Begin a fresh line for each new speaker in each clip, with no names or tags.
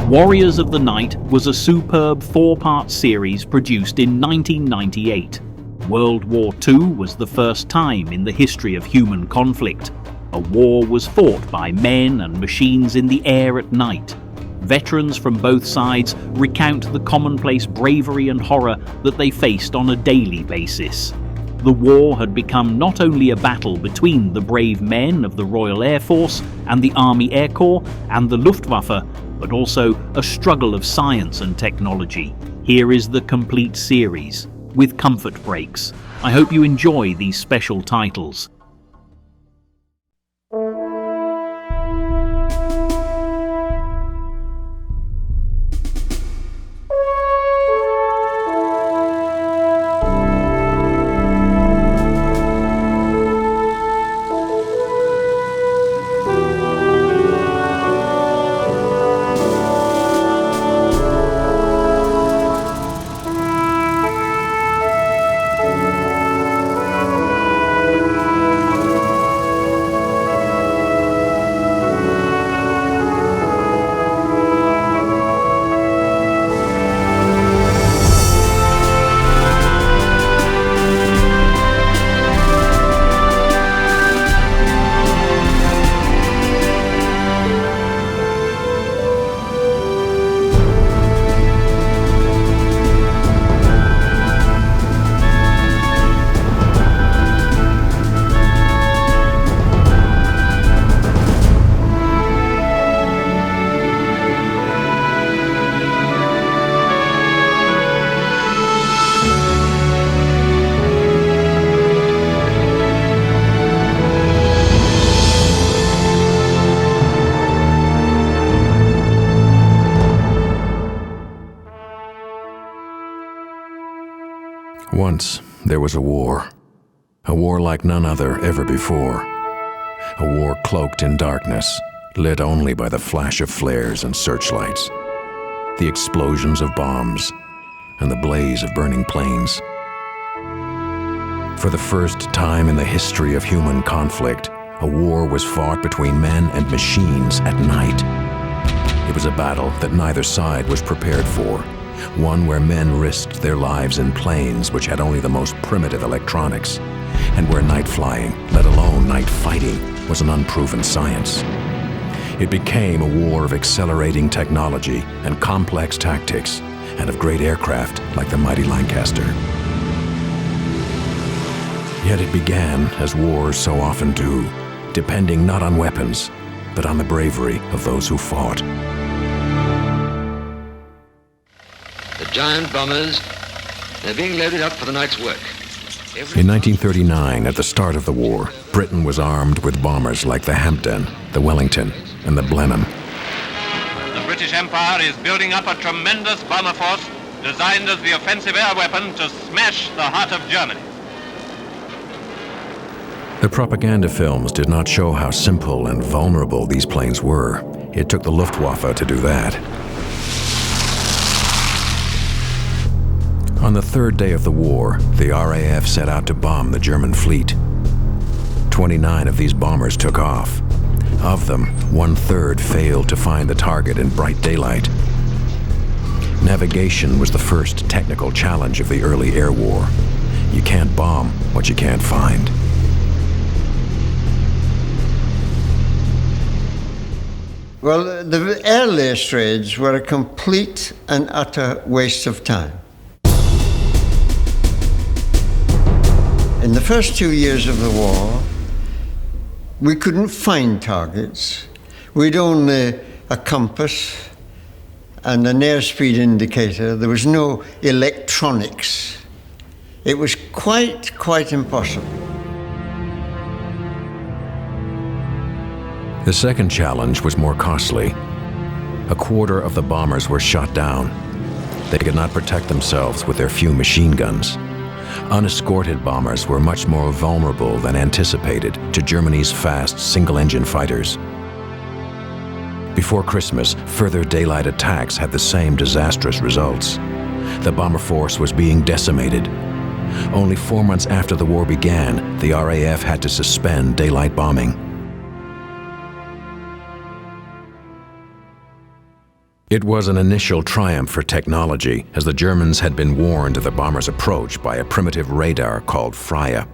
Warriors of the Night was a superb 4-part series produced in 1998. World War II was the first time in the history of human conflict. A war was fought by men and machines in the air at night. Veterans from both sides recount the commonplace bravery and horror that they faced on a daily basis. The war had become not only a battle between the brave men of the Royal Air Force and the Army Air Corps and the Luftwaffe, but also a struggle of science and technology. Here is the complete series, with comfort breaks. I hope you enjoy these special titles.
Once there was a war like none other ever before. A war cloaked in darkness, lit only by the flash of flares and searchlights, the explosions of bombs, and the blaze of burning planes. For the first time in the history of human conflict, a war was fought between men and machines at night. It was a battle that neither side was prepared for. One where men risked their lives in planes which had only the most primitive electronics, and where night flying, let alone night fighting, was an unproven science. It became a war of accelerating technology and complex tactics, and of great aircraft like the mighty Lancaster. Yet it began, as wars so often do, depending not on weapons, but on the bravery of those who fought.
The giant bombers, they're being loaded up for the night's work.
In 1939, at the start of the war, Britain was armed with bombers like the Hampden, the Wellington, and the Blenheim.
The British Empire is building up a tremendous bomber force designed as the offensive air weapon to smash the heart of Germany.
The propaganda films did not show how simple and vulnerable these planes were. It took the Luftwaffe to do that. On the third day of the war, the RAF set out to bomb the German fleet. 29 of these bombers took off. Of them, 1/3 failed to find the target in bright daylight. Navigation was the first technical challenge of the early air war. You can't bomb what you can't find.
Well, the airlift raids were a complete and utter waste of time. In the first 2 years of the war, we couldn't find targets. We'd only a compass and an airspeed indicator. There was no electronics. It was quite impossible.
The second challenge was more costly. 1/4 of the bombers were shot down. They could not protect themselves with their few machine guns. Unescorted bombers were much more vulnerable than anticipated to Germany's fast single-engine fighters. Before Christmas, further daylight attacks had the same disastrous results. The bomber force was being decimated. Only 4 months after the war began, the RAF had to suspend daylight bombing. It was an initial triumph for technology, as the Germans had been warned of the bombers' approach by a primitive radar called Freya.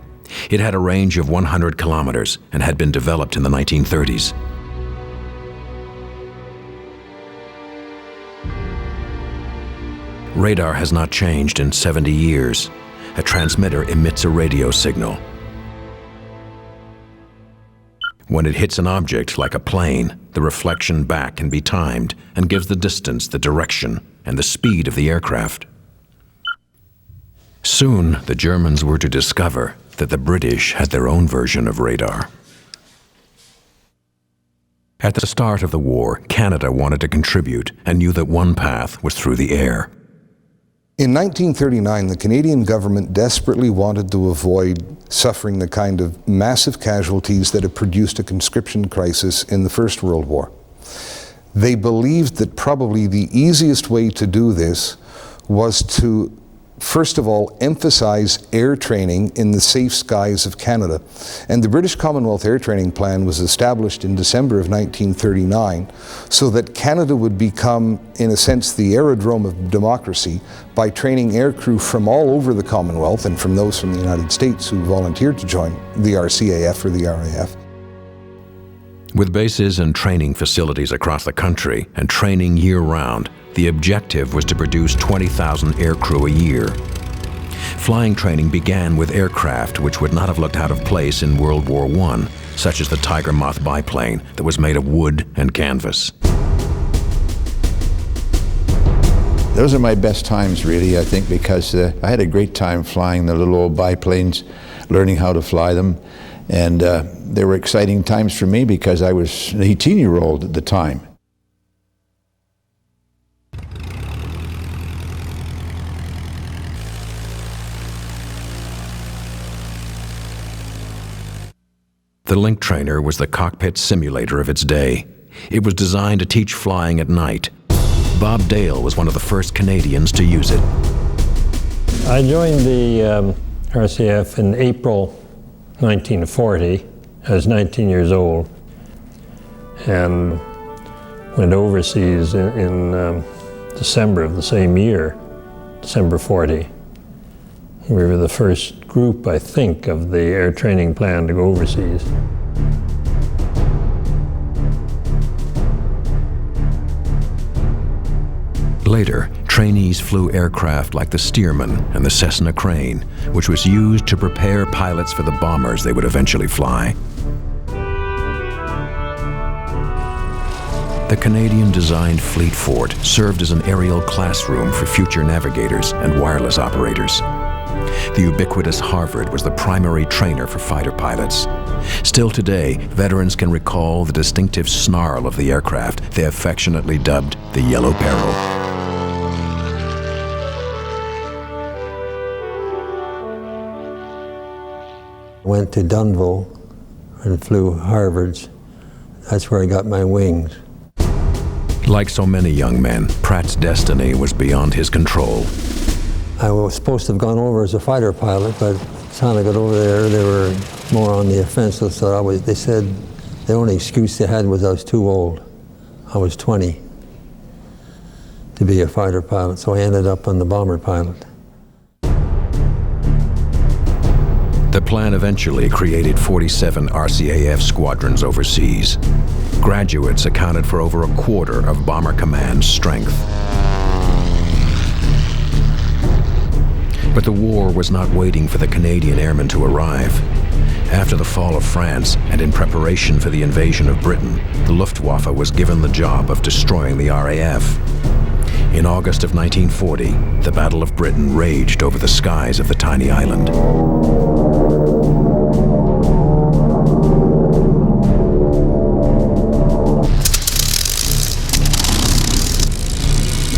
It had a range of 100 kilometers and had been developed in the 1930s. Radar has not changed in 70 years. A transmitter emits a radio signal. When it hits an object like a plane, the reflection back can be timed and gives the distance, the direction, and the speed of the aircraft. Soon, the Germans were to discover that the British had their own version of radar. At the start of the war, Canada wanted to contribute and knew that one path was through the air.
In 1939, the Canadian government desperately wanted to avoid suffering the kind of massive casualties that had produced a conscription crisis in the First World War. They believed that probably the easiest way to do this was to, first of all, emphasize air training in the safe skies of Canada. And the British Commonwealth Air Training Plan was established in December of 1939 so that Canada would become, in a sense, the aerodrome of democracy by training aircrew from all over the Commonwealth and from those from the United States who volunteered to join the RCAF or the RAF.
With bases and training facilities across the country and training year-round, the objective was to produce 20,000 aircrew a year. Flying training began with aircraft which would not have looked out of place in World War I, such as the Tiger Moth biplane that was made of wood and canvas.
Those are my best times, really, I think, because I had a great time flying the little old biplanes, learning how to fly them. And they were exciting times for me because I was an 18-year-old at the time.
The Link Trainer was the cockpit simulator of its day. It was designed to teach flying at night. Bob Dale was one of the first Canadians to use it.
I joined the RCF in April 1940. I was 19 years old and went overseas in December of the same year, December 40. We were the first group, I think, of the air training plan to go overseas.
Later, trainees flew aircraft like the Stearman and the Cessna Crane, which was used to prepare pilots for the bombers they would eventually fly. The Canadian-designed Fleet Fort served as an aerial classroom for future navigators and wireless operators. The ubiquitous Harvard was the primary trainer for fighter pilots. Still today, veterans can recall the distinctive snarl of the aircraft they affectionately dubbed the Yellow Peril.
Went to Dunville and flew Harvards. That's where I got my wings.
Like so many young men, Pratt's destiny was beyond his control.
I was supposed to have gone over as a fighter pilot, but by the time I got over there, they were more on the offensive, so they said the only excuse they had was I was too old. I was 20 to be a fighter pilot, so I ended up on the bomber pilot.
The plan eventually created 47 RCAF squadrons overseas. Graduates accounted for over a quarter of Bomber Command's strength. But the war was not waiting for the Canadian airmen to arrive. After the fall of France and in preparation for the invasion of Britain, the Luftwaffe was given the job of destroying the RAF. In August of 1940, the Battle of Britain raged over the skies of the tiny island.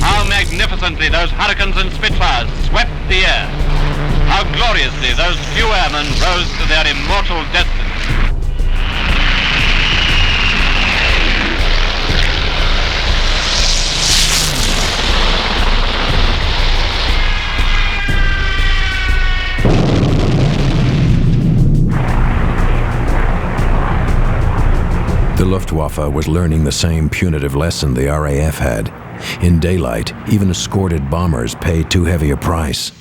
How magnificently those Hurricanes and Spitfires swept the air. How gloriously those few airmen rose to their immortal destiny.
The Luftwaffe was learning the same punitive lesson the RAF had. In daylight, even escorted bombers paid too heavy a price.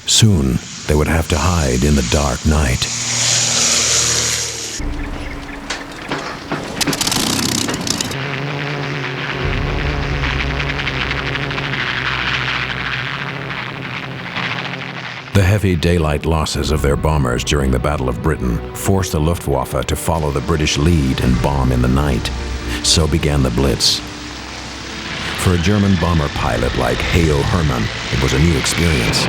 Soon, they would have to hide in the dark night. The heavy daylight losses of their bombers during the Battle of Britain forced the Luftwaffe to follow the British lead and bomb in the night. So began the Blitz. For a German bomber pilot like Hayo Hermann, it was a new experience.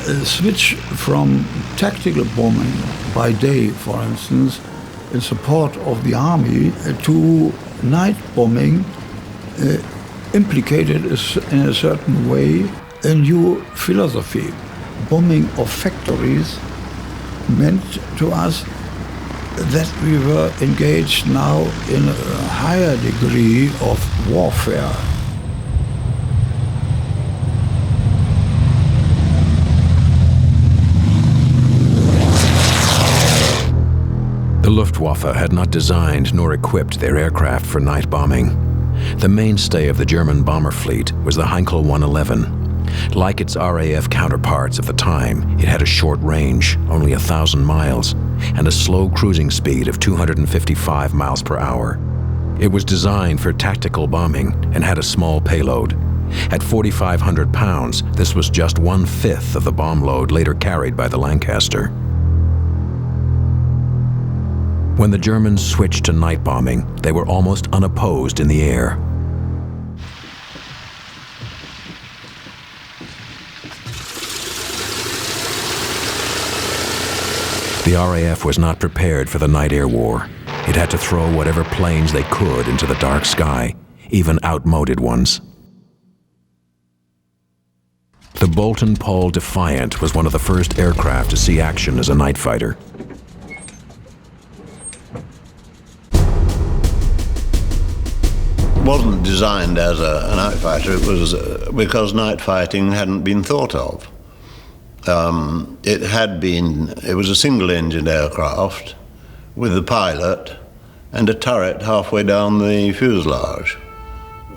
A switch from tactical bombing by day, for instance, in support of the army, to night bombing implicated in a certain way a new philosophy. Bombing of factories meant to us that we were engaged now in a higher degree of warfare.
The Luftwaffe had not designed nor equipped their aircraft for night bombing. The mainstay of the German bomber fleet was the Heinkel 111. Like its RAF counterparts of the time, it had a short range, only 1,000 miles, and a slow cruising speed of 255 miles per hour. It was designed for tactical bombing and had a small payload. At 4,500 pounds, this was just 1/5 of the bomb load later carried by the Lancaster. When the Germans switched to night bombing, they were almost unopposed in the air. The RAF was not prepared for the night air war. It had to throw whatever planes they could into the dark sky, even outmoded ones. The Bolton-Paul Defiant was one of the first aircraft to see action as a night fighter.
Wasn't designed as a night fighter. It was because night fighting hadn't been thought of. It was a single-engine aircraft with a pilot and a turret halfway down the fuselage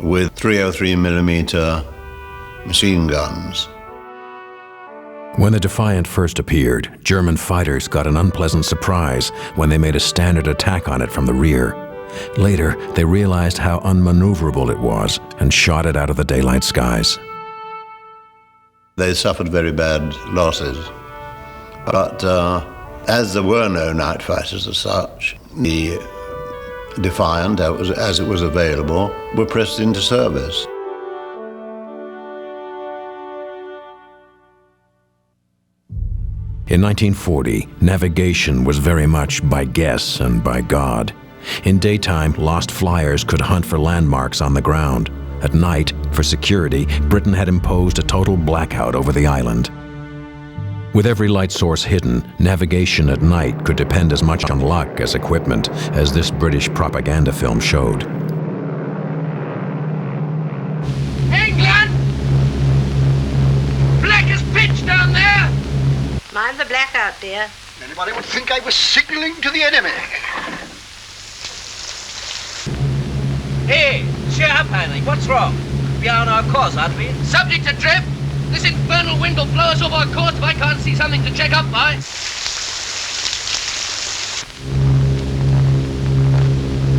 with 303mm machine guns.
When the Defiant first appeared, German fighters got an unpleasant surprise when they made a standard attack on it from the rear. Later, they realized how unmaneuverable it was and shot it out of the daylight skies.
They suffered very bad losses. But as there were no night fighters as such, the Defiant, as it was available, were pressed into service.
In 1940, navigation was very much by guess and by God. In daytime, lost flyers could hunt for landmarks on the ground. At night, for security, Britain had imposed a total blackout over the island. With every light source hidden, navigation at night could depend as much on luck as equipment, as this British propaganda film showed.
England! Black as pitch down there!
Mind the blackout, dear.
Anybody would think I was signaling to the enemy.
Hey, cheer up, Heinrich. What's wrong? We are on our course, aren't we? Subject to drift. This infernal wind will blow us off our course if I can't see something to check up by.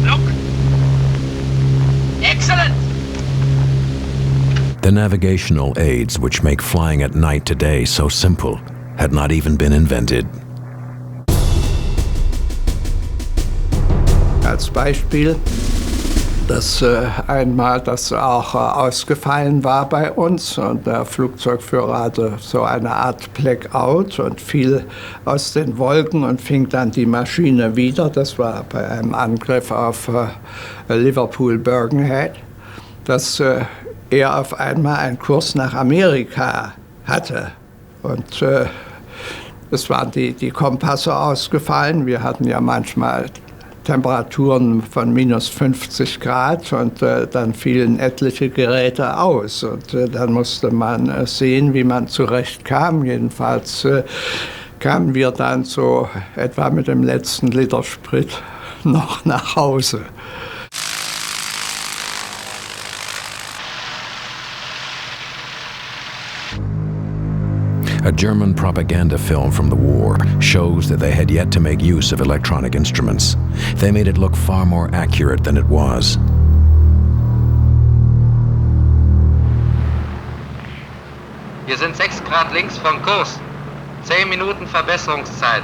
Look. Excellent.
The navigational aids which make flying at night today so simple had not even been invented.
Als Beispiel, dass einmal das auch ausgefallen war bei uns und der Flugzeugführer hatte so eine Art Blackout und fiel aus den Wolken und fing dann die Maschine wieder. Das war bei einem Angriff auf Liverpool-Birkenhead, dass er auf einmal einen Kurs nach Amerika hatte. Und es waren die Kompasse ausgefallen. Wir hatten ja manchmal Temperaturen von minus 50 Grad und dann fielen etliche Geräte aus. Und dann musste man sehen, wie man zurechtkam. Jedenfalls kamen wir dann so etwa mit dem letzten Liter Sprit noch nach Hause.
A German propaganda film from the war shows that they had yet to make use of electronic instruments. They made it look far more accurate than it was.
Wir sind 6 Grad links vom Kurs. 10 Minuten Verbesserungszeit.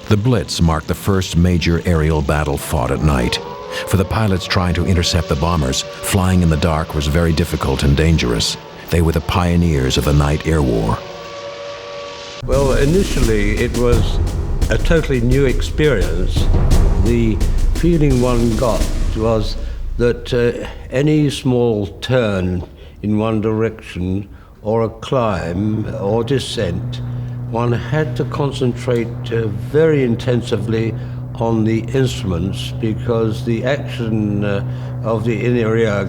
The Blitz marked the first major aerial battle fought at night. For the pilots trying to intercept the bombers, flying in the dark was very difficult and dangerous. They were the pioneers of the night air war.
Well, initially it was a totally new experience. The feeling one got was that any small turn in one direction or a climb or descent, one had to concentrate very intensively on the instruments, because the action of the inner ear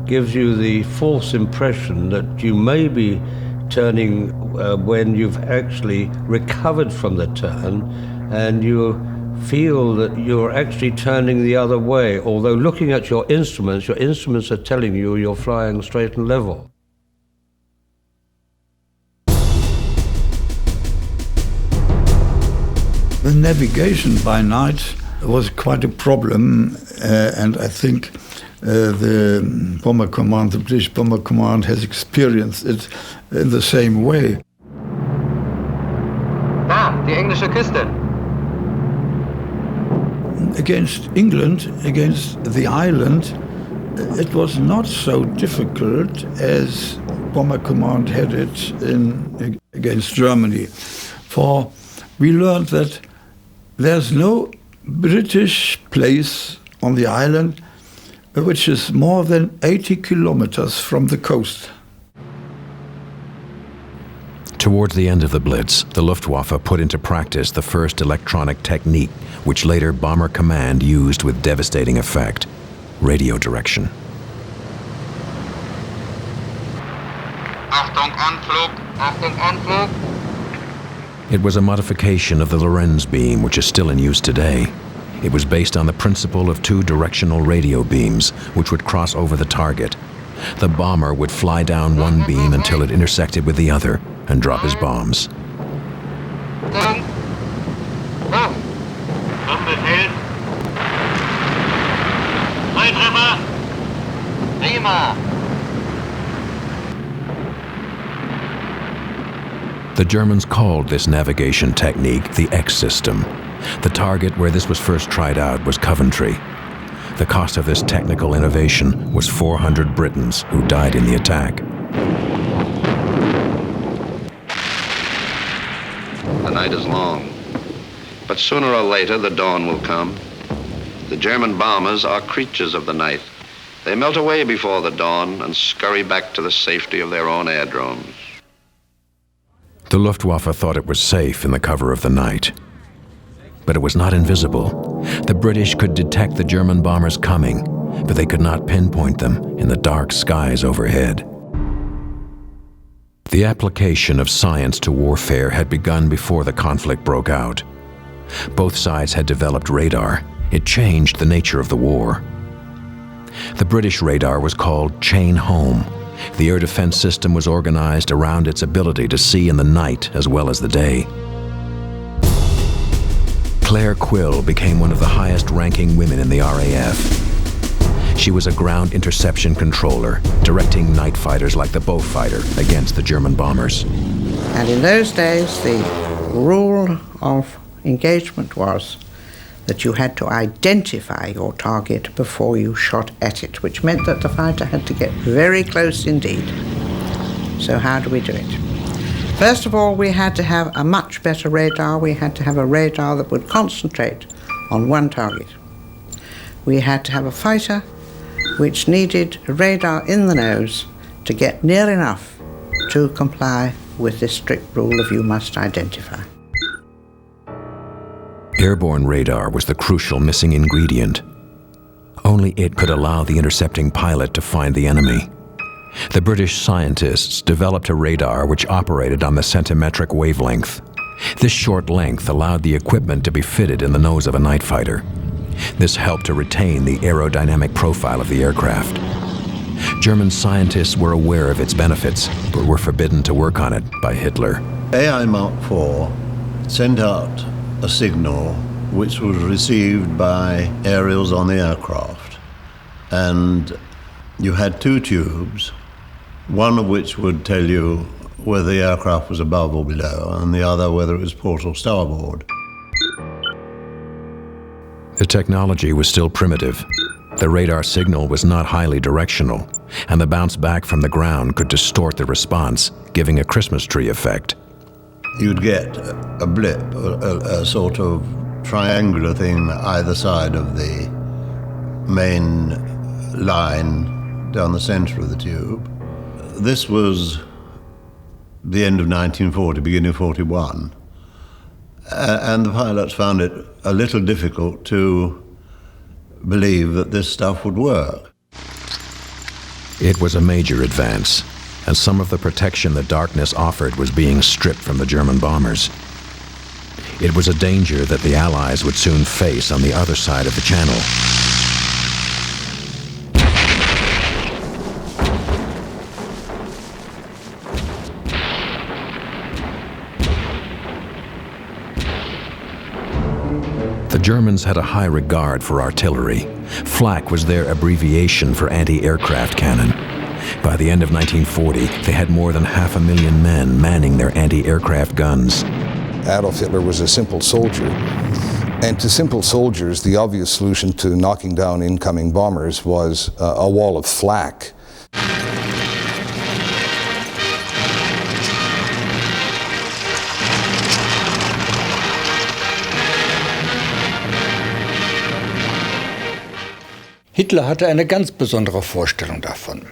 gives you the false impression that you may be turning when you've actually recovered from the turn, and you feel that you're actually turning the other way, although looking at your instruments are telling you you're flying straight and level.
The navigation by night was quite a problem, and I think the Bomber Command, the British Bomber Command, has experienced it in the same way.
Da, die englische Küste.
Against England, against the island, it was not so difficult as Bomber Command had it against Germany. For we learned that there's no British place on the island which is more than 80 kilometers from the coast.
Towards the end of the Blitz, the Luftwaffe put into practice the first electronic technique, which later Bomber Command used with devastating effect: radio direction.
Achtung, Anflug! Achtung, Anflug!
It was a modification of the Lorenz beam, which is still in use today. It was based on the principle of 2 directional radio beams, which would cross over the target. The bomber would fly down one beam until it intersected with the other and drop his bombs. The Germans called this navigation technique the X system. The target where this was first tried out was Coventry. The cost of this technical innovation was 400 Britons who died in the attack.
The night is long, but sooner or later the dawn will come. The German bombers are creatures of the night. They melt away before the dawn and scurry back to the safety of their own airdromes.
The Luftwaffe thought it was safe in the cover of the night. But it was not invisible. The British could detect the German bombers coming, but they could not pinpoint them in the dark skies overhead. The application of science to warfare had begun before the conflict broke out. Both sides had developed radar. It changed the nature of the war. The British radar was called Chain Home. The air defense system was organized around its ability to see in the night as well as the day. Claire Quill became one of the highest-ranking women in the RAF. She was a ground interception controller, directing night fighters like the Beaufighter against the German bombers.
And in those days, the rule of engagement was that you had to identify your target before you shot at it, which meant that the fighter had to get very close indeed. So how do we do it? First of all, we had to have a much better radar. We had to have a radar that would concentrate on one target. We had to have a fighter which needed a radar in the nose to get near enough to comply with this strict rule of you must identify.
Airborne radar was the crucial missing ingredient. Only it could allow the intercepting pilot to find the enemy. The British scientists developed a radar which operated on the centimetric wavelength. This short length allowed the equipment to be fitted in the nose of a night fighter. This helped to retain the aerodynamic profile of the aircraft. German scientists were aware of its benefits, but were forbidden to work on it by Hitler.
AI Mark IV sent out a signal which was received by aerials on the aircraft. And you had two tubes, one of which would tell you whether the aircraft was above or below, and the other whether it was port or starboard.
The technology was still primitive. The radar signal was not highly directional, and the bounce back from the ground could distort the response, giving a Christmas tree effect.
You'd get a blip, a sort of triangular thing either side of the main line down the center of the tube. This was the end of 1940, beginning of 41. And the pilots found it a little difficult to believe that this stuff would work.
It was a major advance, and some of the protection the darkness offered was being stripped from the German bombers. It was a danger that the Allies would soon face on the other side of the channel. The Germans had a high regard for artillery. Flak was their abbreviation for anti-aircraft cannon. By the end of 1940, they had more than 500,000 men manning their anti-aircraft guns.
Adolf Hitler was a simple soldier. And to simple soldiers, the obvious solution to knocking down incoming bombers was a wall of flak.
Hitler hatte eine ganz besondere Vorstellung davon.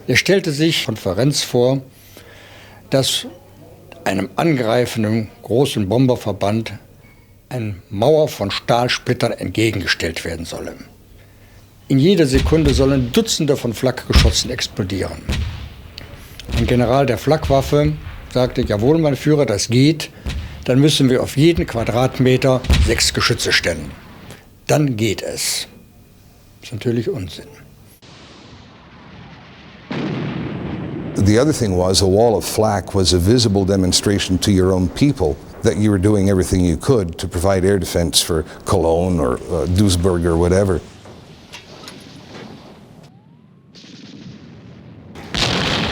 Er stellte sich Konferenz vor, dass einem angreifenden großen Bomberverband eine Mauer von Stahlsplittern entgegengestellt werden solle. In jeder Sekunde sollen Dutzende von Flakgeschossen explodieren. Ein General der Luftwaffe sagte, jawohl, mein Führer, das geht, dann müssen wir auf jeden Quadratmeter 6 Geschütze stellen. Dann geht es. Das ist natürlich Unsinn.
The other thing was, a wall of flak was a visible demonstration to your own people that you were doing everything you could to provide air defense for Cologne or Duisburg or whatever.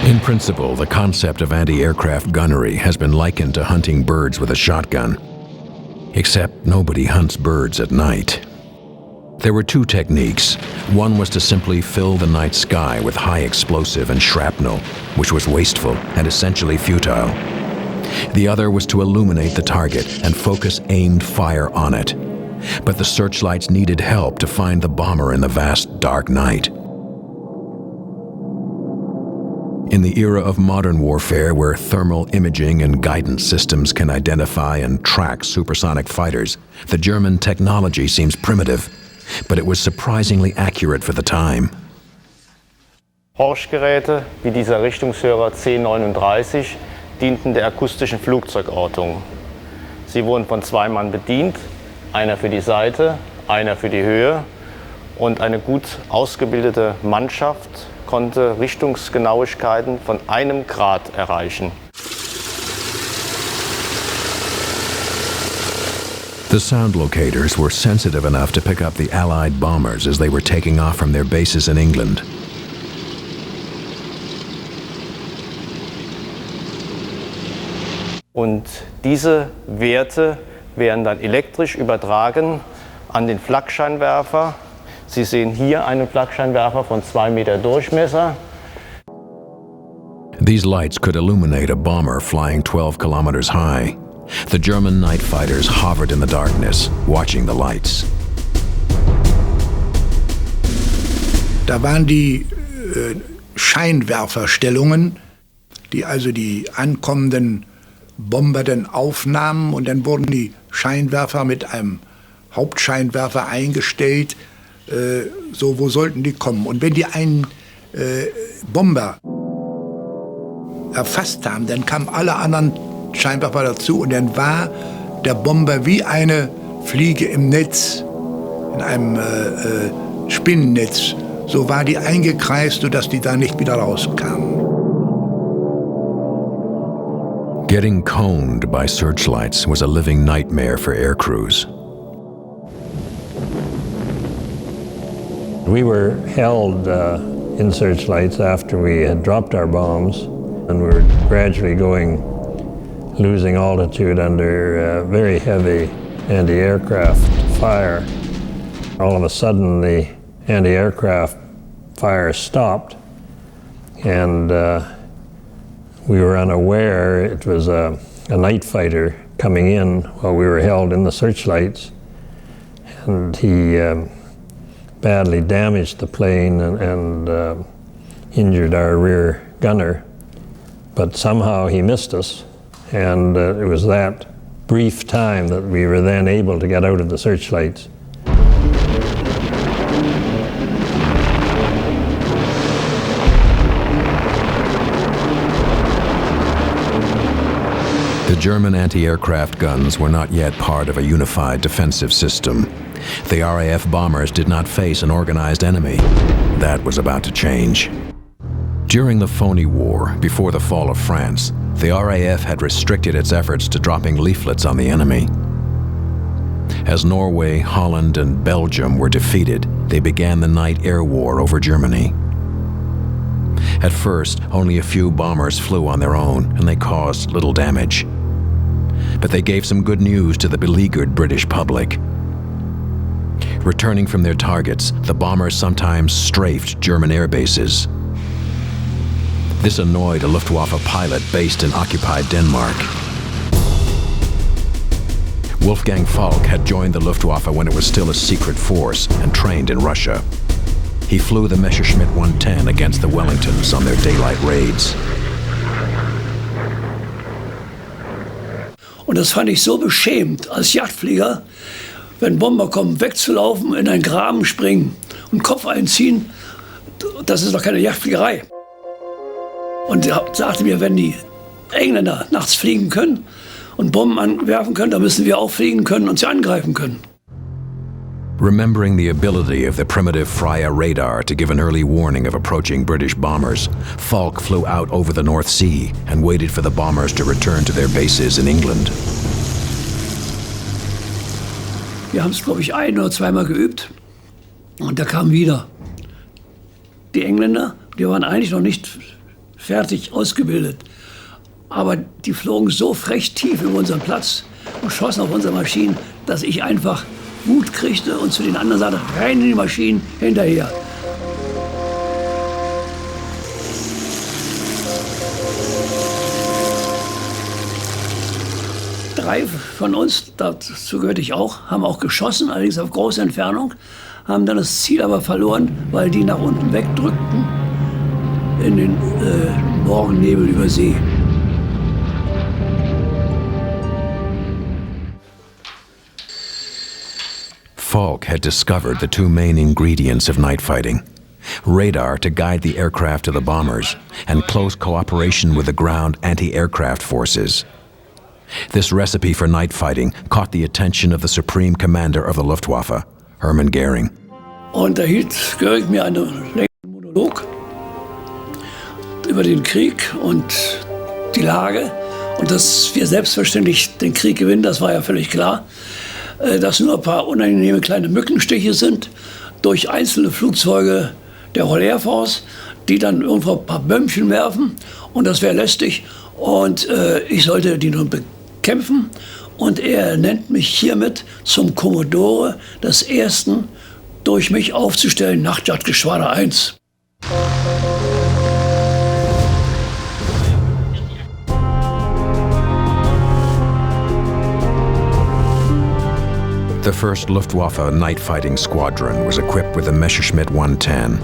In principle, the concept of anti-aircraft gunnery has been likened to hunting birds with a shotgun. Except nobody hunts birds at night. There were two techniques. One was to simply fill the night sky with high explosive and shrapnel, which was wasteful and essentially futile. The other was to illuminate the target and focus aimed fire on it. But the searchlights needed help to find the bomber in the vast dark night. In the era of modern warfare, where thermal imaging and guidance systems can identify and track supersonic fighters, the German technology seems primitive, but it was surprisingly accurate for the time.
Horchgeräte wie dieser Richtungshörer C39 dienten der akustischen Flugzeugortung. Sie wurden von 2 Mann bedient, einer für die Seite, einer für die Höhe, und eine gut ausgebildete Mannschaft konnte Richtungsgenauigkeiten von 1 Grad erreichen.
The sound locators were sensitive enough to pick up the Allied bombers as they were taking off from their bases in England.
Und diese Werte werden dann elektrisch übertragen an den Flakscheinwerfer. Sie sehen hier einen Flakscheinwerfer von 2 Meter Durchmesser.
These lights could illuminate a bomber flying 12 kilometers high. The German night fighters hovered in the darkness, watching the lights.
Da waren die Scheinwerferstellungen, die also die ankommenden Bomber dann aufnahmen, und dann wurden die Scheinwerfer mit einem Hauptscheinwerfer eingestellt, so wo sollten die kommen. Und wenn die einen Bomber erfasst haben, dann kamen alle anderen scheinbar dazu und dann war der Bomber wie eine Fliege im Netz, in einem Spinnennetz. So war die eingekreist, sodass die da nicht wieder rauskamen.
Getting coned by searchlights was a living nightmare for air crews.
We were held in searchlights after we had dropped our bombs, and we were gradually losing altitude under very heavy anti-aircraft fire. All of a sudden, the anti-aircraft fire stopped, and we were unaware it was a night fighter coming in while we were held in the searchlights, and he badly damaged the plane and injured our rear gunner. But somehow he missed us, and it was that brief time that we were then able to get out of the searchlights.
The German anti-aircraft guns were not yet part of a unified defensive system. The RAF bombers did not face an organized enemy. That was about to change. During the Phony War, before the fall of France, the RAF had restricted its efforts to dropping leaflets on the enemy. As Norway, Holland, and Belgium were defeated, they began the night air war over Germany. At first, only a few bombers flew on their own, and they caused little damage. But they gave some good news to the beleaguered British public. Returning from their targets, the bombers sometimes strafed German air bases. This annoyed a Luftwaffe pilot based in occupied Denmark. Wolfgang Falk had joined the Luftwaffe when it was still a secret force and trained in Russia. He flew the Messerschmitt 110 against the Wellingtons on their daylight raids.
Und das fand ich so beschämend als Jagdflieger, wenn Bomber kommen, wegzulaufen, in einen Graben springen und Kopf einziehen. Das ist doch keine Jagdfliegerei. Und er sagte mir, wenn die Engländer nachts fliegen können und Bomben anwerfen können, dann müssen wir auch fliegen können und sie angreifen können.
Remembering the ability of the primitive Freya radar to give an early warning of approaching British bombers, Falk flew out over the North Sea and waited for the bombers to return to their bases in England.
Wir haben es, glaube ich, ein- oder zweimal geübt und da kam wieder. Die Engländer, die waren eigentlich noch nicht fertig ausgebildet, aber die flogen so frech tief über unseren Platz und schossen auf unsere Maschinen, dass ich einfach Wut kriegte und zu den anderen sagte, rein in die Maschinen, hinterher. Drei von uns, dazu gehörte ich auch, haben auch geschossen, allerdings auf große Entfernung, haben dann das Ziel aber verloren, weil die nach unten wegdrückten in den Morgennebel über See.
Falk had discovered the two main ingredients of night fighting: radar to guide the aircraft to the bombers, and close cooperation with the ground anti-aircraft forces. This recipe for night fighting caught the attention of the Supreme Commander of the Luftwaffe, Hermann Göring.
Und da hielt Göring mir einen längeren Monolog über den Krieg und die Lage und dass wir selbstverständlich den Krieg gewinnen, das war ja völlig klar. Dass nur ein paar unangenehme kleine Mückenstiche sind durch einzelne Flugzeuge der Royal Air Force, die dann irgendwo ein paar Bömmchen werfen und das wäre lästig und ich sollte die nun bekämpfen und er nennt mich hiermit zum Kommodore des ersten durch mich aufzustellen Nachtjagdgeschwader 1.
The 1st Luftwaffe night fighting squadron was equipped with a Messerschmitt 110.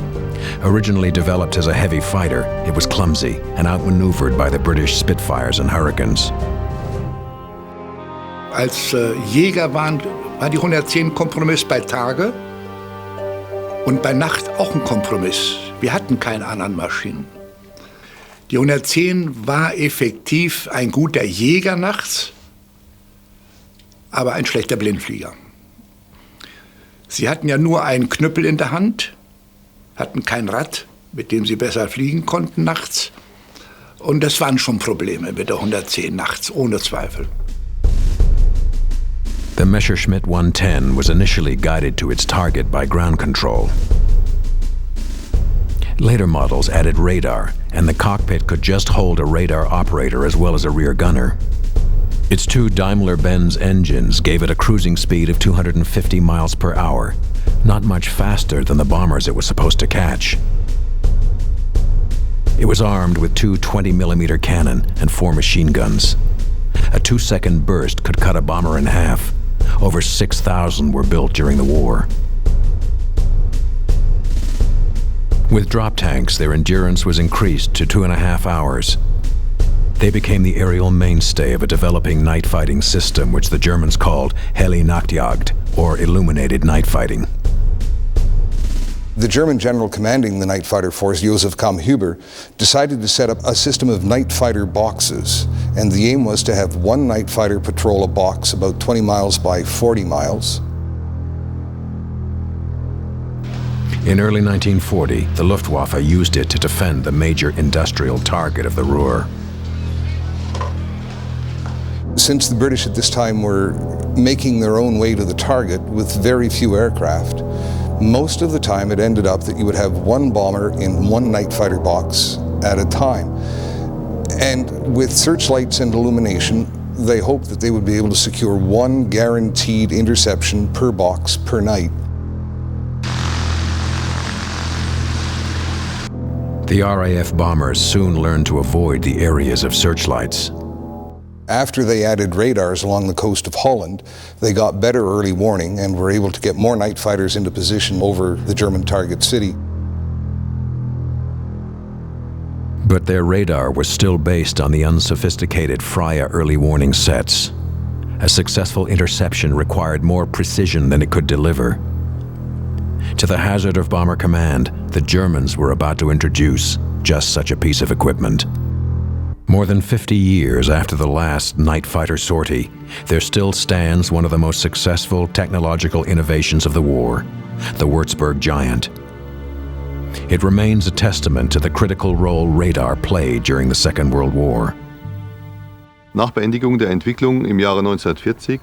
Originally developed as a heavy fighter, it was clumsy and outmaneuvered by the British Spitfires and Hurricanes.
Als Jäger war die 110 Kompromiss bei Tage und bei Nacht auch ein Kompromiss.
Wir hatten keine anderen Maschinen. Die 110 war effektiv ein guter Jäger nachts, aber ein schlechter Blindflieger. Sie hatten ja nur einen Knüppel in der Hand, hatten kein Rad, mit dem sie besser fliegen konnten nachts. Und das waren schon Probleme mit der 110 nachts, ohne Zweifel.
The Messerschmitt 110 was initially guided to its target by ground control. Later models added radar, and the cockpit could just hold a radar operator as well as a rear gunner. Its two Daimler-Benz engines gave it a cruising speed of 250 miles per hour, not much faster than the bombers it was supposed to catch. It was armed with two 20mm cannon and 4 machine guns. A 2-second burst could cut a bomber in half. Over 6,000 were built during the war. With drop tanks, their endurance was increased to 2.5 hours. They became the aerial mainstay of a developing night fighting system which the Germans called Helle Nachtjagd, or illuminated night fighting.
The German general commanding the night fighter force, Josef Kamm-Huber, decided to set up a system of night fighter boxes, and the aim was to have one night fighter patrol a box about 20 miles by 40 miles.
In early 1940, the Luftwaffe used it to defend the major industrial target of the Ruhr.
Since the British at this time were making their own way to the target with very few aircraft, most of the time it ended up that you would have one bomber in one night fighter box at a time. And with searchlights and illumination, they hoped that they would be able to secure one guaranteed interception per box per night.
The RAF bombers soon learned to avoid the areas of searchlights.
After they added radars along the coast of Holland, they got better early warning and were able to get more night fighters into position over the German target city.
But their radar was still based on the unsophisticated Freya early warning sets. A successful interception required more precision than it could deliver. To the hazard of bomber command, the Germans were about to introduce just such a piece of equipment. More than 50 years after the last night fighter sortie, there still stands one of the most successful technological innovations of the war, the Würzburg Giant. It remains a testament to the critical role radar played during the Second World War.
Nach Beendigung der Entwicklung im Jahre 1940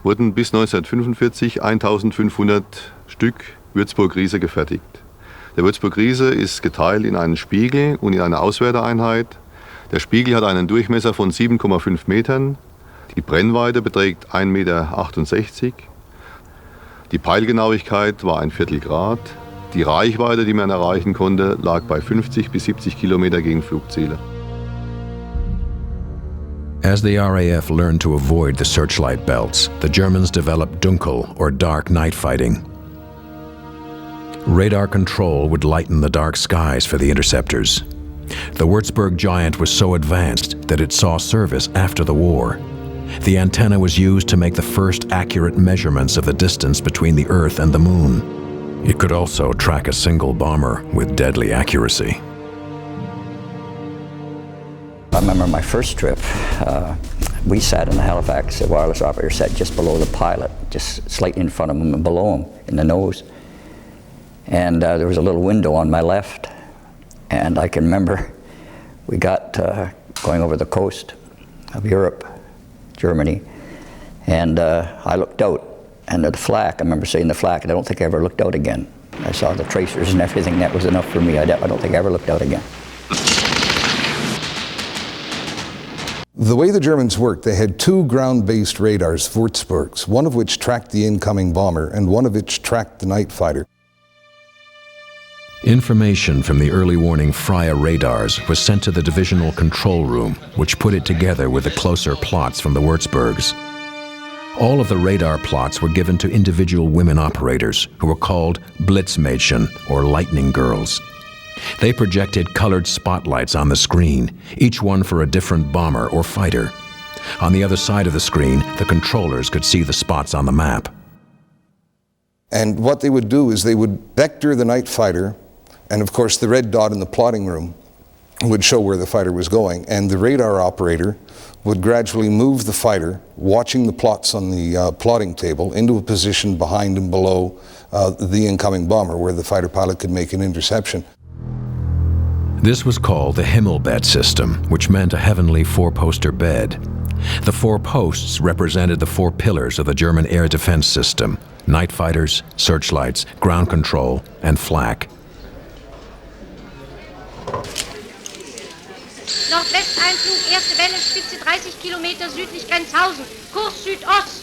wurden bis 1945 1500 Stück Würzburg-Riese gefertigt. Der Würzburg-Riese ist geteilt in einen Spiegel und in eine Auswerteeinheit. Der Spiegel hat einen Durchmesser von 7,5 Metern. Die Brennweite beträgt 1,68 Meter. Die Peilgenauigkeit war 1/4 Grad. Die Reichweite, die man erreichen konnte, lag bei 50 bis 70 Kilometer gegen Flugziele.
As the RAF learned to avoid the searchlight belts, the Germans developed Dunkel, or dark night fighting. Radar control would lighten the dark skies for the interceptors. The Würzburg Giant was so advanced that it saw service after the war. The antenna was used to make the first accurate measurements of the distance between the Earth and the Moon. It could also track a single bomber with deadly accuracy.
I remember my first trip. We sat in the Halifax wireless operator set just below the pilot, just slightly in front of him and below him in the nose. And there was a little window on my left. And I can remember we got going over the coast of Europe, Germany, and I looked out, and the flak, I remember seeing the flak, and I don't think I ever looked out again. I saw the tracers and everything. That was enough for me. I don't think I ever looked out again.
The way the Germans worked, they had two ground-based radars, Würzburgs, one of which tracked the incoming bomber and one of which tracked the night fighter.
Information from the early warning Freya radars was sent to the divisional control room, which put it together with the closer plots from the Würzburgs. All of the radar plots were given to individual women operators who were called Blitzmädchen, or lightning girls. They projected colored spotlights on the screen, each one for a different bomber or fighter. On the other side of the screen, the controllers could see the spots on the map.
And what they would do is they would vector the night fighter And of course, the red dot in the plotting room would show where the fighter was going, and the radar operator would gradually move the fighter, watching the plots on the plotting table, into a position behind and below the incoming bomber, where the fighter pilot could make an interception.
This was called the Himmelbett system, which meant a heavenly four-poster bed. The 4 posts represented the 4 pillars of the German air defense system: night fighters, searchlights, ground control, and flak.
Nordwesteinflug, erste Welle, Spitze 30 Kilometer südlich Grenzhausen, Kurs Südost.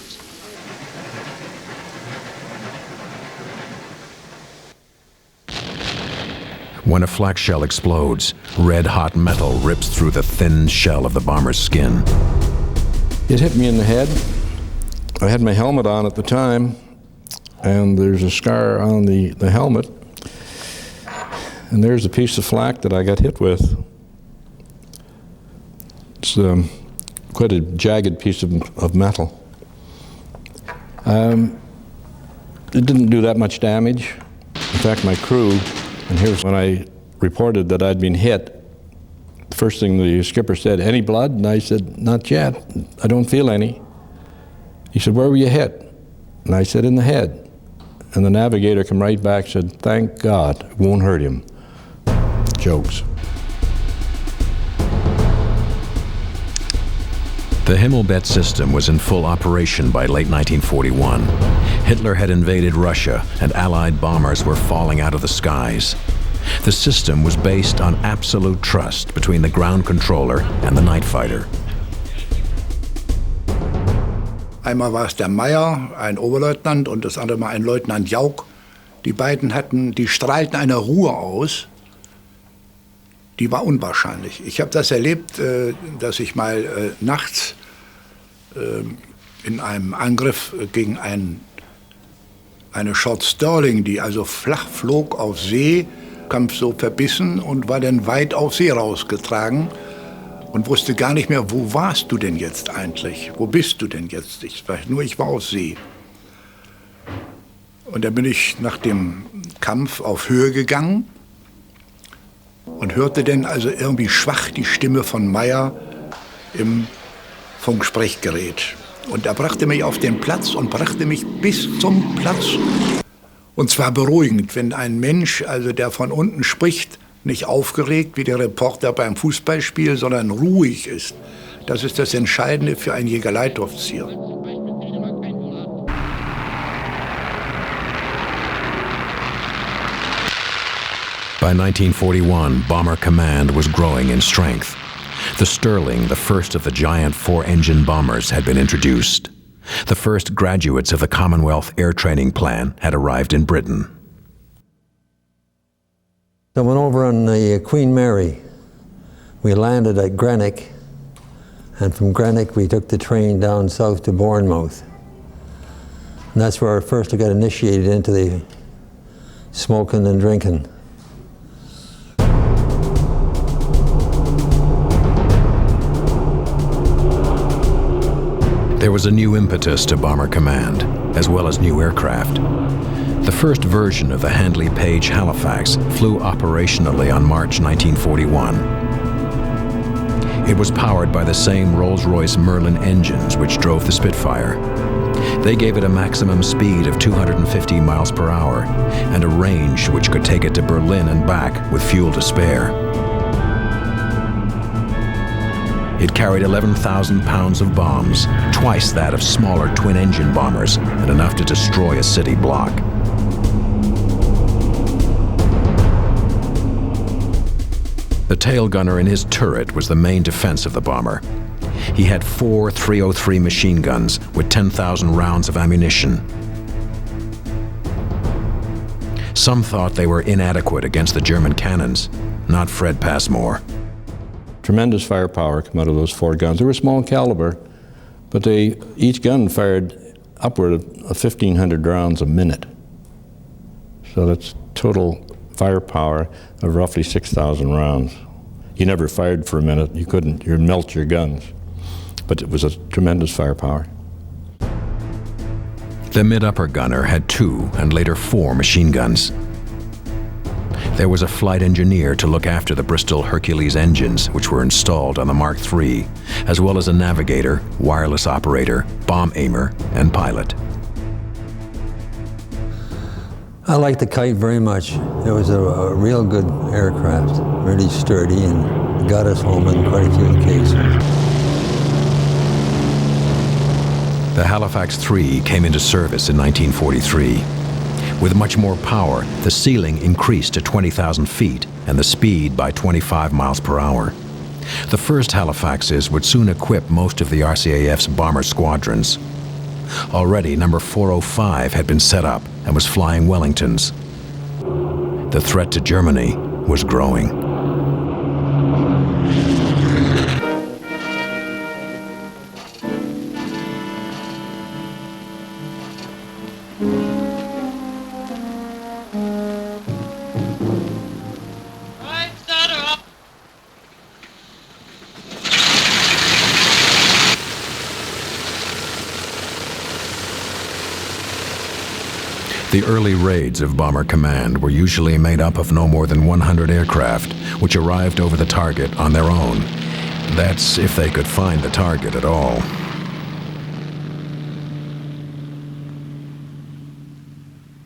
When a flak shell explodes, red-hot metal rips through the thin shell of the bomber's skin.
It hit me in the head. I had my helmet on at the time, and there's a scar on the helmet. And there's a piece of flak that I got hit with. It's quite a jagged piece of metal. It didn't do that much damage. In fact, my crew, and here's when I reported that I'd been hit, the first thing the skipper said, "Any blood?" And I said, "Not yet. I don't feel any." He said, "Where were you hit?" And I said, "In the head." And the navigator came right back and said, "Thank God, it won't hurt him." Jokes.
The Himmelbett system was in full operation by late 1941. Hitler had invaded Russia, and Allied bombers were falling out of the skies. The system was based on absolute trust between the ground controller and the night fighter.
Einmal war es der Meyer, ein Oberleutnant, und das andere Mal ein Leutnant Jauch. Die beiden die strahlten eine Ruhe aus, die war unwahrscheinlich. Ich habe das erlebt, dass ich mal nachts in einem Angriff gegen eine Short Sterling, die also flach flog auf See, kam so verbissen und war dann weit auf See rausgetragen und wusste gar nicht mehr, wo warst du denn jetzt eigentlich? Wo bist du denn jetzt? Ich war auf See. Und dann bin ich nach dem Kampf auf Höhe gegangen und hörte dann also irgendwie schwach die Stimme von Meyer im Funksprechgerät. Und er brachte mich auf den Platz und brachte mich bis zum Platz. Und zwar beruhigend, wenn ein Mensch, also der von unten spricht, nicht aufgeregt wie der Reporter beim Fußballspiel, sondern ruhig ist. Das ist das Entscheidende für einen Jägerleitoffizier.
By 1941, Bomber Command was growing in strength. The Sterling, the first of the giant 4-engine bombers, had been introduced. The first graduates of the Commonwealth Air Training Plan had arrived in Britain.
I went over on the Queen Mary. We landed at Greenock, and from Greenock we took the train down south to Bournemouth. And that's where first I got initiated into the smoking and drinking.
There was a new impetus to Bomber Command, as well as new aircraft. The first version of the Handley Page Halifax flew operationally on March 1941. It was powered by the same Rolls-Royce Merlin engines which drove the Spitfire. They gave it a maximum speed of 250 miles per hour and a range which could take it to Berlin and back with fuel to spare. It carried 11,000 pounds of bombs, twice that of smaller twin-engine bombers, and enough to destroy a city block. The tail gunner in his turret was the main defense of the bomber. He had 4 303 machine guns with 10,000 rounds of ammunition. Some thought they were inadequate against the German cannons. Not Fred Passmore.
Tremendous firepower come out of those 4 guns. They were small caliber, but each gun fired upward of 1,500 rounds a minute. So that's total firepower of roughly 6,000 rounds. You never fired for a minute. You couldn't. You'd melt your guns. But it was a tremendous firepower.
The mid-upper gunner had 2 and later 4 machine guns. There was a flight engineer to look after the Bristol Hercules engines, which were installed on the Mark III, as well as a navigator, wireless operator, bomb aimer, and pilot.
I liked the Kite very much. It was a real good aircraft, really sturdy, and got us home on quite a few occasions.
The Halifax III came into service in 1943. With much more power, the ceiling increased to 20,000 feet and the speed by 25 miles per hour. The first Halifaxes would soon equip most of the RCAF's bomber squadrons. Already, number 405 had been set up and was flying Wellingtons. The threat to Germany was growing. The early raids of Bomber Command were usually made up of no more than 100 aircraft, which arrived over the target on their own. That's if they could find the target at all.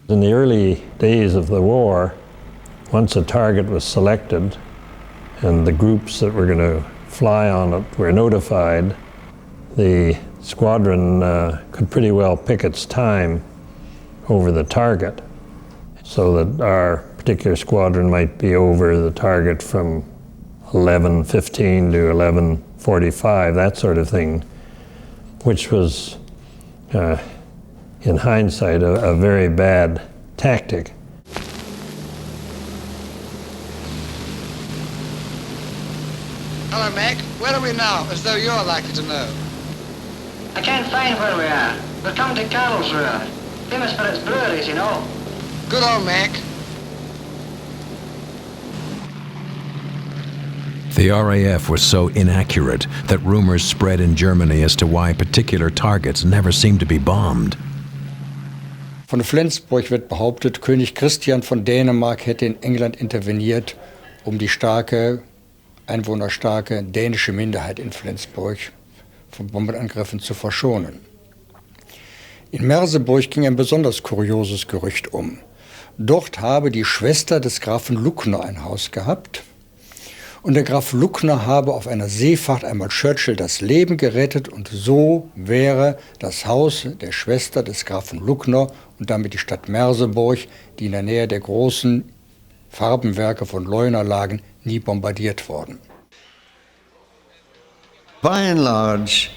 In the early days of the war, once a target was selected and the groups that were going to fly on it were notified, the squadron could pretty well pick its time over the target, so that our particular squadron might be over the target from 11:15 to 11:45, that sort of thing, which was, in hindsight, a very bad tactic.
Hello, Mac. Where are we now, as though you're likely to know?
I can't find where we are. We're coming to Carlsruhe. Famous for its breweries, you know.
Good old Mac.
The RAF was so inaccurate that rumors spread in Germany as to why particular targets never seemed to be bombed.
Von Flensburg wird behauptet, König Christian von Dänemark hätte in England interveniert, um die einwohnerstarke dänische Minderheit in Flensburg von Bombenangriffen zu verschonen. In Merseburg ging ein besonders kurioses Gerücht um. Dort habe die Schwester des Grafen Luckner ein Haus gehabt und der Graf Luckner habe auf einer Seefahrt einmal Churchill das Leben gerettet und so wäre das Haus der Schwester des Grafen Luckner und damit die Stadt Merseburg, die in der Nähe der großen Farbenwerke von Leuna lagen, nie bombardiert worden.
By and large,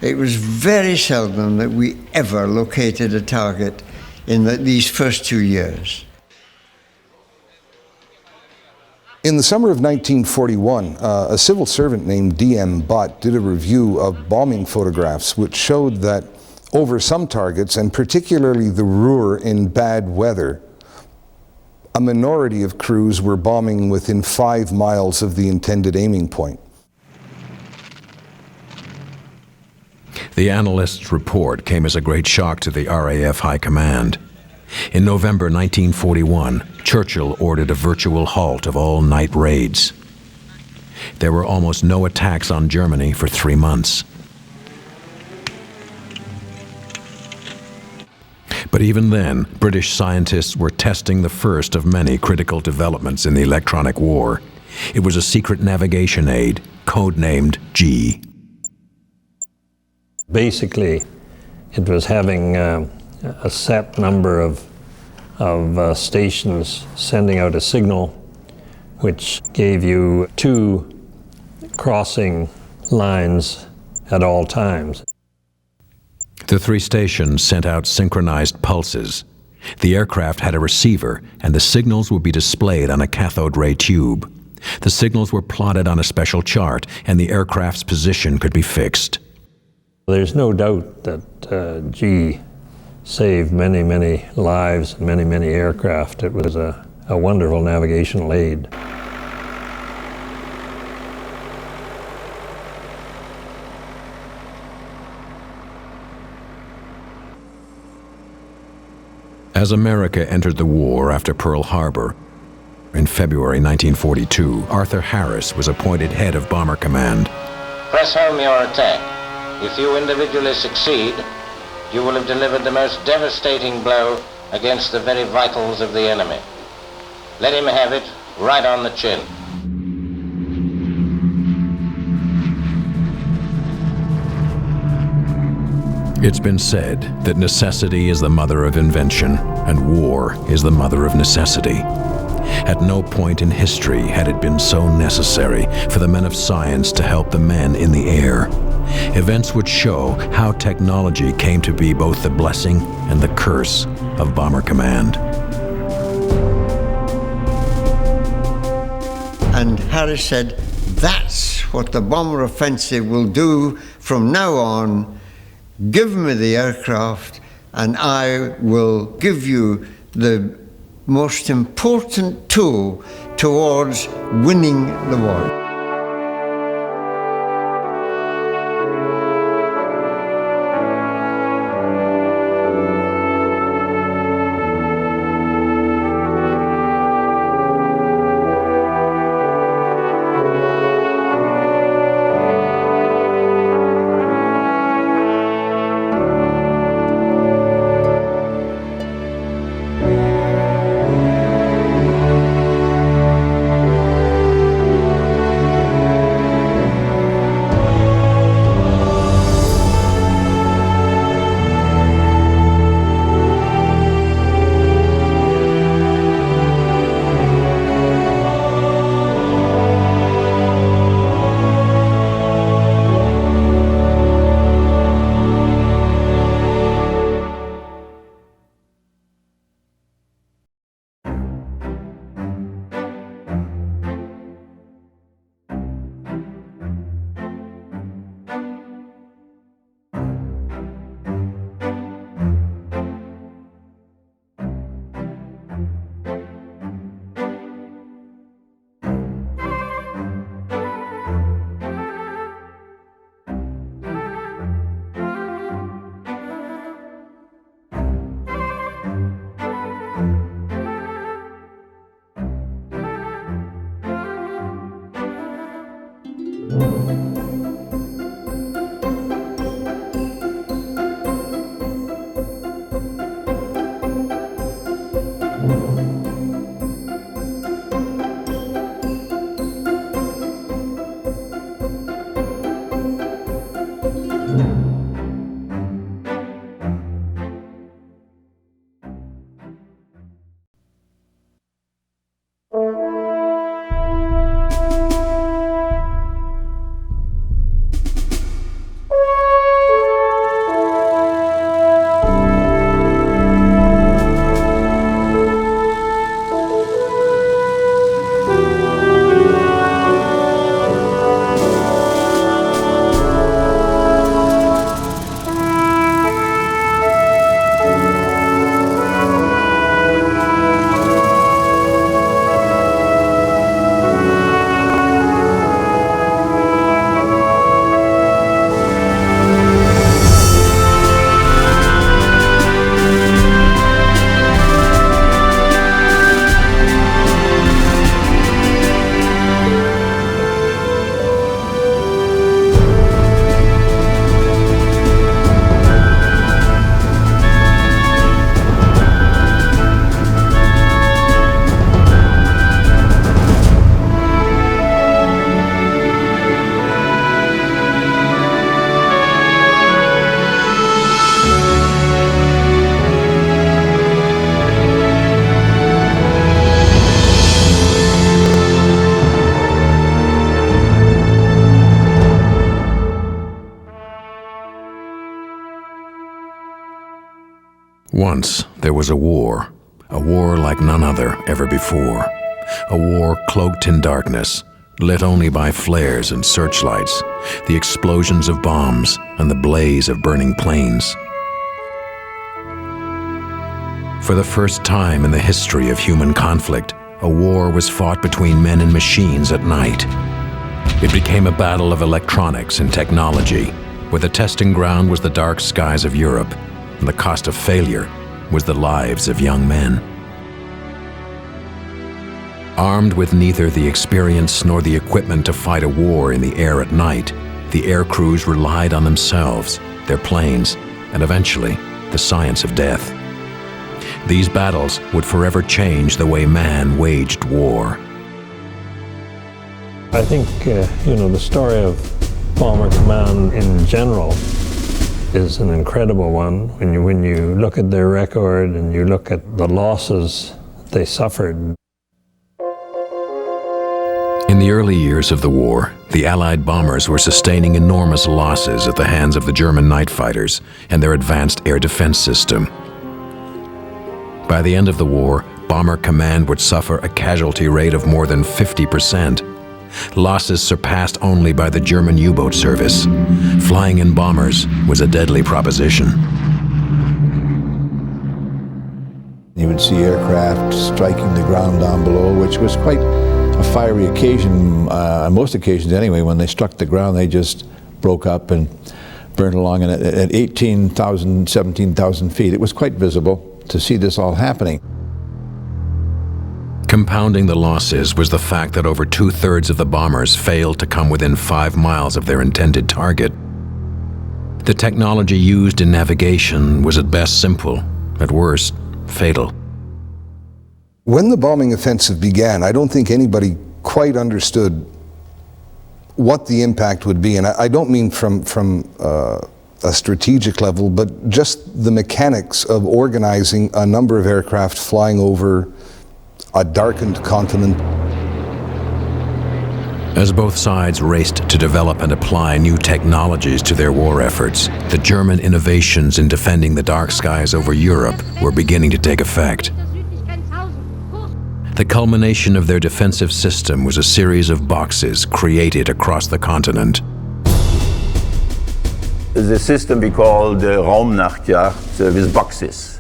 it was very seldom that we ever located a target in these first 2 years.
In the summer of 1941, a civil servant named D.M. Butt did a review of bombing photographs which showed that over some targets, and particularly the Ruhr in bad weather, a minority of crews were bombing within 5 miles of the intended aiming point.
The analyst's report came as a great shock to the RAF High Command. In November 1941, Churchill ordered a virtual halt of all night raids. There were almost no attacks on Germany for 3 months. But even then, British scientists were testing the first of many critical developments in the electronic war. It was a secret navigation aid, codenamed G.
Basically, it was having a set number of stations sending out a signal which gave you 2 crossing lines at all times.
The 3 stations sent out synchronized pulses. The aircraft had a receiver, and the signals would be displayed on a cathode ray tube. The signals were plotted on a special chart, and the aircraft's position could be fixed.
There's no doubt that G saved many, many lives, many, many aircraft. It was a wonderful navigational aid.
As America entered the war after Pearl Harbor, In February 1942, Arthur Harris was appointed head of Bomber Command.
Press home your attack. If you individually succeed, you will have delivered the most devastating blow against the very vitals of the enemy. Let him have it right on the chin.
It's been said that necessity is the mother of invention, and war is the mother of necessity. At no point in history had it been so necessary for the men of science to help the men in the air. Events would show how technology came to be both the blessing and the curse of Bomber Command.
And Harris said, that's what the bomber offensive will do from now on. Give me the aircraft and I will give you the most important tool towards winning the war.
Once there was a war like none other ever before, a war cloaked in darkness, lit only by flares and searchlights, the explosions of bombs and the blaze of burning planes. For the first time in the history of human conflict, a war was fought between men and machines at night. It became a battle of electronics and technology, where the testing ground was the dark skies of Europe, and the cost of failure was the lives of young men. Armed with neither the experience nor the equipment to fight a war in the air at night, the air crews relied on themselves, their planes, and eventually, the science of death. These battles would forever change the way man waged war.
I think, the story of Bomber Command in general is an incredible one. When you look at their record and you look at the losses they suffered.
In the early years of the war, the Allied bombers were sustaining enormous losses at the hands of the German night fighters and their advanced air defense system. By the end of the war, Bomber Command would suffer a casualty rate of more than 50%. Losses surpassed only by the German U-boat service. Flying in bombers was a deadly proposition.
You would see aircraft striking the ground down below, which was quite a fiery occasion, on most occasions anyway. When they struck the ground, they just broke up and burned along. And at 18,000, 17,000 feet, it was quite visible to see this all happening.
Compounding the losses was the fact that over 2/3 of the bombers failed to come within 5 miles of their intended target. The technology used in navigation was at best simple, at worst, fatal.
When the bombing offensive began, I don't think anybody quite understood what the impact would be. And I don't mean from a strategic level, but just the mechanics of organizing a number of aircraft flying over a darkened continent.
As both sides raced to develop and apply new technologies to their war efforts, the German innovations in defending the dark skies over Europe were beginning to take effect. The culmination of their defensive system was a series of boxes created across the continent.
The system we called Raumnachtjagd with boxes.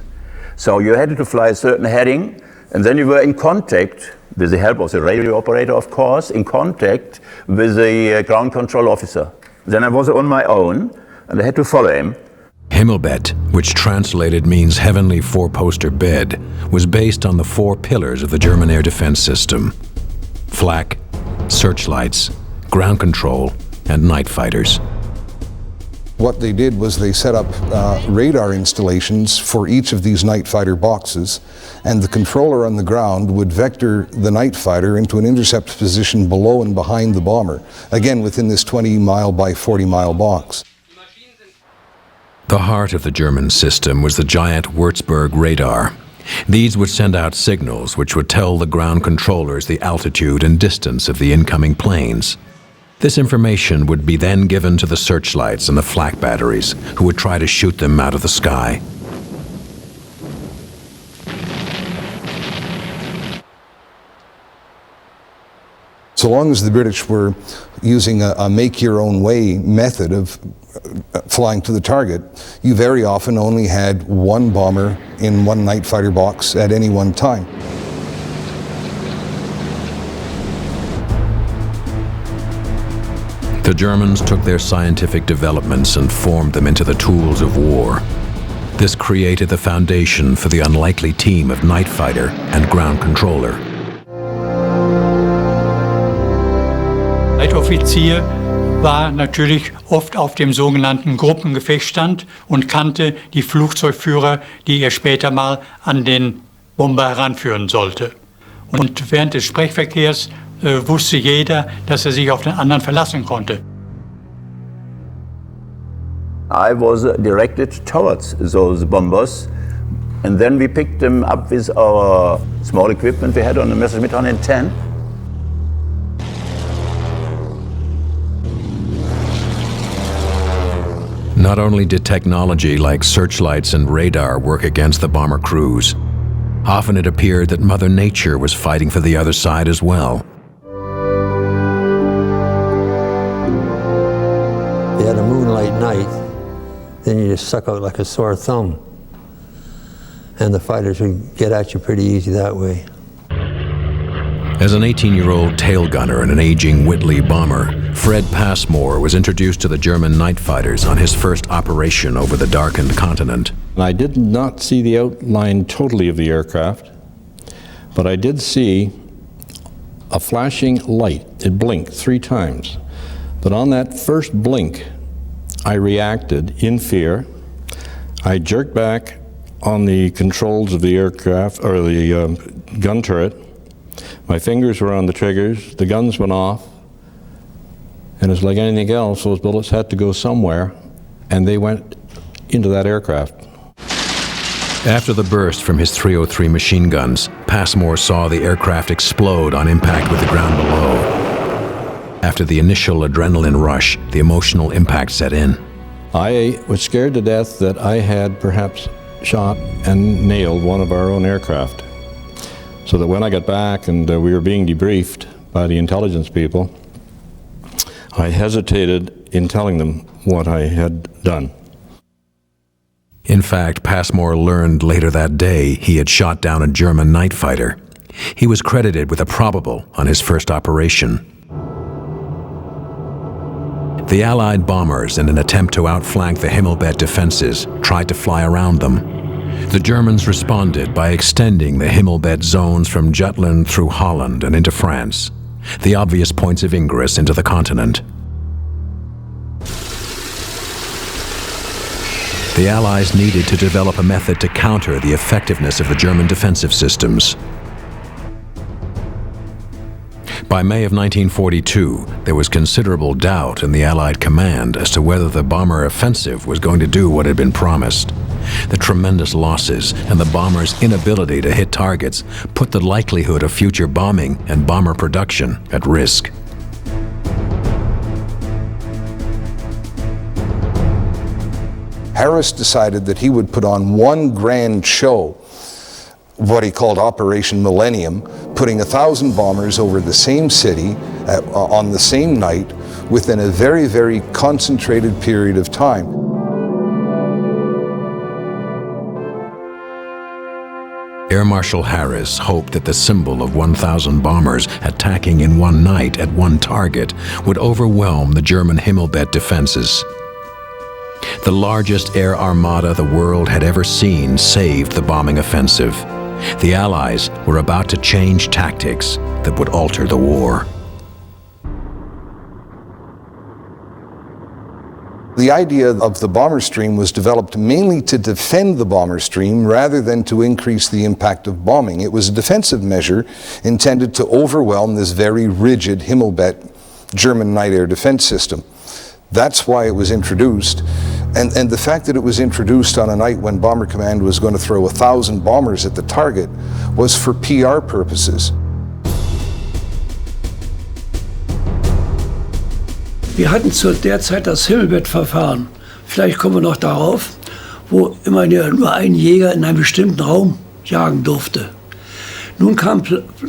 So you had to fly a certain heading, and then you were in contact, with the help of the radio operator, of course, in contact with the ground control officer. Then I was on my own, and I had to follow him.
Himmelbett, which translated means heavenly four-poster bed, was based on the 4 pillars of the German air defense system: flak, searchlights, ground control, and night fighters.
What they did was they set up radar installations for each of these night fighter boxes, and the controller on the ground would vector the night fighter into an intercept position below and behind the bomber, again within this 20-mile by 40-mile box.
The heart of the German system was the giant Würzburg radar. These would send out signals which would tell the ground controllers the altitude and distance of the incoming planes. This information would be then given to the searchlights and the flak batteries, who would try to shoot them out of the sky.
So long as the British were using a make-your-own-way method of flying to the target, you very often only had one bomber in one night fighter box at any one time.
The Germans took their scientific developments and formed them into the tools of war. This created the foundation for the unlikely team of night fighter and ground controller.
Leitoffizier war natürlich oft auf dem sogenannten Gruppengefechtsstand und kannte die Flugzeugführer, die er später mal an den Bomber heranführen sollte. Und während des Sprechverkehrs wusste jeder, dass er sich auf den anderen verlassen konnte.
I was directed towards those bombers, and then we picked them up with our small equipment we had on the Messerschmitt 110.
Not only did technology like searchlights and radar work against the bomber crews, often it appeared that Mother Nature was fighting for the other side as well.
You had a moonlight night, then you just suck out like a sore thumb. And the fighters would get at you pretty easy that way.
As an 18-year-old tail gunner in an aging Whitley bomber, Fred Passmore was introduced to the German night fighters on his first operation over the darkened continent.
I did not see the outline totally of the aircraft, but I did see a flashing light. It blinked 3 times. But on that first blink, I reacted in fear. I jerked back on the controls of the aircraft, or the gun turret. My fingers were on the triggers, the guns went off, and it's like anything else, those bullets had to go somewhere, and they went into that aircraft.
After the burst from his 303 machine guns, Passmore saw the aircraft explode on impact with the ground below. After the initial adrenaline rush, the emotional impact set in.
I was scared to death that I had perhaps shot and nailed one of our own aircraft. So that when I got back and we were being debriefed by the intelligence people, I hesitated in telling them what I had done.
In fact, Passmore learned later that day he had shot down a German night fighter. He was credited with a probable on his first operation. The Allied bombers, in an attempt to outflank the Himmelbett defenses, tried to fly around them. The Germans responded by extending the Himmelbett zones from Jutland through Holland and into France, the obvious points of ingress into the continent. The Allies needed to develop a method to counter the effectiveness of the German defensive systems. By May of 1942, there was considerable doubt in the Allied command as to whether the bomber offensive was going to do what had been promised. The tremendous losses and the bombers' inability to hit targets put the likelihood of future bombing and bomber production at risk.
Harris decided that he would put on one grand show, what he called Operation Millennium, putting 1,000 bombers over the same city on the same night within a very, very concentrated period of time.
Air Marshal Harris hoped that the symbol of 1,000 bombers attacking in one night at one target would overwhelm the German Himmelbett defenses. The largest air armada the world had ever seen saved the bombing offensive. The Allies were about to change tactics that would alter the war.
The idea of the bomber stream was developed mainly to defend the bomber stream rather than to increase the impact of bombing. It was a defensive measure intended to overwhelm this very rigid Himmelbett German night air defense system. That's why it was introduced. And the fact that it was introduced on a night when Bomber Command was going to throw 1,000 bombers at the target was for PR purposes.
Wir hatten zu der Zeit das Himmelbett-Verfahren. Vielleicht kommen wir noch darauf, wo immer nur ein Jäger in einem bestimmten Raum jagen durfte. Nun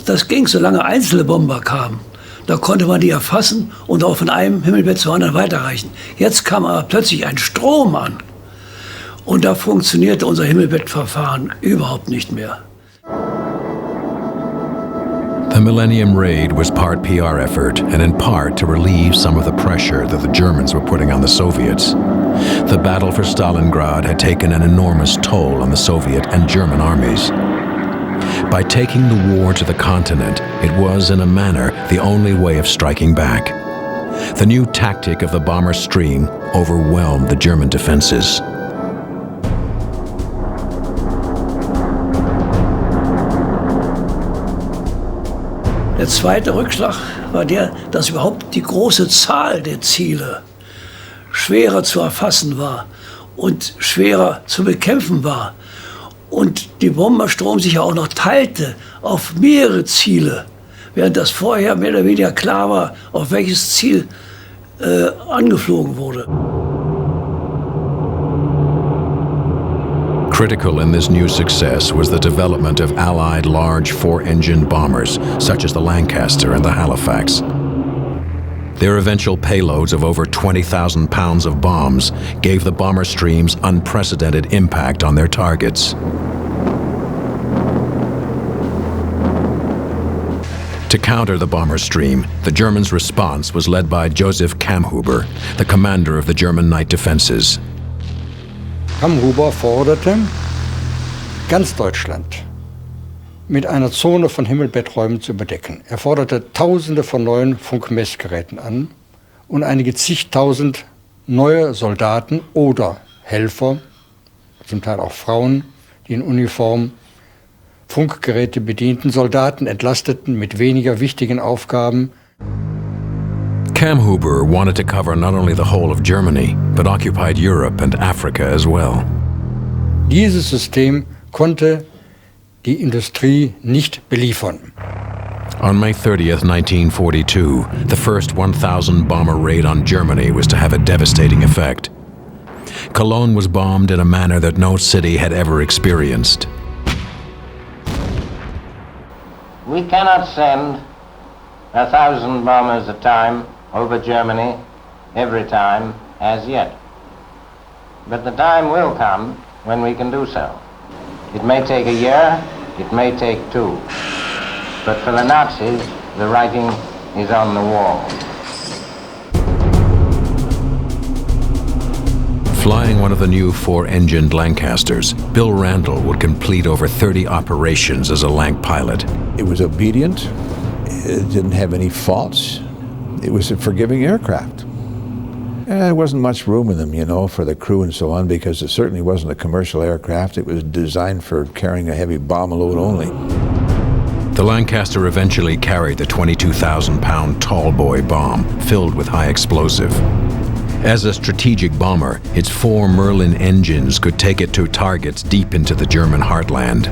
das ging, solange einzelne Bomber kamen. Da konnte man die erfassen und auch von einem Himmelbett zum anderen weiterreichen. Jetzt kam aber plötzlich ein Strom an. Und da funktionierte unser Himmelbett-Verfahren überhaupt nicht mehr.
The Millennium Raid was part PR effort and in part to relieve some of the pressure that the Germans were putting on the Soviets. The battle for Stalingrad had taken an enormous toll on the Soviet and German armies. By taking the war to the continent, it was, in a manner, the only way of striking back. The new tactic of the bomber stream overwhelmed the German defenses.
Der zweite Rückschlag war der, dass überhaupt die große Zahl der Ziele schwerer zu erfassen war und schwerer zu bekämpfen war. Und die Bomberstrom sich ja auch noch teilte auf mehrere Ziele, während das vorher mehr oder weniger klar war, auf welches Ziel angeflogen wurde.
Critical in this new success was the development of Allied large four-engine bombers, such as the Lancaster and the Halifax. Their eventual payloads of over 20,000 pounds of bombs gave the bomber streams unprecedented impact on their targets. To counter the bomber stream, the Germans' response was led by Joseph Kammhuber, the commander of the German night defenses.
Kammhuber forderte, ganz Deutschland mit einer Zone von Himmelbetträumen zu bedecken. Er forderte Tausende von neuen Funkmessgeräten an und einige zigtausend neue Soldaten oder Helfer, zum Teil auch Frauen, die in Uniform Funkgeräte bedienten, Soldaten entlasteten mit weniger wichtigen Aufgaben.
Kamhuber wanted to cover not only the whole of Germany, but occupied Europe and Africa as well.
Dieses System konnte die Industrie nicht beliefern.
On May 30th, 1942, the first 1,000 bomber raid on Germany was to have a devastating effect. Cologne was bombed in a manner that no city had ever experienced.
We cannot send 1,000 bombers a time over Germany every time as yet. But the time will come when we can do so. It may take a year, it may take 2. But for the Nazis, the writing is on the wall.
Flying one of the new 4-engined Lancasters, Bill Randall would complete over 30 operations as a Lanc pilot.
It was obedient. It didn't have any faults. It was a forgiving aircraft. And there wasn't much room in them, you know, for the crew and so on, because it certainly wasn't a commercial aircraft. It was designed for carrying a heavy bomb load only.
The Lancaster eventually carried the 22,000-pound tall boy bomb filled with high explosive. As a strategic bomber, its 4 Merlin engines could take it to targets deep into the German heartland.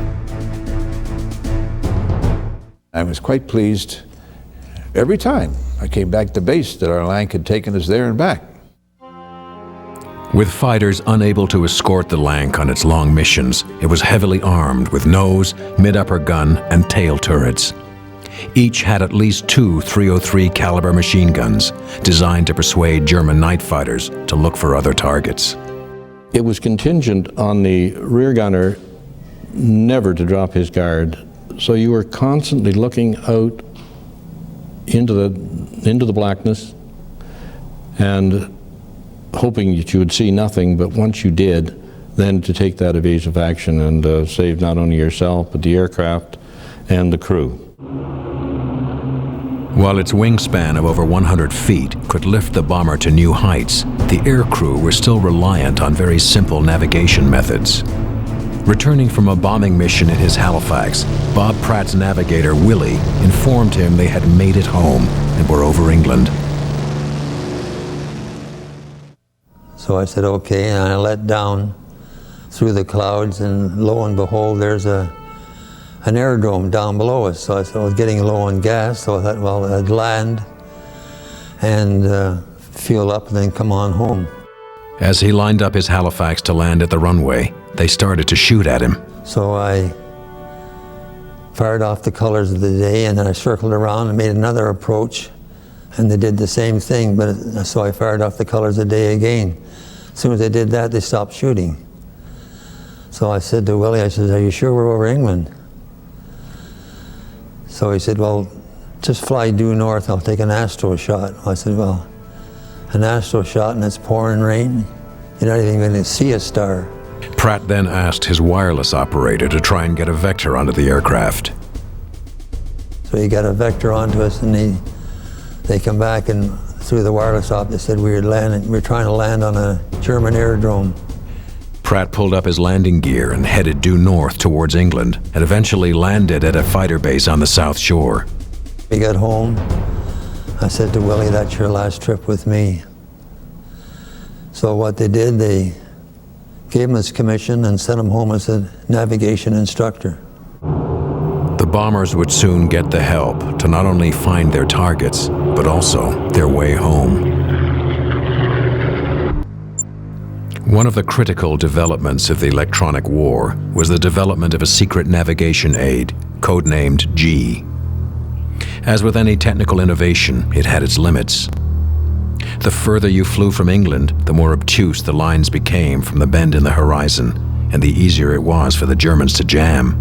I was quite pleased every time I came back to base that our Lanc had taken us there and back.
With fighters unable to escort the Lanc on its long missions, it was heavily armed with nose, mid-upper gun, and tail turrets. Each had at least 2 .303 caliber machine guns designed to persuade German night fighters to look for other targets.
It was contingent on the rear gunner never to drop his guard, so you were constantly looking out into the blackness and hoping that you would see nothing, but once you did, then to take that evasive action and save not only yourself, but the aircraft and the crew.
While its wingspan of over 100 feet could lift the bomber to new heights, the aircrew were still reliant on very simple navigation methods. Returning from a bombing mission in his Halifax, Bob Pratt's navigator, Willie, informed him they had made it home and were over England.
So I said, okay, and I let down through the clouds, and lo and behold, there's an aerodrome down below us. So I said, I was getting low on gas, so I thought, well, I'd land and fuel up and then come on home.
As he lined up his Halifax to land at the runway, they started to shoot at him.
So I fired off the colors of the day, and then I circled around and made another approach, and they did the same thing, but so I fired off the colors of the day again. As soon as they did that, they stopped shooting. So I said to Willie, I said, are you sure we're over England? So he said, well, just fly due north, I'll take an astro shot. I said, well, an astro shot and it's pouring rain, you're not even going to see a star.
Pratt then asked his wireless operator to try and get a vector onto the aircraft.
So he got a vector onto us, and they come back, and through the wireless op, they said we were trying to land on a German aerodrome.
Pratt pulled up his landing gear and headed due north towards England, and eventually landed at a fighter base on the South Shore.
We got home. I said to Willie, that's your last trip with me. So what they did, they gave him his commission and sent him home as a navigation instructor.
The bombers would soon get the help to not only find their targets, but also their way home. One of the critical developments of the electronic war was the development of a secret navigation aid, codenamed G. As with any technical innovation, it had its limits. The further you flew from England, the more obtuse the lines became from the bend in the horizon, and the easier it was for the Germans to jam.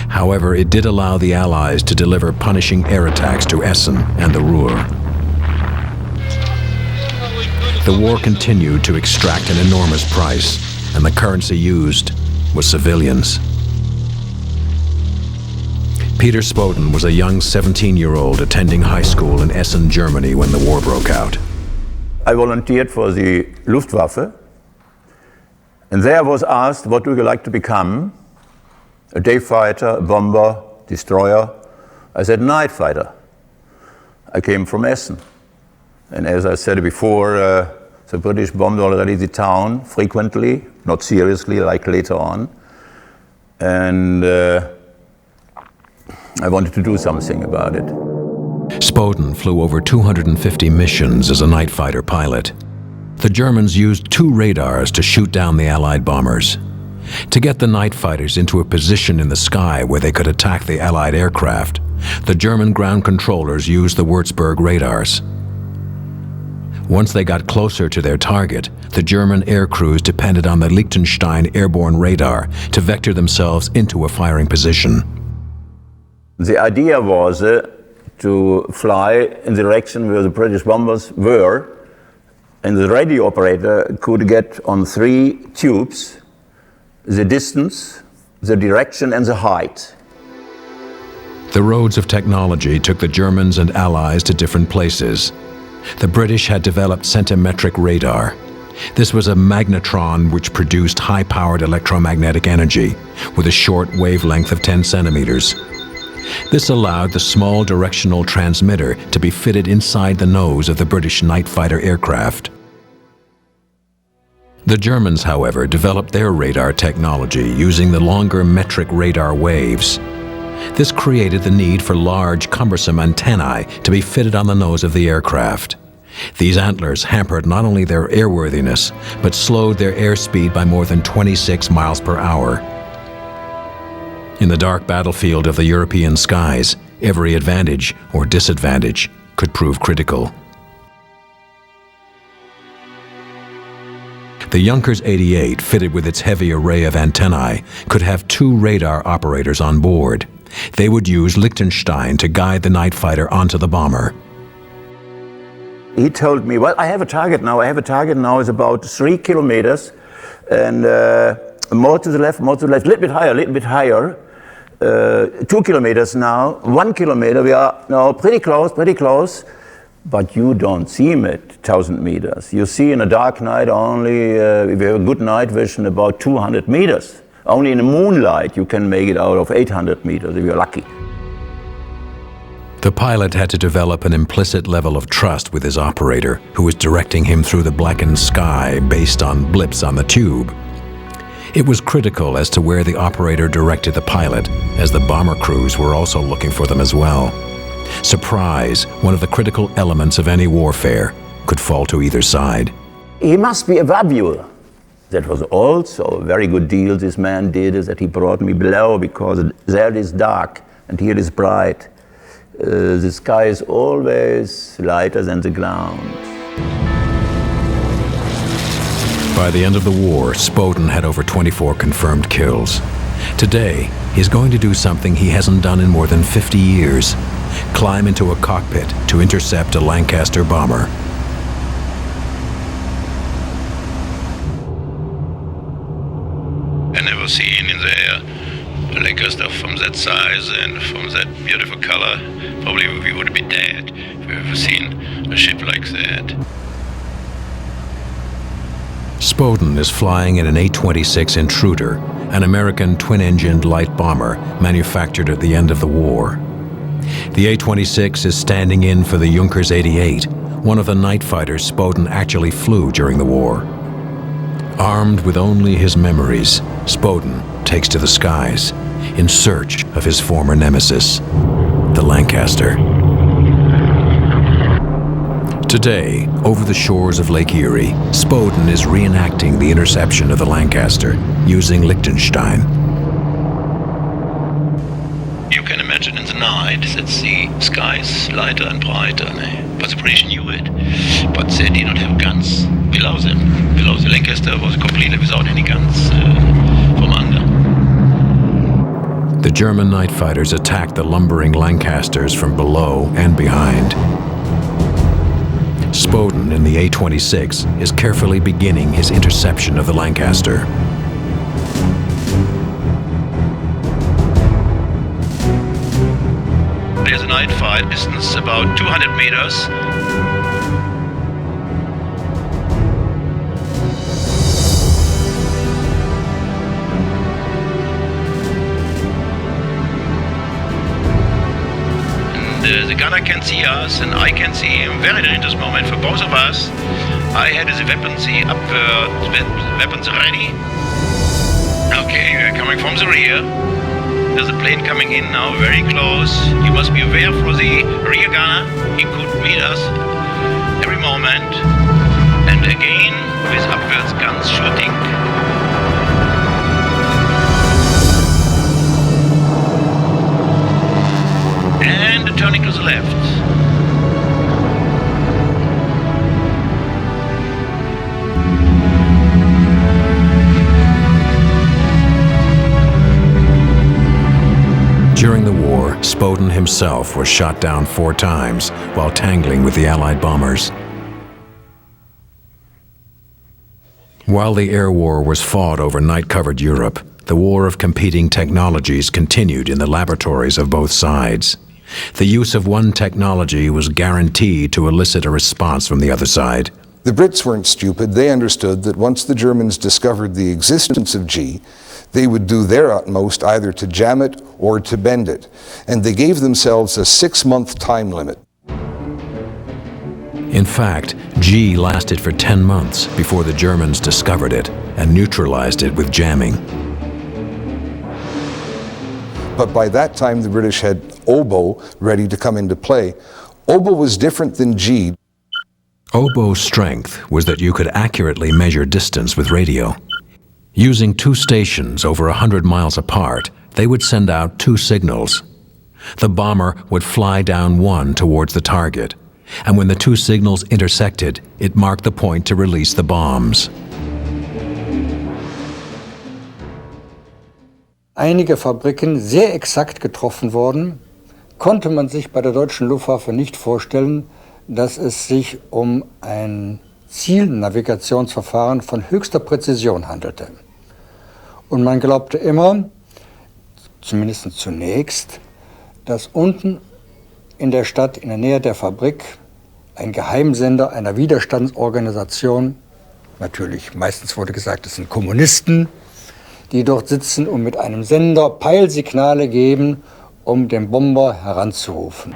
However, it did allow the Allies to deliver punishing air attacks to Essen and the Ruhr. The war continued to extract an enormous price, and the currency used was civilians. Peter Spoden was a young 17-year-old attending high school in Essen, Germany when the war broke out.
I volunteered for the Luftwaffe, and there I was asked, what do you like to become? A day fighter, a bomber, destroyer? I said, night fighter. I came from Essen. And as I said before, the British bombed already the town frequently, not seriously like later on. And I wanted to do something about it.
Spoden flew over 250 missions as a night fighter pilot. The Germans used 2 radars to shoot down the Allied bombers. To get the night fighters into a position in the sky where they could attack the Allied aircraft, the German ground controllers used the Würzburg radars. Once they got closer to their target, the German air crews depended on the Liechtenstein airborne radar to vector themselves into a firing position.
The idea was to fly in the direction where the British bombers were, and the radio operator could get on 3 tubes the distance, the direction, and the height.
The roads of technology took the Germans and Allies to different places. The British had developed centimetric radar. This was a magnetron which produced high-powered electromagnetic energy with a short wavelength of 10 centimeters. This allowed the small directional transmitter to be fitted inside the nose of the British night fighter aircraft. The Germans, however, developed their radar technology using the longer metric radar waves. This created the need for large, cumbersome antennae to be fitted on the nose of the aircraft. These antlers hampered not only their airworthiness, but slowed their airspeed by more than 26 miles per hour. In the dark battlefield of the European skies, every advantage or disadvantage could prove critical. The Junkers 88, fitted with its heavy array of antennae, could have 2 radar operators on board. They would use Liechtenstein to guide the night fighter onto the bomber.
He told me, well, I have a target now. It's about 3 kilometers, and more to the left, a little bit higher. 2 kilometers now, 1 kilometer, we are now pretty close, but you don't see him at 1,000 meters. You see in a dark night only, if you have a good night vision, about 200 meters. Only in the moonlight you can make it out of 800 meters if you're lucky.
The pilot had to develop an implicit level of trust with his operator, who was directing him through the blackened sky based on blips on the tube. It was critical as to where the operator directed the pilot, as the bomber crews were also looking for them as well. Surprise, one of the critical elements of any warfare, could fall to either side.
He must be above you. That was also a very good deal this man did, is that he brought me below, because there it is dark and here it is bright. The sky is always lighter than the ground.
By the end of the war, Spoden had over 24 confirmed kills. Today, he's going to do something he hasn't done in more than 50 years. Climb into a cockpit to intercept a Lancaster bomber.
I never seen in the air a Lancaster from that size and from that beautiful color. Probably we would be dead if we ever seen a ship like that.
Spoden is flying in an A-26 Intruder, an American twin-engined light bomber manufactured at the end of the war. The A-26 is standing in for the Junkers 88, one of the night fighters Spoden actually flew during the war. Armed with only his memories, Spoden takes to the skies in search of his former nemesis, the Lancaster. Today, over the shores of Lake Erie, Spoden is reenacting the interception of the Lancaster using Liechtenstein.
You can imagine in the night that the sky is lighter and brighter, but the British knew it. But they did not have guns below them. Below the Lancaster was completely without any guns from under.
The German night fighters attacked the lumbering Lancasters from below and behind. Spoden in the A-26 is carefully beginning his interception of the Lancaster.
a distance about 200 meters. The gunner can see us, and I can see him. Very dangerous moment for both of us. I had his weapons ready. Okay, we're coming from the rear. There's a plane coming in now, very close. You must be aware for the rear gunner. He could meet us every moment. And again, with upwards guns shooting. And turning to the left.
During the war, Spoden himself was shot down 4 times while tangling with the Allied bombers. While the air war was fought over night-covered Europe, the war of competing technologies continued in the laboratories of both sides. The use of one technology was guaranteed to elicit a response from the other side.
The Brits weren't stupid. They understood that once the Germans discovered the existence of G, they would do their utmost either to jam it or to bend it. And they gave themselves a 6-month time limit.
In fact, G lasted for 10 months before the Germans discovered it and neutralized it with jamming.
But by that time, the British had oboe ready to come into play. Oboe was different than G.
Oboe's strength was that you could accurately measure distance with radio. Using 2 stations over 100 miles apart, they would send out 2 signals. The bomber would fly down one towards the target, and when the 2 signals intersected, it marked the point to release the bombs.
Einige Fabriken sehr exakt getroffen wurden, konnte man sich bei der deutschen Luftwaffe nicht vorstellen, dass es sich um ein Zielnavigationsverfahren von höchster Präzision handelte. Und man glaubte immer, zumindest zunächst, dass unten in der Stadt, in der Nähe der Fabrik, ein Geheimsender einer Widerstandsorganisation, natürlich meistens wurde gesagt, es sind Kommunisten, die dort sitzen und mit einem Sender Peilsignale geben, um den Bomber heranzurufen.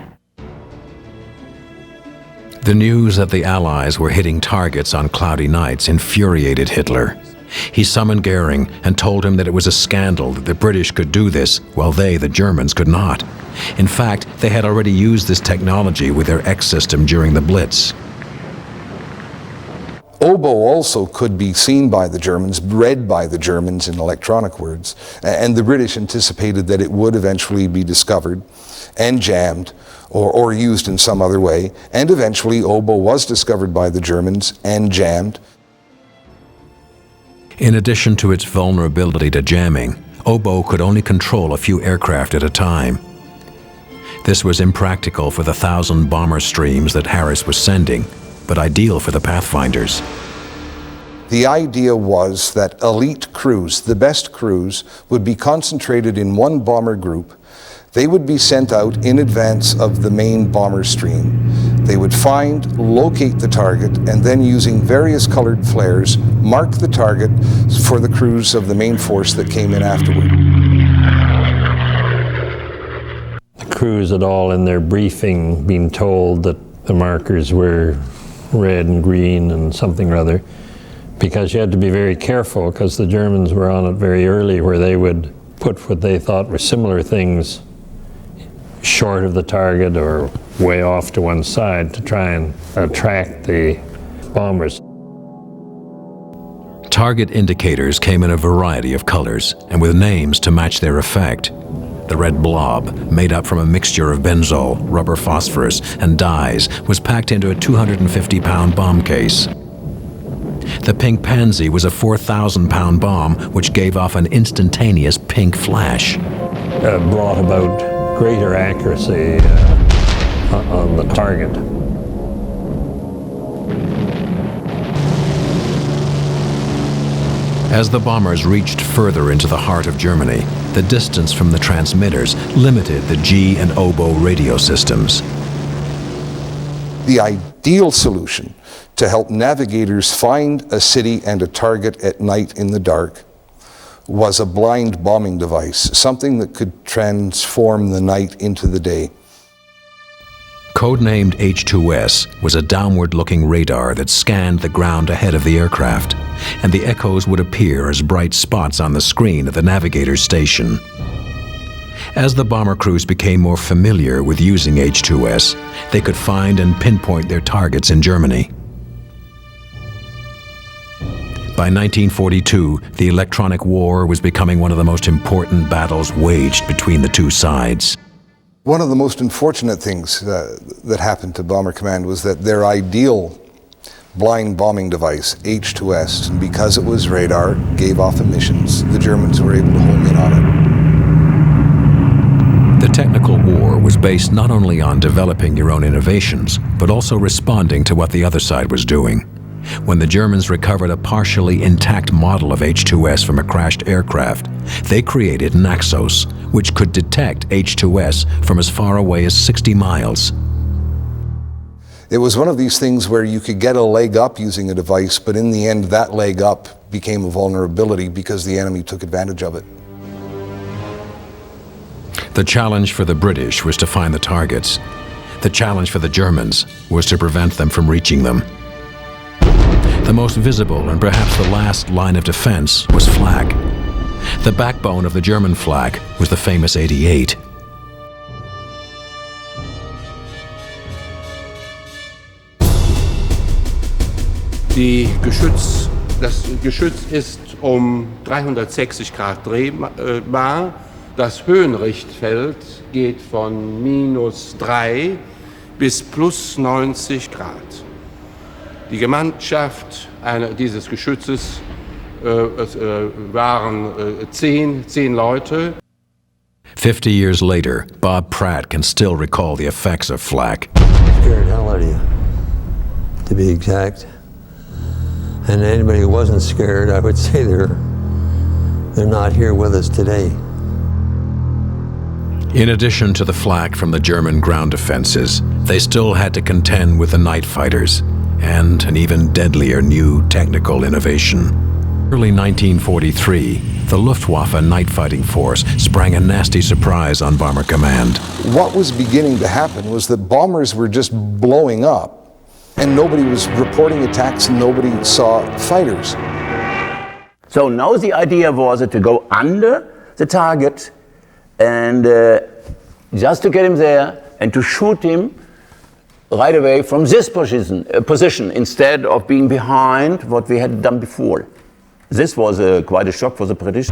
The news that the Allies were hitting targets on cloudy nights infuriated Hitler. He summoned Goering and told him that it was a scandal that the British could do this while they, the Germans, could not. In fact, they had already used this technology with their X system during the Blitz.
Oboe also could be seen by the Germans, read by the Germans in electronic words, and the British anticipated that it would eventually be discovered and jammed or used in some other way, and eventually oboe was discovered by the Germans and jammed.
In addition to its vulnerability to jamming, oboe could only control a few aircraft at a time. This was impractical for the 1,000 bomber streams that Harris was sending, but ideal for the Pathfinders.
The idea was that elite crews, the best crews, would be concentrated in one bomber group. They would be sent out in advance of the main bomber stream. They would find, locate the target, and then using various colored flares, mark the target for the crews of the main force that came in afterward.
The crews had all in their briefing been told that the markers were red and green and something or other, because you had to be very careful because the Germans were on it very early, where they would put what they thought were similar things short of the target or way off to one side to try and attract the bombers.
Target indicators came in a variety of colors and with names to match their effect. The red blob, made up from a mixture of benzol, rubber phosphorus, and dyes, was packed into a 250-pound bomb case. The pink pansy was a 4,000-pound bomb which gave off an instantaneous pink flash.
Brought about greater accuracy on the target.
As the bombers reached further into the heart of Germany, The distance from the transmitters limited the G and oboe radio systems.
The ideal solution to help navigators find a city and a target at night in the dark was a blind bombing device, something that could transform the night into the day.
Codenamed H-2S was a downward-looking radar that scanned the ground ahead of the aircraft, and the echoes would appear as bright spots on the screen of the navigator's station. As the bomber crews became more familiar with using H-2S, they could find and pinpoint their targets in Germany. By 1942, the electronic war was becoming one of the most important battles waged between the two sides.
One of the most unfortunate things that happened to Bomber Command was that their ideal blind bombing device, H-2S, because it was radar, gave off emissions. The Germans were able to home in on it.
The technical war was based not only on developing your own innovations, but also responding to what the other side was doing. When the Germans recovered a partially intact model of H-2S from a crashed aircraft, they created Naxos, which could detect H-2S from as far away as 60 miles.
It was one of these things where you could get a leg up using a device, but in the end that leg up became a vulnerability because the enemy took advantage of it.
The challenge for the British was to find the targets. The challenge for the Germans was to prevent them from reaching them. The most visible and perhaps the last line of defense was flak. The backbone of the German flak was the famous 88.
Das Geschütz ist 360 Grad drehbar. Das Höhenrichtfeld geht von -3 bis +90 Grad. Die Gemeinschaft dieses Geschützes waren 10 Leute.
50 years later, Bob Pratt can still recall the effects of flak.
Scared hell out of you, to be exact. And anybody who wasn't scared, I would say they're not here with us today.
In addition to the flak from the German ground defenses, they still had to contend with the night fighters and an even deadlier new technical innovation. Early 1943, the Luftwaffe night fighting force sprang a nasty surprise on Bomber Command.
What was beginning to happen was that bombers were just blowing up, and nobody was reporting attacks and nobody saw fighters.
So now the idea was to go under the target and just to get him there and to shoot him right away from this position instead of being behind what we had done before. This was quite a shock for the British.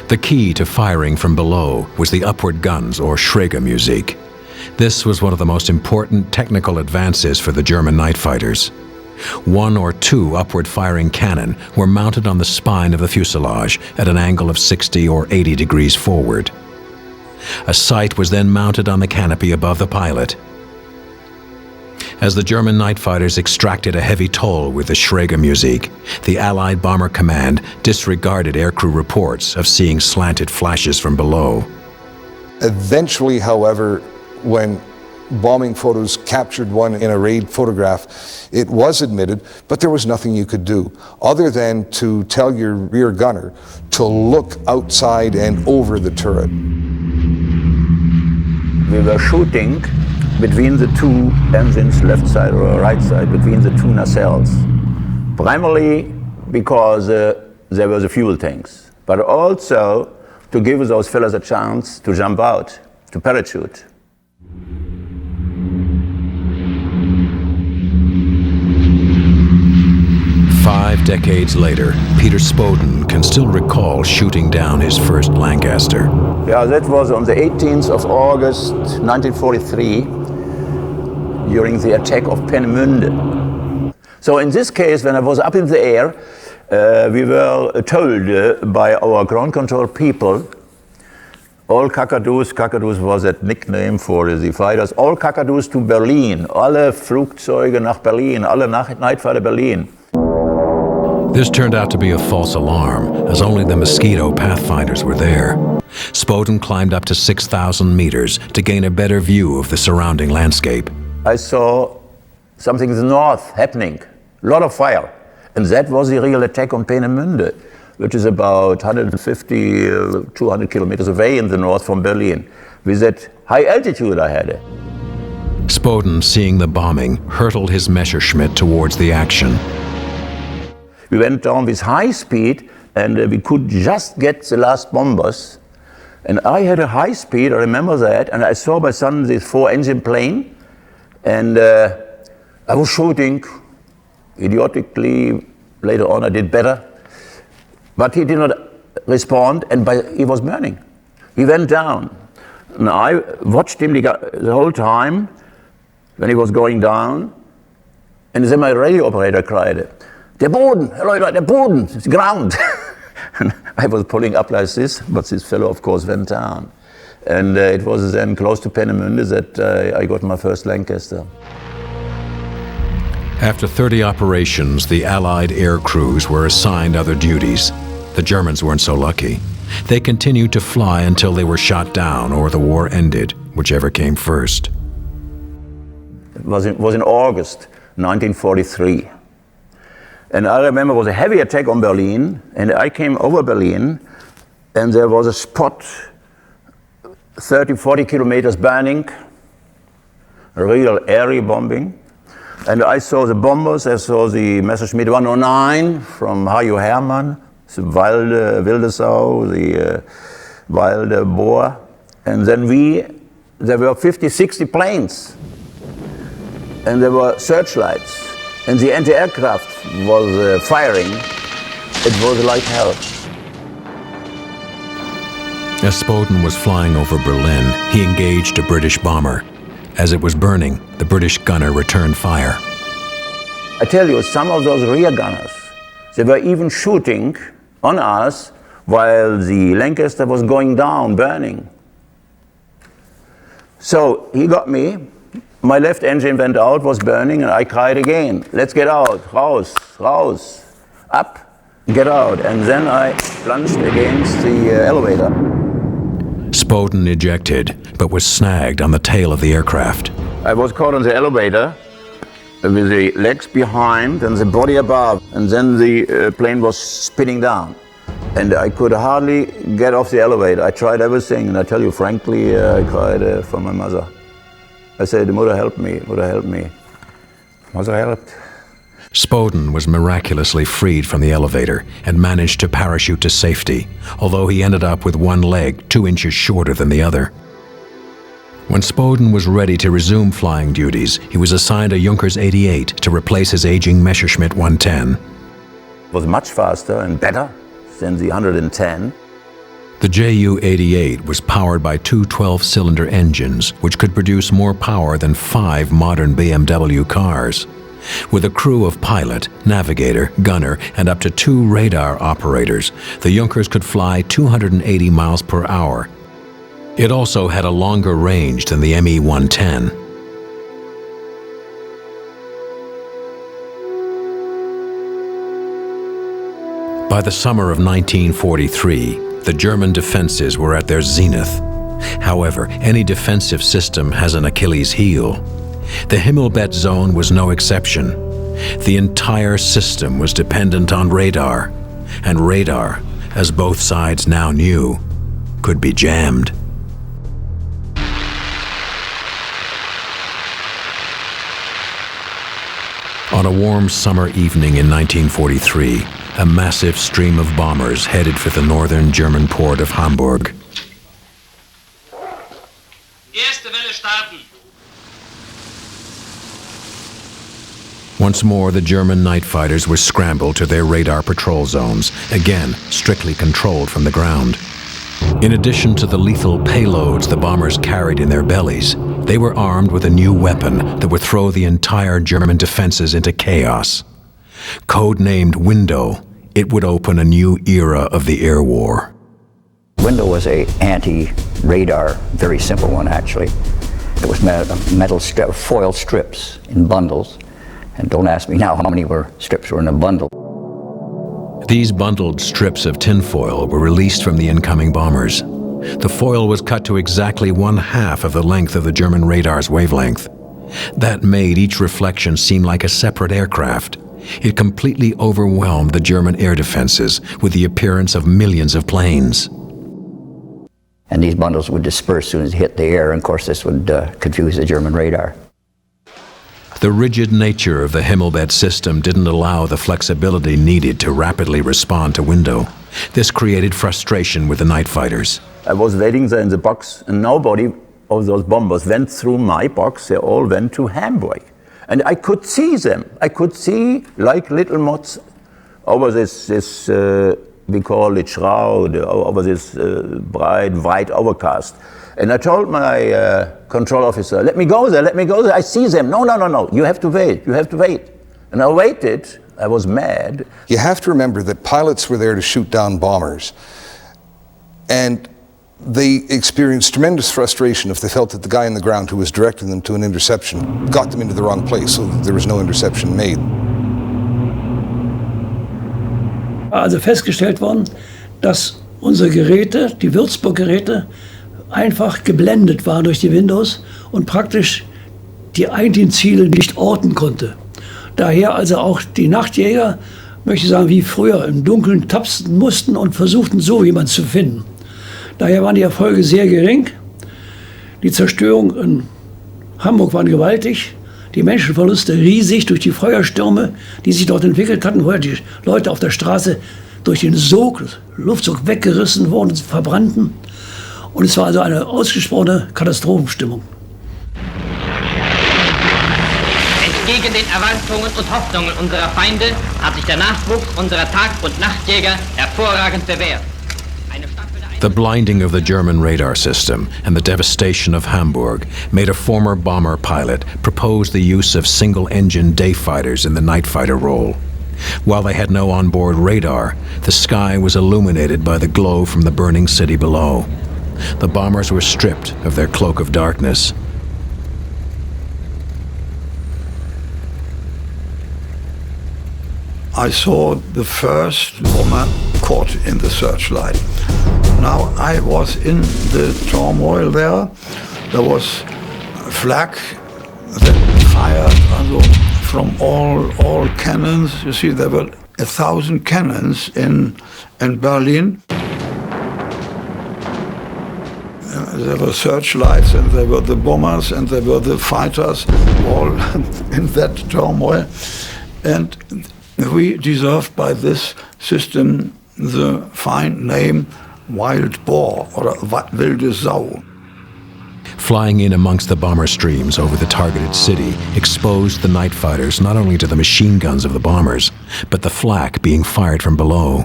The key to firing from below was the upward guns, or Schrägermusik. This was one of the most important technical advances for the German night fighters. 1 or 2 upward-firing cannon were mounted on the spine of the fuselage at an angle of 60 or 80 degrees forward. A sight was then mounted on the canopy above the pilot. As the German night fighters extracted a heavy toll with the Schrägermusik, the Allied Bomber Command disregarded aircrew reports of seeing slanted flashes from below.
Eventually, however, when bombing photos captured one in a raid photograph, it was admitted, but there was nothing you could do other than to tell your rear gunner to look outside and over the turret.
We were shooting between the two engines, left side or right side, between the two nacelles. Primarily because there were the fuel tanks, but also to give those fellas a chance to jump out, to parachute.
Five decades later, Peter Spoden can still recall shooting down his first Lancaster.
Yeah, that was on the 18th of August 1943 during the attack of Peenemünde. So in this case, when I was up in the air, we were told by our ground control people All Kakadu's was that nickname for the fighters. All Kakadu's to Berlin. Alle Flugzeuge nach Berlin. Alle Nightfighter Berlin.
This turned out to be a false alarm, as only the Mosquito Pathfinders were there. Spoden climbed up to 6,000 meters to gain a better view of the surrounding landscape.
I saw something in the north happening. A lot of fire. And that was the real attack on Peenemünde, which is about 150, 200 kilometers away in the north from Berlin. With that high altitude I had.
Spoden, seeing the bombing, hurtled his Messerschmitt towards the action.
We went down with high speed and we could just get the last bombers. And I had a high speed, I remember that, and I saw my son this 4-engine plane, and I was shooting idiotically. Later on I did better, but he did not respond, and he was burning. He went down, and I watched him the whole time when he was going down, and then my radio operator cried, "Der Boden, Herr Leutnant, der Boden, it's ground." And I was pulling up like this, but this fellow, of course, went down. And it was then close to Peenemünde that I got my first Lancaster.
After 30 operations, the Allied air crews were assigned other duties. The Germans weren't so lucky. They continued to fly until they were shot down or the war ended, whichever came first.
It was in August 1943. And I remember it was a heavy attack on Berlin, and I came over Berlin, and there was a spot 30, 40 kilometers burning, a real area bombing. And I saw the bombers, I saw the Messerschmitt 109 from Hajo Hermann, the Wildesau, the Wilde Bohr, and then there were 50, 60 planes, and there were searchlights. And the anti-aircraft was firing. It was like hell.
As Spoden was flying over Berlin, he engaged a British bomber. As it was burning, the British gunner returned fire.
I tell you, some of those rear gunners, they were even shooting on us while the Lancaster was going down, burning. So he got me. My left engine went out, was burning, and I cried again, "Let's get out, raus, raus, up, get out." And then I plunged against the elevator.
Spoden ejected, but was snagged on the tail of the aircraft.
I was caught on the elevator with the legs behind and the body above, and then the plane was spinning down. And I could hardly get off the elevator. I tried everything, and I tell you frankly, I cried for my mother. I said, "Mother, help me, Mother, help me." Mother helped.
Spoden was miraculously freed from the elevator and managed to parachute to safety, although he ended up with one leg 2 inches shorter than the other. When Spoden was ready to resume flying duties, he was assigned a Junkers 88 to replace his aging Messerschmitt 110.
It was much faster and better than the 110.
The Ju-88 was powered by 2 12-cylinder engines, which could produce more power than 5 modern BMW cars. With a crew of pilot, navigator, gunner, and up to 2 radar operators, the Junkers could fly 280 miles per hour. It also had a longer range than the Me-110. By the summer of 1943, the German defenses were at their zenith. However, any defensive system has an Achilles heel. The Himmelbett zone was no exception. The entire system was dependent on radar, and radar, as both sides now knew, could be jammed. On a warm summer evening in 1943, a massive stream of bombers headed for the northern German port of Hamburg.
Erste Welle starten.
Once more, the German night fighters were scrambled to their radar patrol zones, again strictly controlled from the ground. In addition to the lethal payloads the bombers carried in their bellies, they were armed with a new weapon that would throw the entire German defenses into chaos. Codenamed Window, it would open a new era of the air war.
Window was an radar, very simple one actually. It was foil strips in bundles. And don't ask me now how many strips were in a bundle.
These bundled strips of tinfoil were released from the incoming bombers. The foil was cut to exactly 1/2 of the length of the German radar's wavelength. That made each reflection seem like a separate aircraft. It completely overwhelmed the German air defenses with the appearance of millions of planes.
And these bundles would disperse as soon as it hit the air, and of course this would confuse the German radar.
The rigid nature of the Himmelbett system didn't allow the flexibility needed to rapidly respond to window. This created frustration with the night fighters.
I was waiting there in the box, and nobody of those bombers went through my box. They all went to Hamburg. And I could see them. I could see, like little moths, over this we call it shroud, over this bright white overcast. And I told my control officer, let me go there, I see them. No, you have to wait, And I waited, I was mad.
You have to remember that pilots were there to shoot down bombers. And they experienced tremendous frustration if they felt that the guy on the ground who was directing them to an interception got them into the wrong place, so that there was no interception made.
Also festgestellt worden, dass unsere Geräte, die Würzburg-Geräte, einfach geblendet waren durch die Windows und praktisch die eigentlichen Ziele nicht orten konnte. Daher also auch die Nachtjäger, möchte ich sagen, wie früher im Dunkeln tapsten mussten und versuchten so jemanden zu finden. Daher waren die Erfolge sehr gering. Die Zerstörung in Hamburg waren gewaltig. Die Menschenverluste riesig durch die Feuerstürme, die sich dort entwickelt hatten, wo die Leute auf der Straße durch den Luftzug weggerissen wurden und verbrannten. Und es war also eine ausgesprochene Katastrophenstimmung.
Entgegen den Erwartungen und Hoffnungen unserer Feinde hat sich der Nachwuchs unserer Tag- und Nachtjäger hervorragend bewährt.
The blinding of the German radar system and the devastation of Hamburg made a former bomber pilot propose the use of single-engine day fighters in the night fighter role. While they had no onboard radar, the sky was illuminated by the glow from the burning city below. The bombers were stripped of their cloak of darkness.
I saw the first bomber caught in the searchlight. Now I was in the turmoil there. There was a flag that fired from all cannons. You see, there were 1,000 cannons in Berlin. There were searchlights, and there were the bombers, and there were the fighters, all in that turmoil. And we deserved by this system the fine name Wild Boar, or wilde Sau.
Flying in amongst the bomber streams over the targeted city exposed the night fighters not only to the machine guns of the bombers, but the flak being fired from below.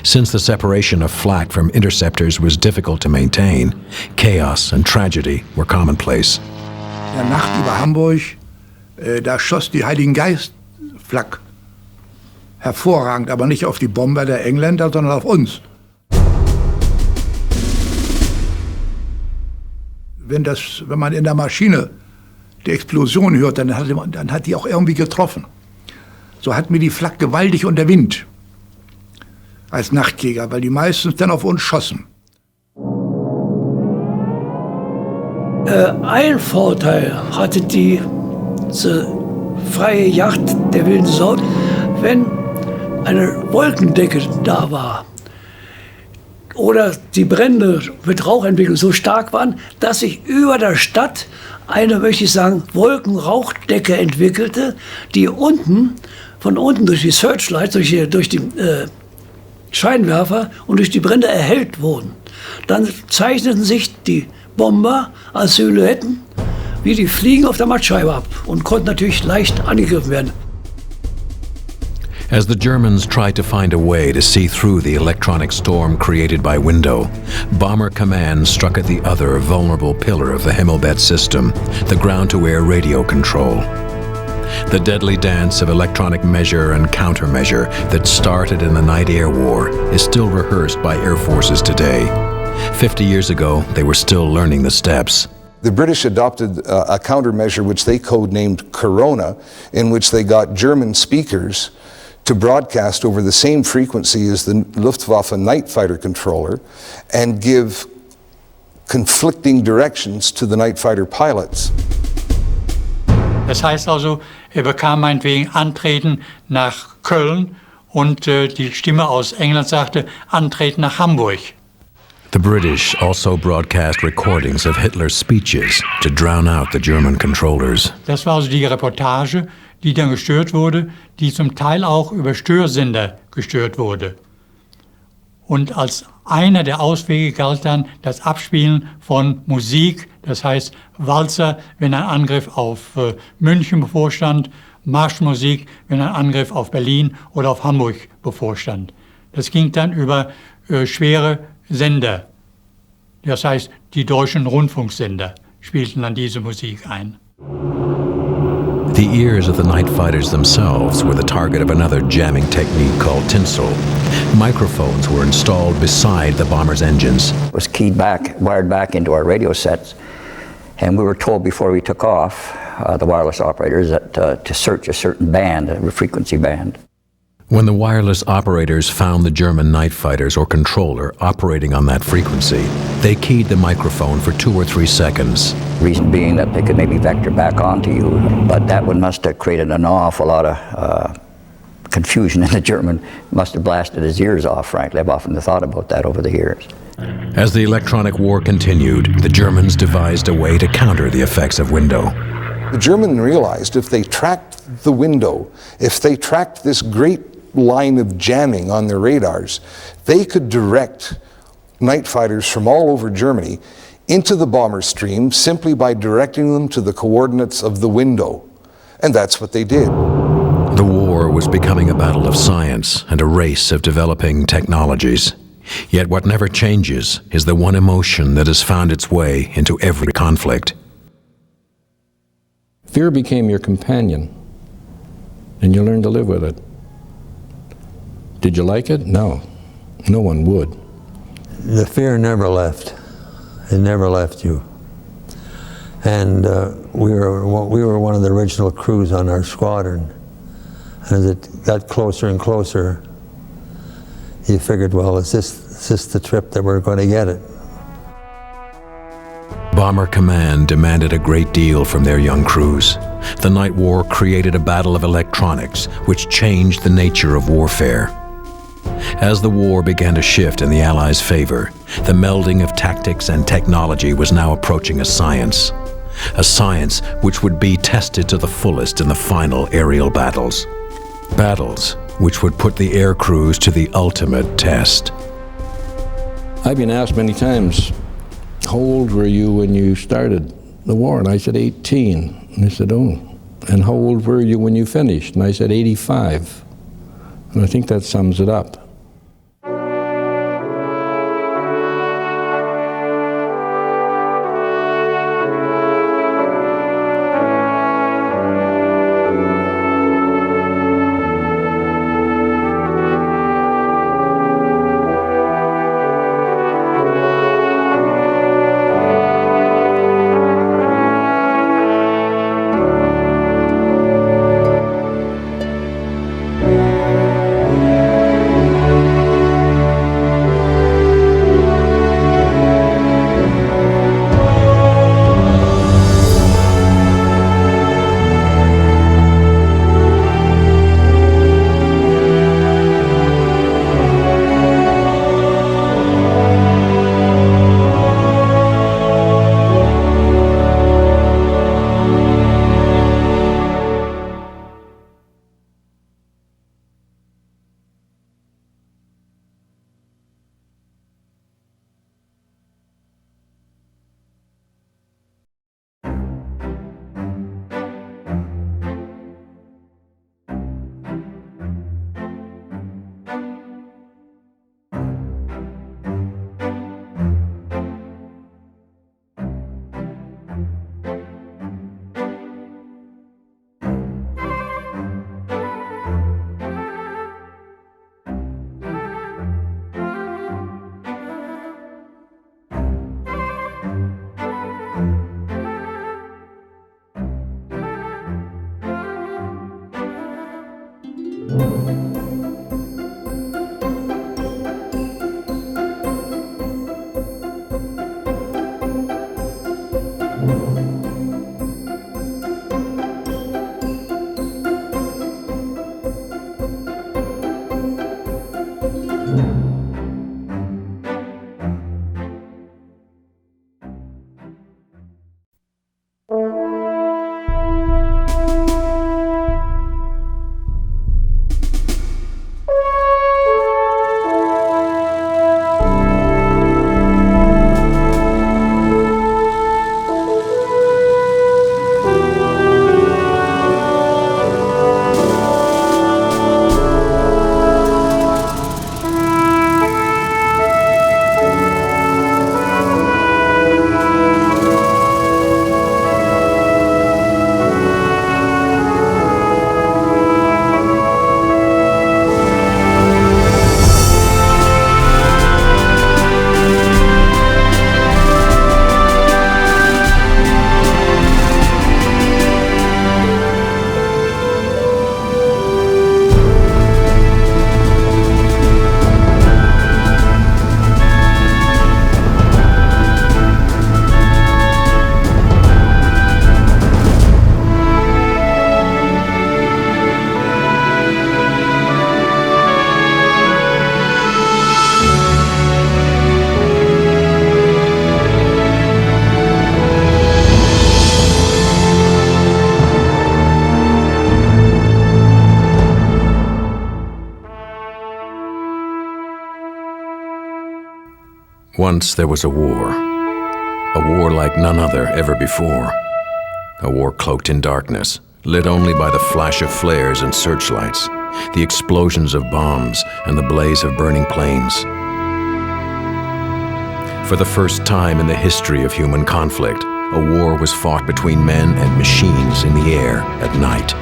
Since the separation of flak from interceptors was difficult to maintain, chaos and tragedy were commonplace.
In der Nacht über Hamburg, da schoss die Heiligen Geist Flak hervorragend, aber nicht auf die Bomber der Engländer, sondern auf uns. Wenn man in der Maschine die Explosion hört, dann hat die auch irgendwie getroffen. So hat mir die Flak gewaltig unter Wind als Nachtjäger, weil die meistens dann auf uns schossen.
Ein Vorteil hatte diese freie Jagd der wilden Sau, wenn eine Wolkendecke da war oder die Brände mit Rauchentwicklung so stark waren, dass sich über der Stadt eine, möchte ich sagen, Wolkenrauchdecke entwickelte, die von unten durch die Searchlights, durch die Scheinwerfer und durch die Brände erhellt wurden. Dann zeichneten sich die Bomber als Silhouetten wie die Fliegen auf der Mattscheibe ab und konnten natürlich leicht angegriffen werden.
As the Germans tried to find a way to see through the electronic storm created by window, Bomber Command struck at the other vulnerable pillar of the Himmelbett system, the ground-to-air radio control. The deadly dance of electronic measure and countermeasure that started in the night air war is still rehearsed by air forces today. 50 years ago, they were still learning the steps.
The British adopted a countermeasure which they codenamed Corona, in which they got German speakers to broadcast over the same frequency as the Luftwaffe night fighter controller and give conflicting directions to the night fighter pilots.
Das heißt also, er bekam meinetwegen Antreten nach Köln und die Stimme aus England sagte, Antreten nach Hamburg.
The British also broadcast recordings of Hitler's speeches to drown out the German controllers.
Das war also die Reportage, die dann gestört wurde, die zum Teil auch über Störsender gestört wurde. Und als einer der Auswege galt dann das Abspielen von Musik, das heißt Walzer, wenn ein Angriff auf München bevorstand, Marschmusik, wenn ein Angriff auf Berlin oder auf Hamburg bevorstand. Das ging dann über schwere Sender. Das heißt, die deutschen Rundfunksender spielten dann diese Musik ein.
The ears of the night fighters themselves were the target of another jamming technique called tinsel. Microphones were installed beside the bomber's engines.
It was wired back into our radio sets, and we were told before we took off, the wireless operators, that to search a certain band, a frequency band.
When the wireless operators found the German night fighters or controller operating on that frequency, they keyed the microphone for 2 or 3 seconds.
Reason being that they could maybe vector back onto you, but that one must have created an awful lot of confusion in the German. Must have blasted his ears off, frankly. I've often thought about that over the years.
As the electronic war continued, the Germans devised a way to counter the effects of window.
The Germans realized if they tracked the window, if they tracked this great line of jamming on their radars, they could direct night fighters from all over Germany into the bomber stream simply by directing them to the coordinates of the window. And that's what they did.
The war was becoming a battle of science and a race of developing technologies. Yet what never changes is the one emotion that has found its way into every conflict.
Fear became your companion, and you learned to live with it. Did you like it? No. No one would.
The fear never left. It never left you. And we were one of the original crews on our squadron. And as it got closer and closer, you figured, well, is this the trip that we're going to get it?
Bomber Command demanded a great deal from their young crews. The night war created a battle of electronics, which changed the nature of warfare. As the war began to shift in the Allies' favor, the melding of tactics and technology was now approaching a science which would be tested to the fullest in the final aerial battles. Battles which would put the air crews to the ultimate test.
I've been asked many times, how old were you when you started the war? And I said 18. And they said, oh, and how old were you when you finished? And I said 85. And I think that sums it up.
Once there was a war like none other ever before. A war cloaked in darkness, lit only by the flash of flares and searchlights, the explosions of bombs and the blaze of burning planes. For the first time in the history of human conflict, a war was fought between men and machines in the air at night.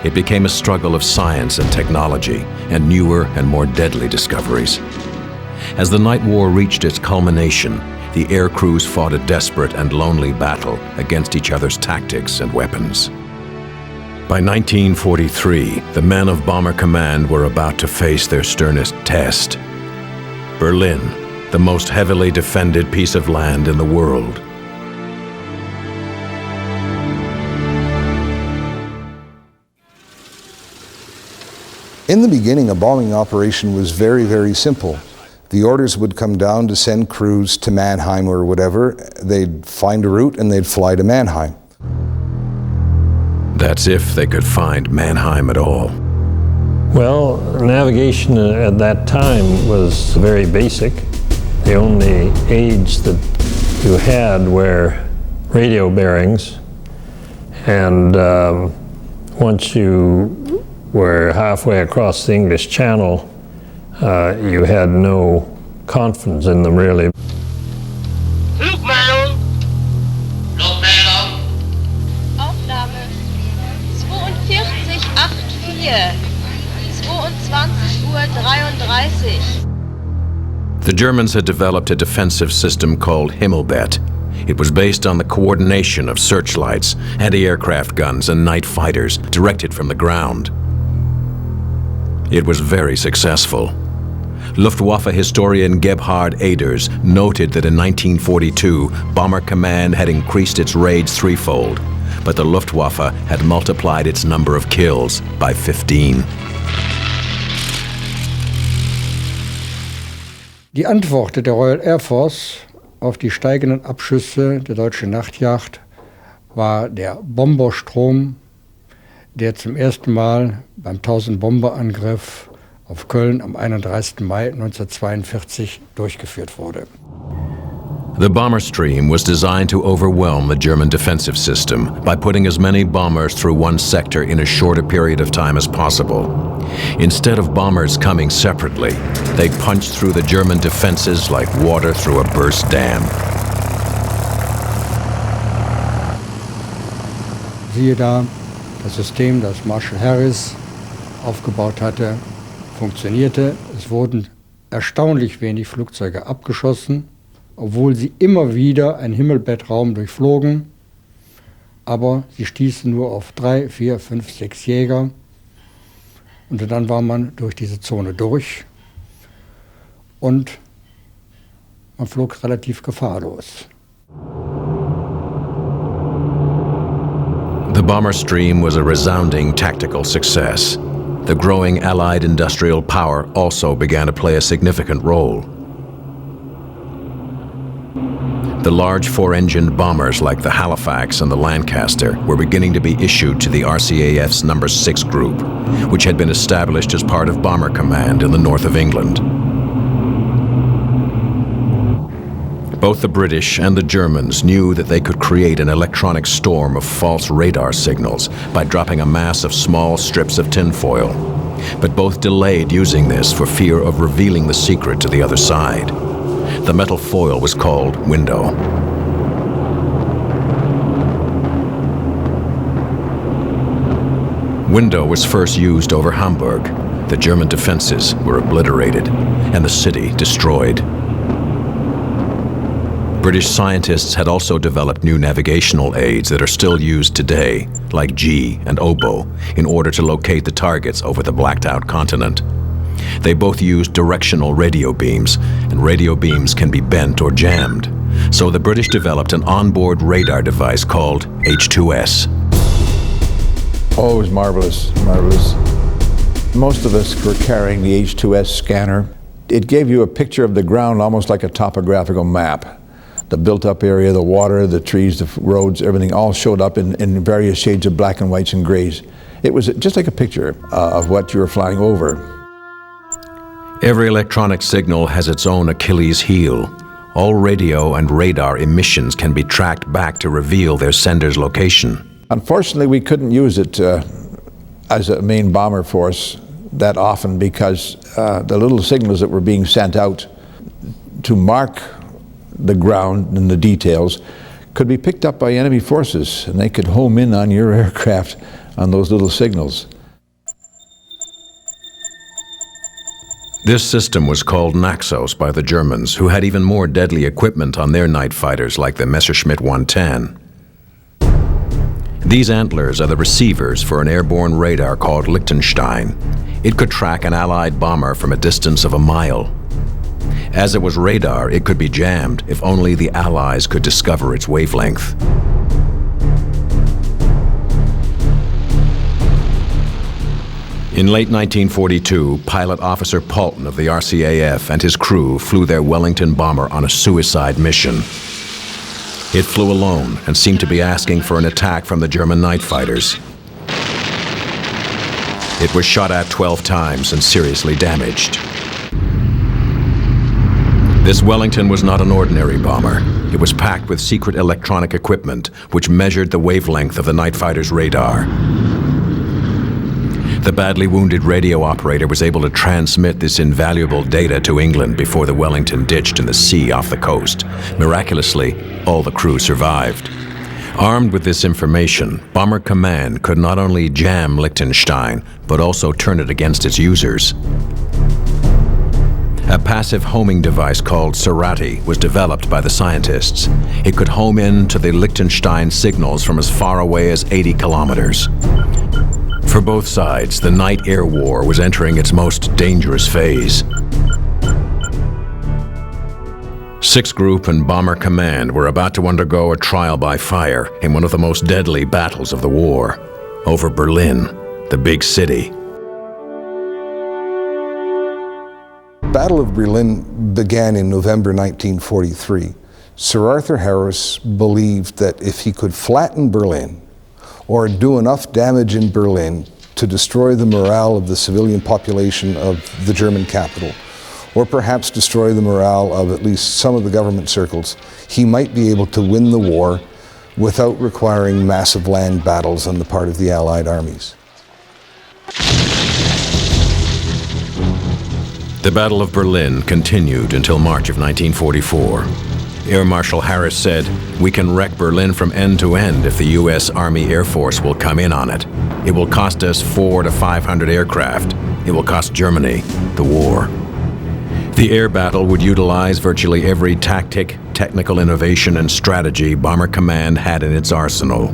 It became a struggle of science and technology and newer and more deadly discoveries. As the night war reached its culmination, the air crews fought a desperate and lonely battle against each other's tactics and weapons. By 1943, the men of Bomber Command were about to face their sternest test. Berlin, the most heavily defended piece of land in the world.
In the beginning, a bombing operation was very, very simple. The orders would come down to send crews to Mannheim or whatever. They'd find a route and they'd fly to Mannheim.
That's if they could find Mannheim at all.
Well, navigation at that time was very basic. The only aids that you had were radio bearings, and once you were halfway across the English Channel, you had no confidence in them, really.
Flugmeldung! Flugmeldung!
Aufnahme 4284, 22:33 Uhr.
The Germans had developed a defensive system called Himmelbett. It was based on the coordination of searchlights, anti-aircraft guns, and night fighters directed from the ground. It was very successful. Luftwaffe historian Gebhard Aders noted that in 1942, Bomber Command had increased its raids threefold, but the Luftwaffe had multiplied its number of kills by 15.
Die Antwort der Royal Air Force auf die steigenden Abschüsse der deutschen Nachtjagd war der Bomberstrom, der zum ersten Mal beim 1000-Bomber-Angriff auf Köln am 31. Mai 1942 durchgeführt wurde.
The bomber stream was designed to overwhelm the German defensive system by putting as many bombers through one sector in as short a period of time as possible. Instead of bombers coming separately, they punched through the German defenses like water through a burst dam.
Siehe da, das System, das Marshal Harris aufgebaut hatte, funktionierte. Es wurden erstaunlich wenig Flugzeuge abgeschossen, obwohl sie immer wieder einen Himmelbettraum durchflogen. Aber sie stießen nur auf 3, 4, 5, 6 Jäger. Und dann war man durch diese Zone durch und man flog relativ gefahrlos.
The bomber stream was a resounding tactical success. The growing Allied industrial power also began to play a significant role. The large four-engined bombers like the Halifax and the Lancaster were beginning to be issued to the RCAF's No. 6 Group, which had been established as part of Bomber Command in the north of England. Both the British and the Germans knew that they could create an electronic storm of false radar signals by dropping a mass of small strips of tinfoil. But both delayed using this for fear of revealing the secret to the other side. The metal foil was called Window. Window was first used over Hamburg. The German defenses were obliterated and the city destroyed. British scientists had also developed new navigational aids that are still used today, like G and Oboe, in order to locate the targets over the blacked-out continent. They both used directional radio beams, and radio beams can be bent or jammed. So the British developed an onboard radar device called H2S.
Oh, it was marvelous, marvelous. Most of us were carrying the H2S scanner. It gave you a picture of the ground almost like a topographical map. The built-up area, the water, the trees, the roads, everything all showed up in various shades of black and whites and grays. It was just like a picture of what you were flying over.
Every electronic signal has its own Achilles heel. All radio and radar emissions can be tracked back to reveal their sender's location.
Unfortunately, we couldn't use it as a main bomber force that often because the little signals that were being sent out to mark the ground and the details could be picked up by enemy forces, and they could home in on your aircraft on those little signals.
This system was called Naxos by the Germans, who had even more deadly equipment on their night fighters like the Messerschmitt 110. These antlers are the receivers for an airborne radar called Liechtenstein. It could track an Allied bomber from a distance of a mile. As it was radar, it could be jammed if only the Allies could discover its wavelength. In late 1942, pilot Officer Paulton of the RCAF and his crew flew their Wellington bomber on a suicide mission. It flew alone and seemed to be asking for an attack from the German night fighters. It was shot at 12 times and seriously damaged. This Wellington was not an ordinary bomber. It was packed with secret electronic equipment which measured the wavelength of the night fighter's radar. The badly wounded radio operator was able to transmit this invaluable data to England before the Wellington ditched in the sea off the coast. Miraculously, all the crew survived. Armed with this information, Bomber Command could not only jam Liechtenstein, but also turn it against its users. A passive homing device called Serati was developed by the scientists. It could home in to the Liechtenstein signals from as far away as 80 kilometers. For both sides, the night air war was entering its most dangerous phase. 6th Group and Bomber Command were about to undergo a trial by fire in one of the most deadly battles of the war, over Berlin, the big city.
The Battle of Berlin began in November 1943. Sir Arthur Harris believed that if he could flatten Berlin or do enough damage in Berlin to destroy the morale of the civilian population of the German capital, or perhaps destroy the morale of at least some of the government circles, he might be able to win the war without requiring massive land battles on the part of the Allied armies.
The Battle of Berlin continued until March of 1944. Air Marshal Harris said, "We can wreck Berlin from end to end if the U.S. Army Air Force will come in on it. It will cost us 400 to 500 aircraft. It will cost Germany the war." The air battle would utilize virtually every tactic, technical innovation, and strategy Bomber Command had in its arsenal.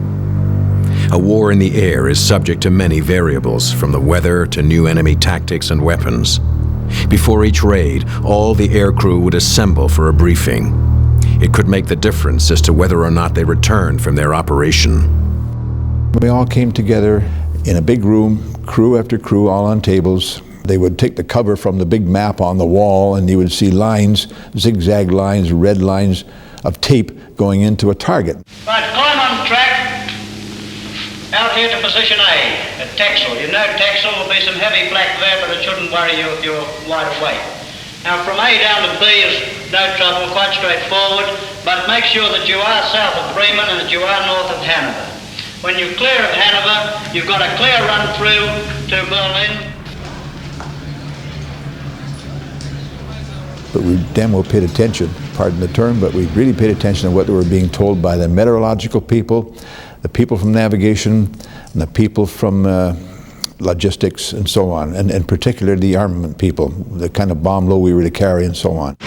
A war in the air is subject to many variables, from the weather to new enemy tactics and weapons. Before each raid, all the aircrew would assemble for a briefing. It could make the difference as to whether or not they returned from their operation.
We all came together in a big room, crew after crew, all on tables. They would take the cover from the big map on the wall, and you would see lines, zigzag lines, red lines of tape going into a target.
Right, climb on track, out here to position A, at Texel. You know Texel will be some heavy flak there, but it shouldn't worry you if you're wide awake. Now from A down to B is no trouble, quite straightforward, but make sure that you are south of Bremen and that you are north of Hanover. When you're clear of Hanover, you've got a clear run through to Berlin.
But we damn well paid attention, pardon the term, but we really paid attention to what they were being told by the meteorological people, the people from navigation, and the people from logistics and so on, and particularly the armament people, the kind of bomb load we were to carry and so on.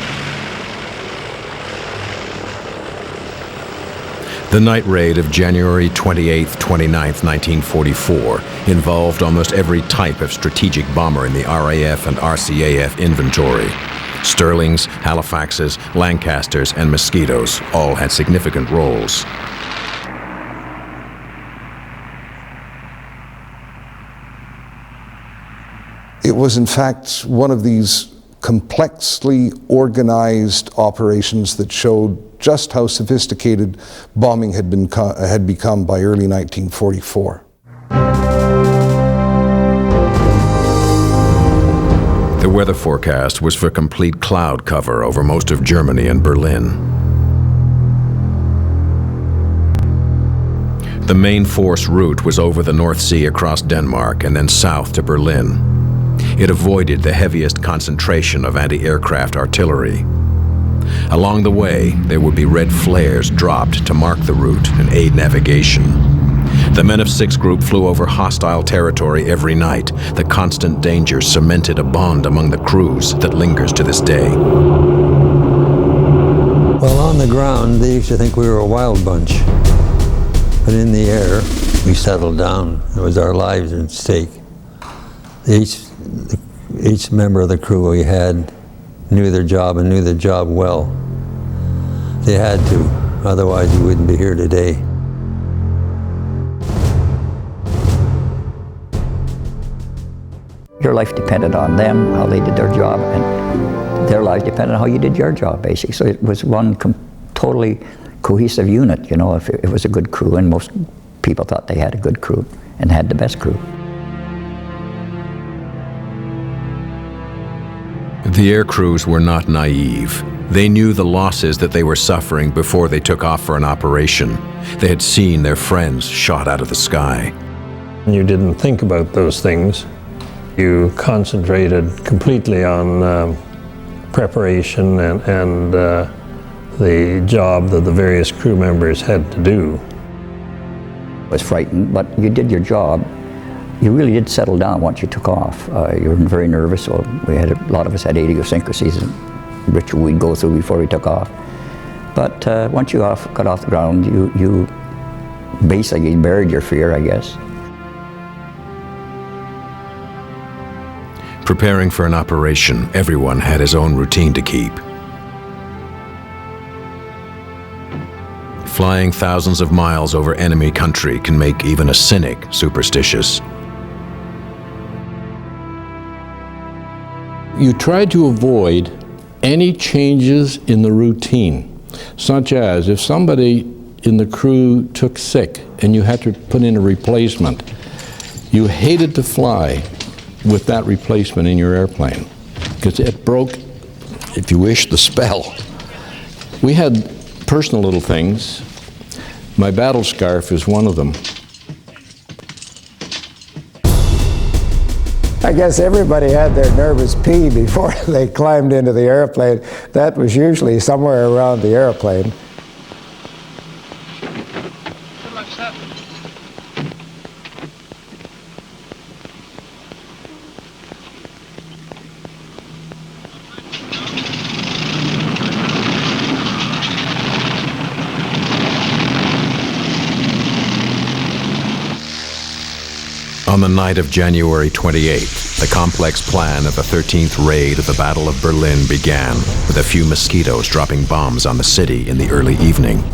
The night raid of January 28th, 29th, 1944 involved almost every type of strategic bomber in the RAF and RCAF inventory. Sterlings, Halifaxes, Lancasters, and Mosquitoes all had significant roles.
It was in fact one of these complexly organized operations that showed just how sophisticated bombing had become by early 1944.
The weather forecast was for complete cloud cover over most of Germany and Berlin. The main force route was over the North Sea across Denmark and then south to Berlin. It avoided the heaviest concentration of anti-aircraft artillery. Along the way, there would be red flares dropped to mark the route and aid navigation. The Men of Six group flew over hostile territory every night. The constant danger cemented a bond among the crews that lingers to this day.
Well, on the ground, they used to think we were a wild bunch. But in the air, we settled down. It was our lives at stake. Each member of the crew we had knew their job and knew their job well. They had to, otherwise we wouldn't be here today.
Your life depended on them, how they did their job, and their lives depended on how you did your job, basically. So it was one totally cohesive unit, you know, if it was a good crew, and most people thought they had a good crew and had the best crew.
The air crews were not naive. They knew the losses that they were suffering before they took off for an operation. They had seen their friends shot out of the sky.
You didn't think about those things. You concentrated completely on preparation and the job that the various crew members had to do.
I was frightened, but you did your job. You really did settle down once you took off. You were very nervous, so a lot of us had idiosyncrasies and ritual we'd go through before we took off. But once you got off the ground, you basically buried your fear, I guess.
Preparing for an operation, everyone had his own routine to keep. Flying thousands of miles over enemy country can make even a cynic superstitious.
You try to avoid any changes in the routine, such as if somebody in the crew took sick and you had to put in a replacement, you hated to fly with that replacement in your airplane because it broke, if you wish, the spell. We had personal little things. My battle scarf is one of them.
I guess everybody had their nervous pee before they climbed into the airplane. That was usually somewhere around the airplane.
On the night of January 28th, the complex plan of the 13th raid of the Battle of Berlin began, with a few mosquitoes dropping bombs on the city in the early evening.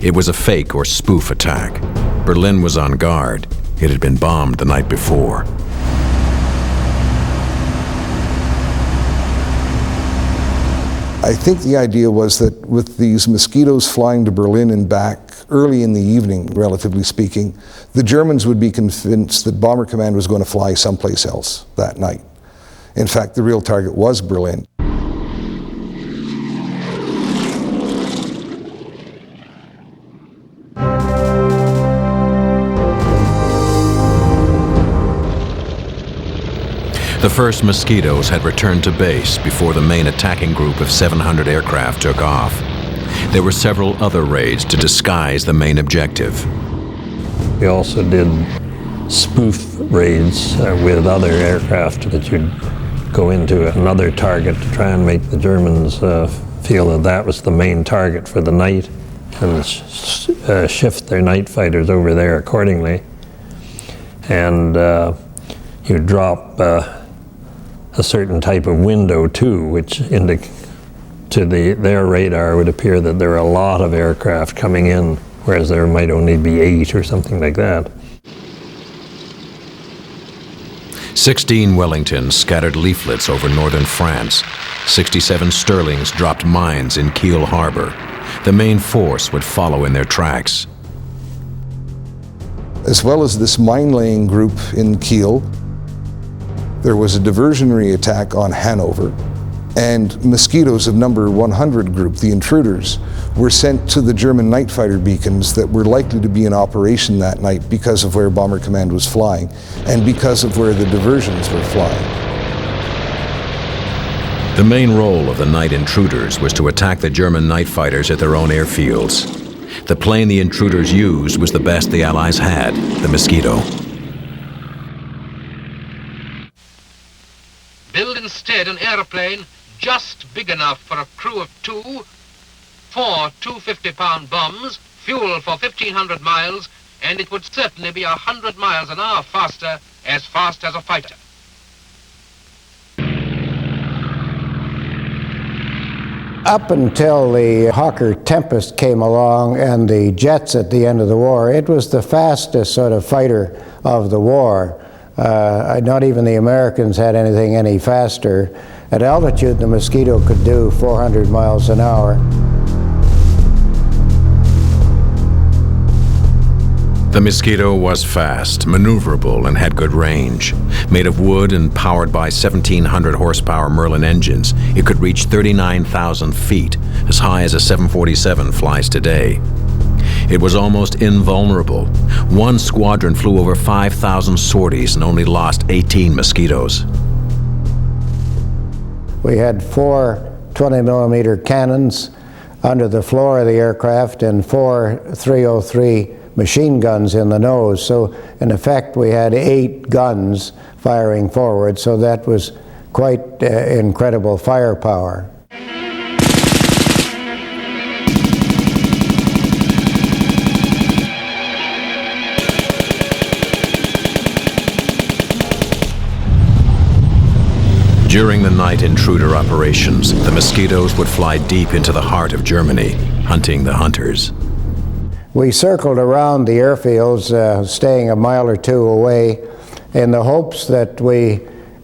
It was a fake or spoof attack. Berlin was on guard. It had been bombed the night before.
I think the idea was that with these mosquitoes flying to Berlin and back early in the evening, relatively speaking, the Germans would be convinced that Bomber Command was going to fly someplace else that night. In fact, the real target was Berlin.
The first mosquitoes had returned to base before the main attacking group of 700 aircraft took off. There were several other raids to disguise the main objective.
We also did spoof raids with other aircraft that you'd go into another target to try and make the Germans feel that that was the main target for the night and shift their night fighters over there accordingly. And you drop a certain type of window too, which to their radar would appear that there are a lot of aircraft coming in, whereas there might only be 8 or something like that.
16 Wellingtons scattered leaflets over northern France. 67 Sterlings dropped mines in Kiel Harbor. The main force would follow in their tracks.
As well as this mine-laying group in Kiel, there was a diversionary attack on Hanover, and mosquitoes of number 100 group, the intruders, were sent to the German night fighter beacons that were likely to be in operation that night because of where Bomber Command was flying and because of where the diversions were flying.
The main role of the night intruders was to attack the German night fighters at their own airfields. The plane the intruders used was the best the Allies had, the Mosquito.
Build instead an airplane just big enough for a crew of 2, 4 250-pound bombs, fuel for 1,500 miles, and it would certainly be 100 miles an hour faster as a fighter.
Up until the Hawker Tempest came along and the jets at the end of the war, it was the fastest sort of fighter of the war. Not even the Americans had anything any faster. At altitude, the Mosquito could do 400 miles an hour.
The Mosquito was fast, maneuverable, and had good range. Made of wood and powered by 1,700 horsepower Merlin engines, it could reach 39,000 feet, as high as a 747 flies today. It was almost invulnerable. One squadron flew over 5,000 sorties and only lost 18 Mosquitoes.
We had 4 20-millimeter cannons under the floor of the aircraft and 4 303 machine guns in the nose. So in effect we had 8 guns firing forward, so that was quite incredible firepower.
During the night intruder operations, the Mosquitoes would fly deep into the heart of Germany, hunting the hunters.
We circled around the airfields, staying a mile or 2 away, in the hopes that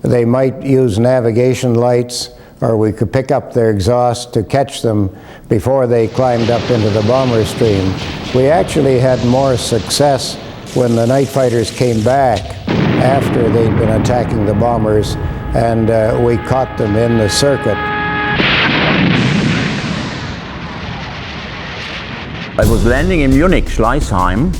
they might use navigation lights, or we could pick up their exhaust to catch them before they climbed up into the bomber stream. We actually had more success when the night fighters came back after they'd been attacking the bombers, and we caught them in the circuit.
I was landing in Munich, Schleißheim,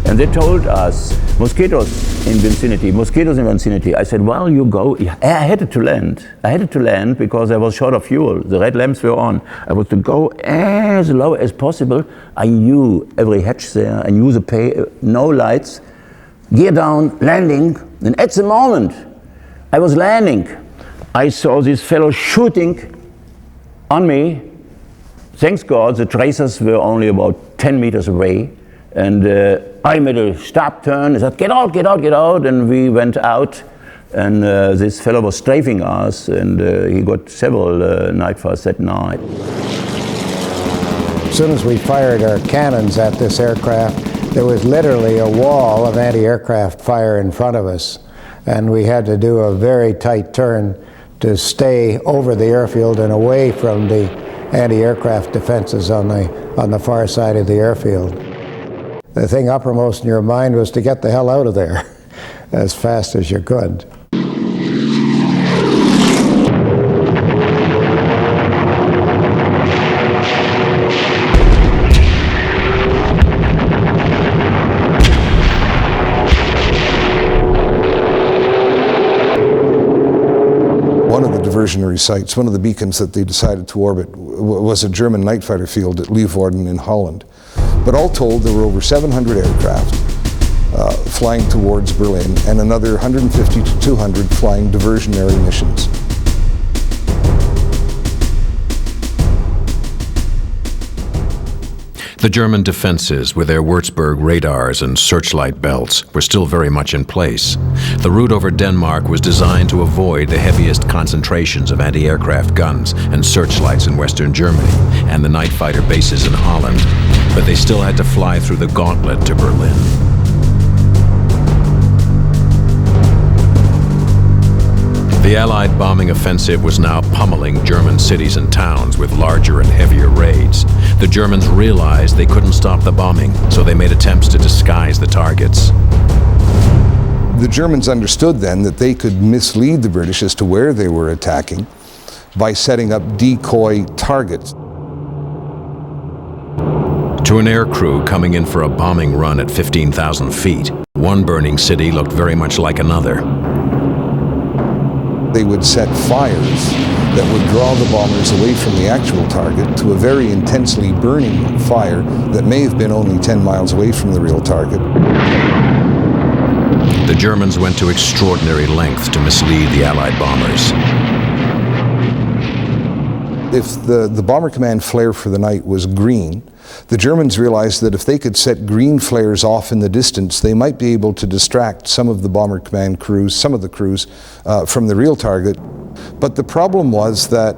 and they told us, mosquitoes in vicinity, mosquitoes in vicinity. I said, well, you go. I had to land. I had to land because I was short of fuel. The red lamps were on. I was to go as low as possible. I knew every hatch there. I knew the no lights. Gear down, landing. And at the moment I was landing, I saw this fellow shooting on me. Thanks God, the tracers were only about 10 meters away, And I made a stop turn and said, get out, get out, get out. And we went out. And this fellow was strafing us, and he got several night fights that night.
As soon as we fired our cannons at this aircraft, there was literally a wall of anti-aircraft fire in front of us. And we had to do a very tight turn to stay over the airfield and away from the anti-aircraft defenses on the far side of the airfield. The thing uppermost in your mind was to get the hell out of there as fast as you could.
One of the diversionary sites, one of the beacons that they decided to orbit, was a German night fighter field at Leeuwarden in Holland. But all told, there were over 700 aircraft flying towards Berlin and another 150 to 200 flying diversionary missions.
The German defenses, with their Würzburg radars and searchlight belts, were still very much in place. The route over Denmark was designed to avoid the heaviest concentrations of anti-aircraft guns and searchlights in Western Germany and the night fighter bases in Holland, but they still had to fly through the gauntlet to Berlin. The Allied bombing offensive was now pummeling German cities and towns with larger and heavier raids. The Germans realized they couldn't stop the bombing, so they made attempts to disguise the targets.
The Germans understood then that they could mislead the British as to where they were attacking by setting up decoy targets.
To an aircrew coming in for a bombing run at 15,000 feet, one burning city looked very much like another.
They would set fires that would draw the bombers away from the actual target to a very intensely burning fire that may have been only 10 miles away from the real target.
The Germans went to extraordinary lengths to mislead the Allied bombers.
If the Bomber Command flare for the night was green, the Germans realized that if they could set green flares off in the distance, they might be able to distract some of the Bomber Command crews, some of the crews, from the real target. But the problem was that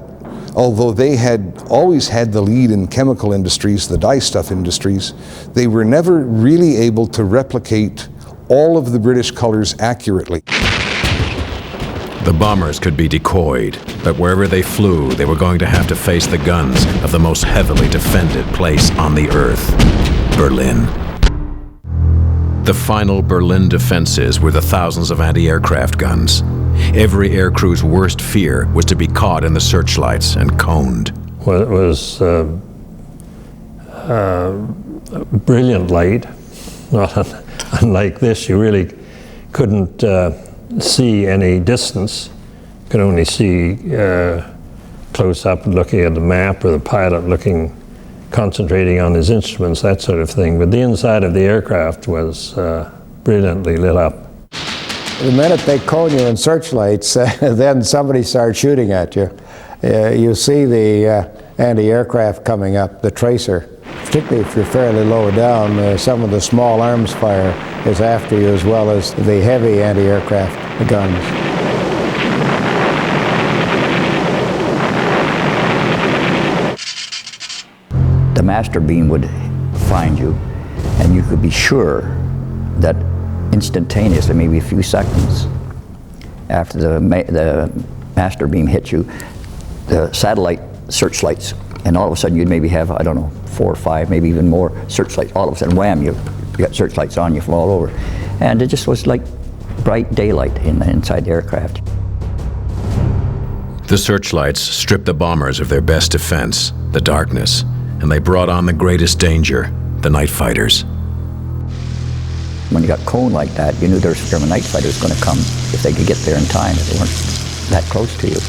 although they had always had the lead in chemical industries, the dye-stuff industries, they were never really able to replicate all of the British colors accurately.
The bombers could be decoyed, but wherever they flew, they were going to have to face the guns of the most heavily defended place on the earth, Berlin. The final Berlin defenses were the thousands of anti-aircraft guns. Every aircrew's worst fear was to be caught in the searchlights and coned.
Well, it was brilliant light. Not unlike this, you really couldn't see any distance. You could only see close up looking at the map, or the pilot concentrating on his instruments, that sort of thing. But the inside of the aircraft was brilliantly lit up.
The minute they cone you in searchlights, then somebody starts shooting at you. You see the anti-aircraft coming up, the tracer. Particularly if you're fairly low down, some of the small arms fire is after you, as well as the heavy anti-aircraft guns.
The master beam would find you, and you could be sure that instantaneously, maybe a few seconds after the master beam hit you, the satellite searchlights, and all of a sudden you'd maybe have, I don't know, 4 or 5, maybe even more searchlights. All of a sudden, wham, you got searchlights on you from all over. And it just was like bright daylight inside the aircraft.
The searchlights stripped the bombers of their best defense, the darkness, and they brought on the greatest danger, the night fighters.
When you got cone like that, you knew there was German night fighters going to come if they could get there in time, if they weren't that close to you.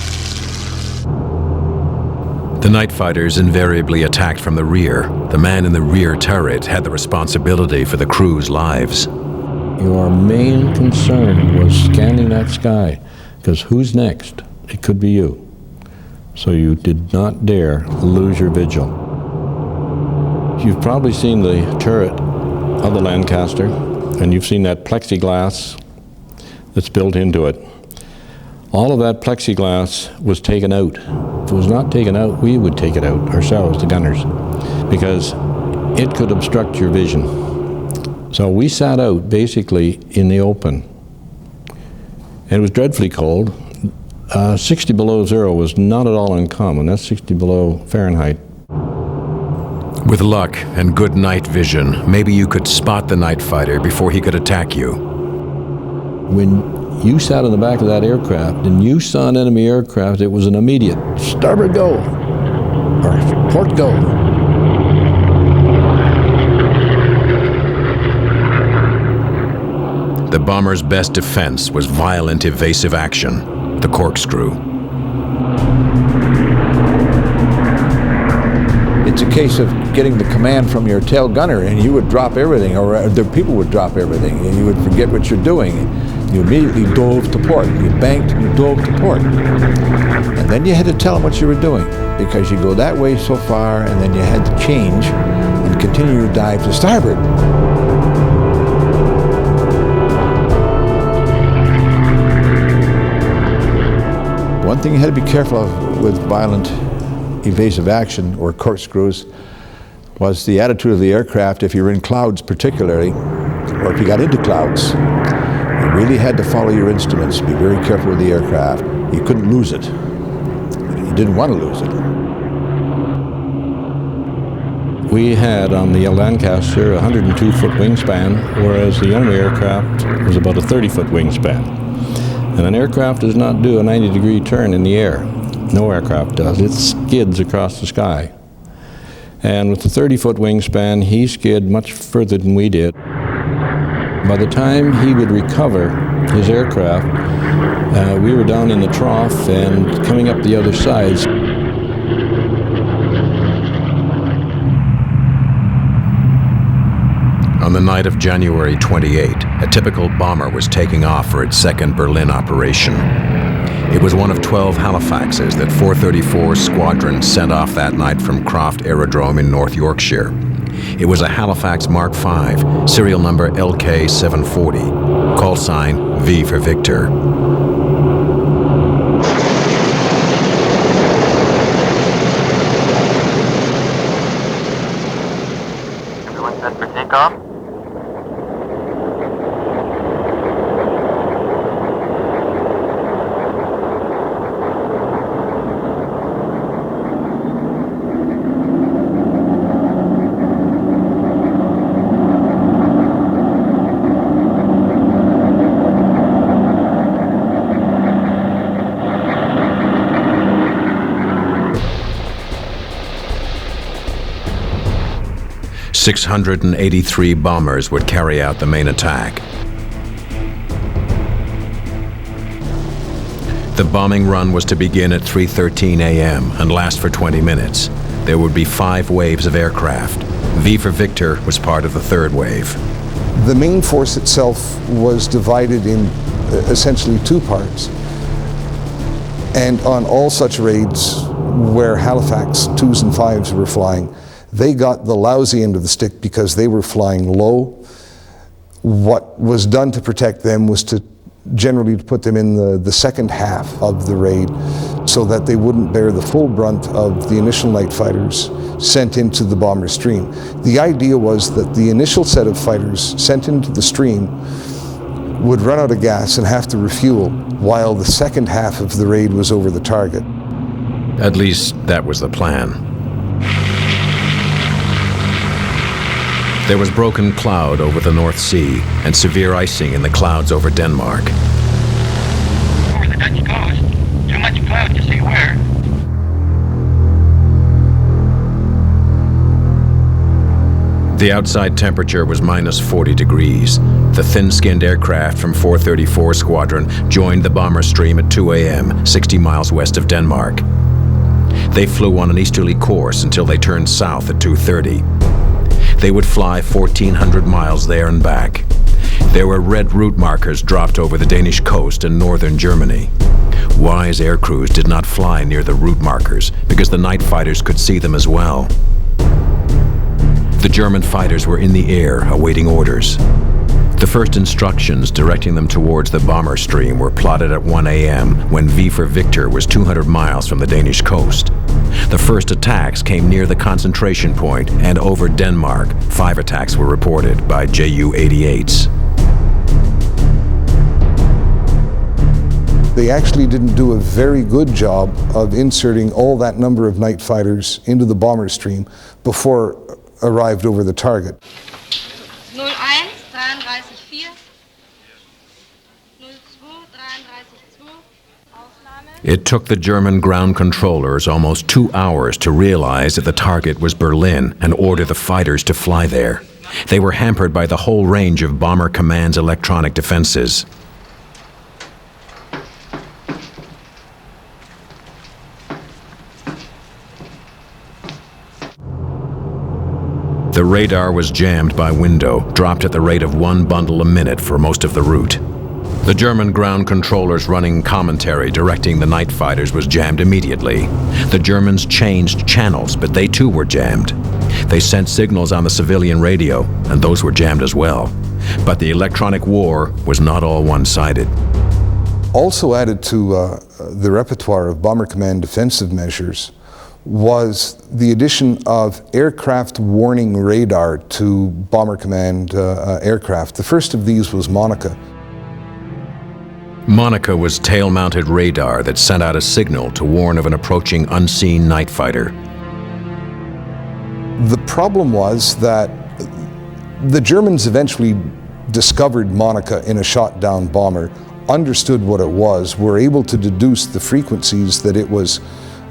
The night fighters invariably attacked from the rear. The man in the rear turret had the responsibility for the crew's lives.
Your main concern was scanning that sky, because who's next? It could be you. So you did not dare lose your vigil. You've probably seen the turret of the Lancaster, and you've seen that plexiglass that's built into it. All of that plexiglass was taken out. If it was not taken out, we would take it out ourselves, the gunners, because it could obstruct your vision. So we sat out basically in the open. And it was dreadfully cold. 60 below zero was not at all uncommon. That's 60 below Fahrenheit.
With luck and good night vision, maybe you could spot the night fighter before he could attack you.
When you sat in the back of that aircraft and you saw an enemy aircraft, it was an immediate starboard go or port go.
The bomber's best defense was violent evasive action, the corkscrew.
It's a case of getting the command from your tail gunner, and you would drop everything, or the people would drop everything, and you would forget what you're doing. You immediately dove to port. You banked and you dove to port. And then you had to tell them what you were doing, because you go that way so far, and then you had to change and continue your dive to starboard. One thing you had to be careful of with violent evasive action, or corkscrews, was the attitude of the aircraft if you were in clouds particularly, or if you got into clouds. You really had to follow your instruments, be very careful with the aircraft. You couldn't lose it. You didn't want to lose it.
We had on the Lancaster a 102-foot wingspan, whereas the enemy aircraft was about a 30-foot wingspan. And an aircraft does not do a 90-degree turn in the air. No aircraft does. It skids across the sky. And with the 30-foot wingspan, he skid much further than we did. By the time he would recover his aircraft, we were down in the trough and coming up the other side.
On the night of January 28, a typical bomber was taking off for its second Berlin operation. It was one of 12 Halifaxes that 434 Squadron sent off that night from Croft Aerodrome in North Yorkshire. It was a Halifax Mark V, serial number LK740, call sign V for Victor.
Everyone set for takeoff?
$683 bombers would carry out the main attack. The bombing run was to begin at 3:13 a.m. and last for 20 minutes. There would be 5 waves of aircraft. V for Victor was part of the third wave.
The main force itself was divided in essentially 2 parts. And on all such raids where Halifax 2s and 5s were flying, they got the lousy end of the stick because they were flying low. What was done to protect them was to generally put them in the second half of the raid so that they wouldn't bear the full brunt of the initial night fighters sent into the bomber stream. The idea was that the initial set of fighters sent into the stream would run out of gas and have to refuel while the second half of the raid was over the target.
At least that was the plan. There was broken cloud over the North Sea and severe icing in the clouds over Denmark.
Over the Dutch coast. Too much cloud to see where.
The outside temperature was minus 40 degrees. The thin-skinned aircraft from 434 Squadron joined the bomber stream at 2 a.m., 60 miles west of Denmark. They flew on an easterly course until they turned south at 2:30. They would fly 1,400 miles there and back. There were red route markers dropped over the Danish coast and northern Germany. Wise air crews did not fly near the route markers because the night fighters could see them as well. The German fighters were in the air, awaiting orders. The first instructions directing them towards the bomber stream were plotted at 1 a.m. when V for Victor was 200 miles from the Danish coast. The first attacks came near the concentration point and over Denmark. 5 attacks were reported by Ju-88s.
They actually didn't do a very good job of inserting all that number of night fighters into the bomber stream before arrived over the target.
01, 33,4. 02, 33,2.
It took the German ground controllers almost 2 hours to realize that the target was Berlin and order the fighters to fly there. They were hampered by the whole range of Bomber Command's electronic defenses. The radar was jammed by window, dropped at the rate of 1 bundle a minute for most of the route. The German ground controllers running commentary directing the night fighters was jammed immediately. The Germans changed channels, but they too were jammed. They sent signals on the civilian radio, and those were jammed as well. But the electronic war was not all one-sided.
Also added to the repertoire of Bomber Command defensive measures was the addition of aircraft warning radar to Bomber Command aircraft. The first of these was Monica.
Monica was tail-mounted radar that sent out a signal to warn of an approaching unseen night fighter.
The problem was that the Germans eventually discovered Monica in a shot-down bomber, understood what it was, were able to deduce the frequencies that it was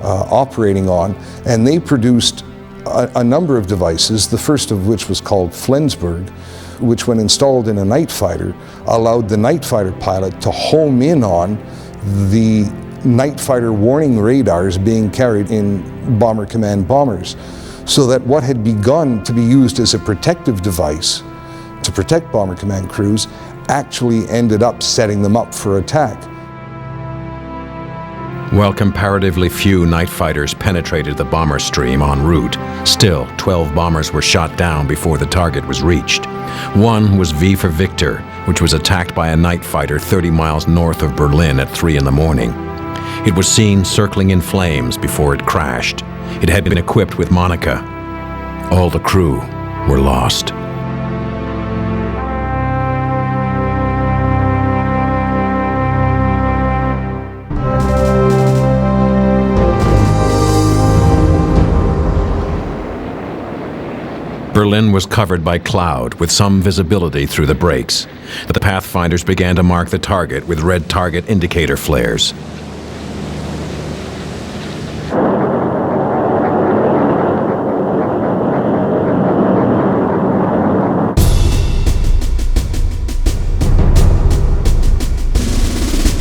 operating on, and they produced a number of devices, the first of which was called Flensburg, which when installed in a night fighter allowed the night fighter pilot to home in on the night fighter warning radars being carried in Bomber Command bombers, so that what had begun to be used as a protective device to protect Bomber Command crews actually ended up setting them up for attack.
While comparatively few night fighters penetrated the bomber stream en route, still 12 bombers were shot down before the target was reached. One was V for Victor, which was attacked by a night fighter 30 miles north of Berlin at 3 in the morning. It was seen circling in flames before it crashed. It had been equipped with Monica. All the crew were lost. Berlin was covered by cloud with some visibility through the breaks. The pathfinders began to mark the target with red target indicator flares.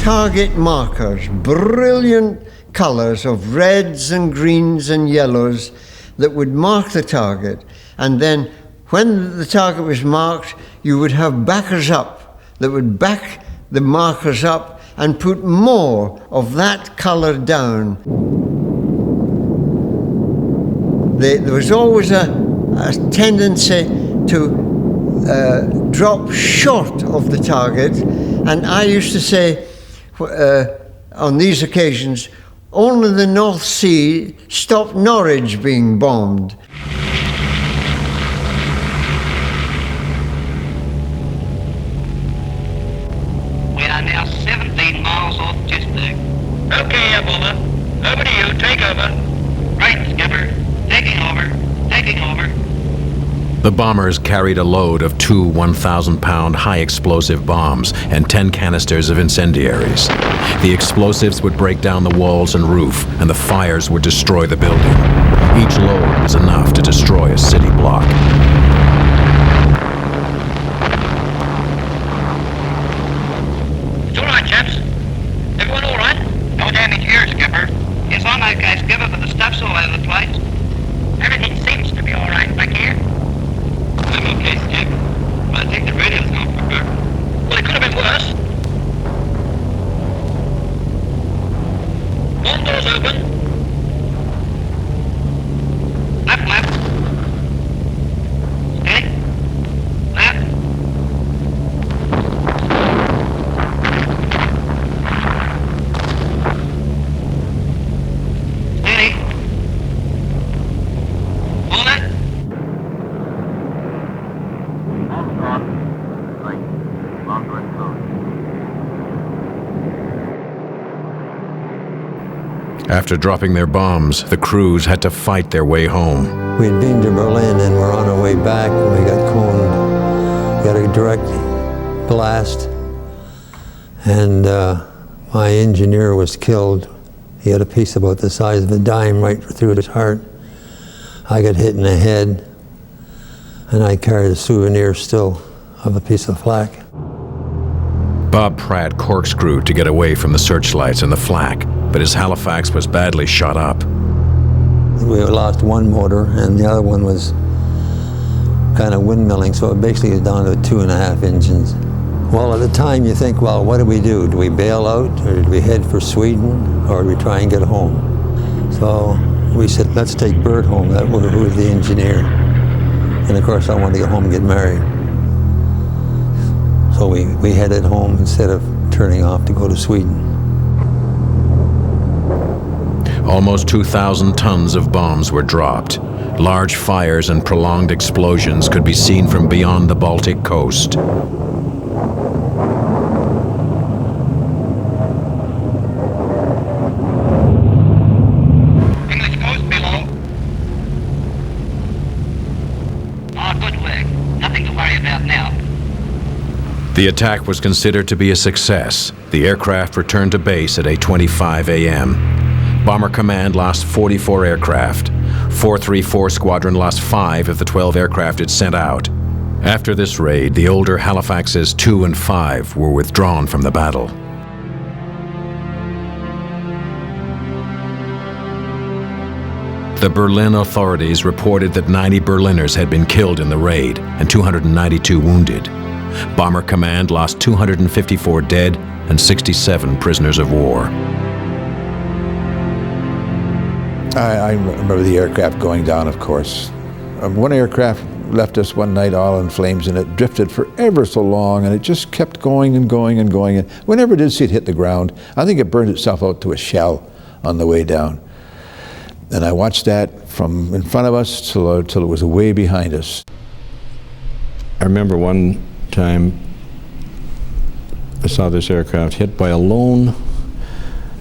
Target markers, brilliant colors of reds and greens and yellows that would mark the target. And then when the target was marked, you would have backers up that would back the markers up and put more of that color down. There was always a tendency to drop short of the target, and I used to say on these occasions, only the North Sea stopped Norwich being bombed.
We are now 17 miles off Duisburg. Okay, Air Bomber. Over to you. Take over. Right, Skipper. Taking over. Taking over.
The bombers carried a load of 2 1,000-pound high-explosive bombs and 10 canisters of incendiaries. The explosives would break down the walls and roof, and the fires would destroy the building. Each load was enough to destroy a city block.
It's all right, chaps. Everyone all right? No damage here, Skipper. Yes, I'm okay, Skipper, but the stuff's all over the place. Everything seems to be all right back here. I'm okay, Skip. I think the radio's not for good. Well, it could have been worse. One door's open. Left.
longer enclosed.
After dropping their bombs, the crews had to fight their way home.
We'd been to Berlin and we're on our way back and we got coned, got a direct blast, and my engineer was killed. He had a piece about the size of a dime right through his heart. I got hit in the head, and I carried a souvenir still of a piece of flak.
Bob Pratt corkscrewed to get away from the searchlights and the flak, but his Halifax was badly shot up.
We lost one motor, and the other one was kind of windmilling, so it basically is down to 2.5 engines. Well, at the time you think, well, what do? Do we bail out, or do we head for Sweden, or do we try and get home? So we said, let's take Bert home, who was the engineer. And of course I wanted to get home and get married. So we headed home instead of turning off to go to Sweden.
Almost 2,000 tons of bombs were dropped. Large fires and prolonged explosions could be seen from beyond the Baltic coast.
English coast below. Oh, good work. Nothing to worry about now.
The attack was considered to be a success. The aircraft returned to base at 8:25 a.m. Bomber Command lost 44 aircraft. 434 Squadron lost 5 of the 12 aircraft it sent out. After this raid, the older Halifaxes 2 and 5 were withdrawn from the battle. The Berlin authorities reported that 90 Berliners had been killed in the raid and 292 wounded. Bomber Command lost 254 dead and 67 prisoners of war.
I remember the aircraft going down, of course. One aircraft left us one night all in flames, and it drifted for ever so long, and it just kept going and going and going. And we never did see it hit the ground. I think it burned itself out to a shell on the way down. And I watched that from in front of us till it was way behind us.
I remember one time I saw this aircraft hit by a lone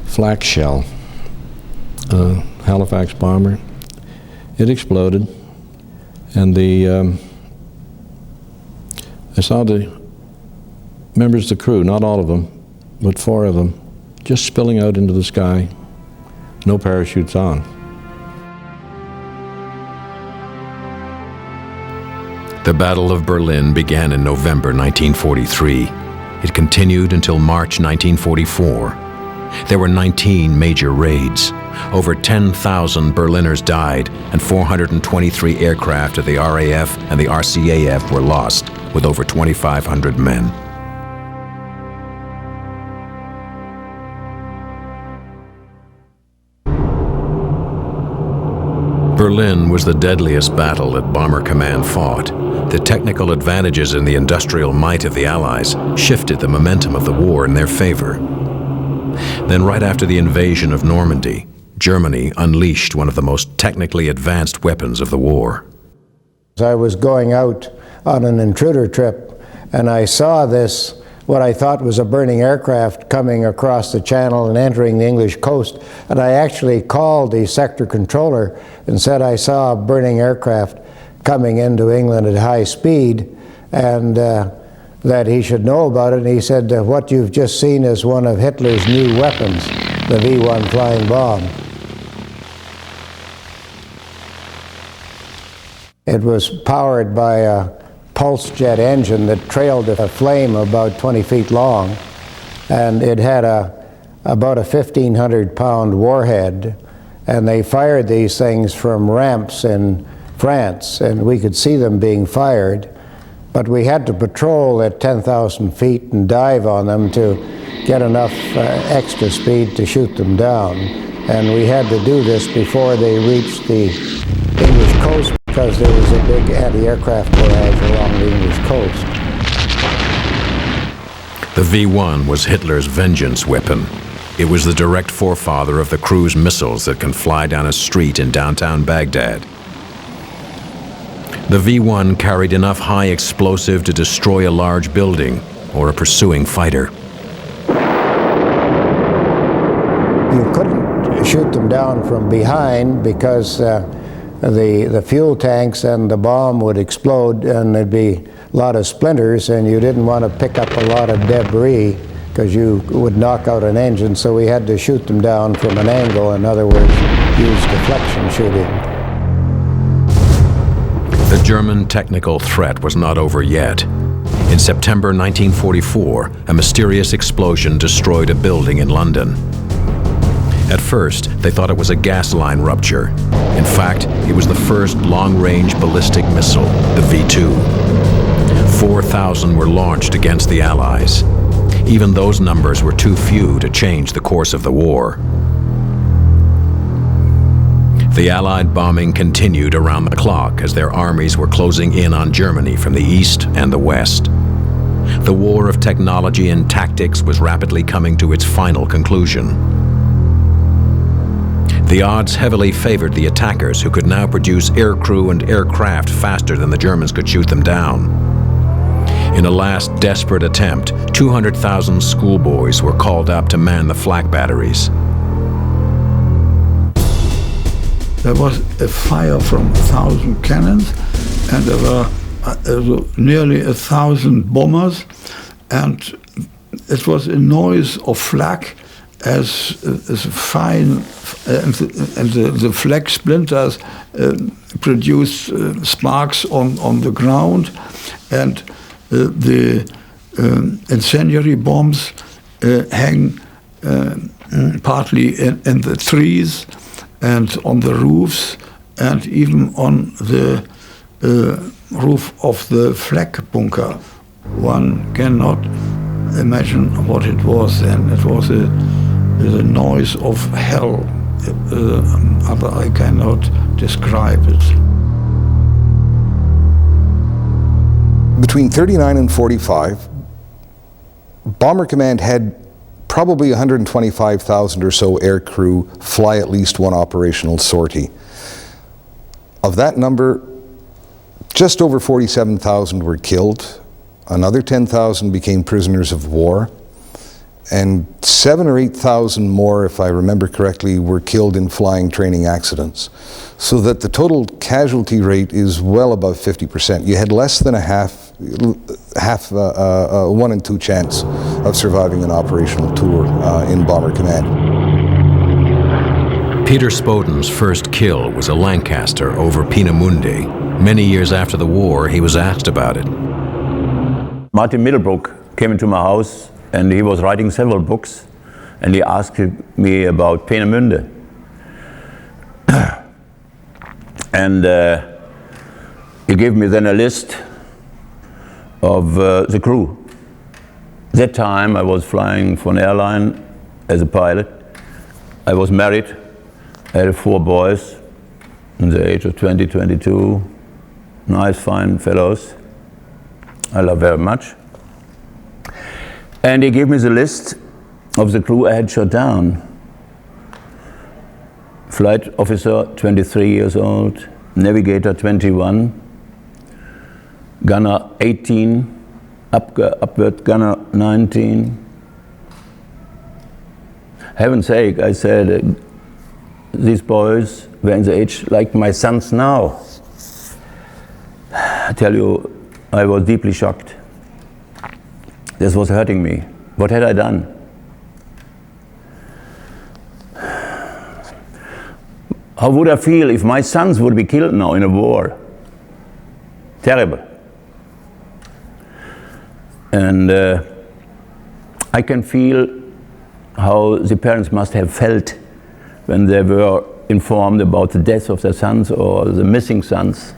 flak shell, a Halifax bomber. It exploded, and I saw the members of the crew, not all of them, but 4 of them, just spilling out into the sky, no parachutes on.
The Battle of Berlin began in November 1943. It continued until March 1944. There were 19 major raids. Over 10,000 Berliners died, and 423 aircraft of the RAF and the RCAF were lost, with over 2,500 men. Berlin was the deadliest battle that Bomber Command fought. The technical advantages and the industrial might of the Allies shifted the momentum of the war in their favor. Then, right after the invasion of Normandy, Germany unleashed one of the most technically advanced weapons of the war.
I was going out on an intruder trip, and I saw this, what I thought was a burning aircraft coming across the channel and entering the English coast. And I actually called the sector controller and said I saw a burning aircraft coming into England at high speed, and that he should know about it. And he said, what you've just seen is one of Hitler's new weapons, the V-1 flying bomb. It was powered by a pulse jet engine that trailed a flame about 20 feet long, and it had about a 1,500-pound warhead, and they fired these things from ramps in France, and we could see them being fired, but we had to patrol at 10,000 feet and dive on them to get enough extra speed to shoot them down. And we had to do this before they reached the English coast, because there was a big anti-aircraft barrage along the English coast.
The V-1 was Hitler's vengeance weapon. It was the direct forefather of the cruise missiles that can fly down a street in downtown Baghdad. The V-1 carried enough high explosive to destroy a large building or a pursuing fighter.
You couldn't shoot them down from behind because the fuel tanks and the bomb would explode and there'd be a lot of splinters, and you didn't want to pick up a lot of debris because you would knock out an engine, so we had to shoot them down from an angle. In other words, use deflection shooting.
The German technical threat was not over yet. In September 1944, a mysterious explosion destroyed a building in London. At first, they thought it was a gas line rupture. In fact, it was the first long-range ballistic missile, the V-2. 4,000 were launched against the Allies. Even those numbers were too few to change the course of the war. The Allied bombing continued around the clock as their armies were closing in on Germany from the east and the west. The war of technology and tactics was rapidly coming to its final conclusion. The odds heavily favored the attackers, who could now produce aircrew and aircraft faster than the Germans could shoot them down. In a last desperate attempt, 200,000 schoolboys were called up to man the flak batteries.
There was a fire from 1,000 cannons, and there were nearly 1,000 bombers, and it was a noise of flak as fine, and the flak splinters produced sparks on the ground, and the incendiary bombs hang partly in the trees and on the roofs, and even on the roof of the flak bunker. One cannot imagine what it was then. It was a noise of hell. I cannot describe it.
Between 39 and 45, Bomber Command had probably 125,000 or so air crew fly at least one operational sortie. Of that number, just over 47,000 were killed, another 10,000 became prisoners of war, and 7,000 or 8,000 more, if I remember correctly, were killed in flying training accidents. So that the total casualty rate is well above 50%. You had less than a half 1 in 2 chance of surviving an operational tour in Bomber Command.
Peter Spoden's first kill was a Lancaster over Peenemünde. Many years after the war, he was asked about it.
Martin Middlebrook came into my house, and he was writing several books, and he asked me about Peenemünde. And he gave me then a list of the crew. That time I was flying for an airline as a pilot. I was married. I had 4 boys in the age of 20, 22. Nice, fine fellows. I love very much. And he gave me the list of the crew I had shot down. Flight officer, 23 years old. Navigator, 21. Gunner, 18. Upward gunner, 19. Heaven's sake, I said, these boys were in the age like my sons now. I tell you, I was deeply shocked. This was hurting me. What had I done? How would I feel if my sons would be killed now in a war? Terrible. And I can feel how the parents must have felt when they were informed about the death of their sons or the missing sons.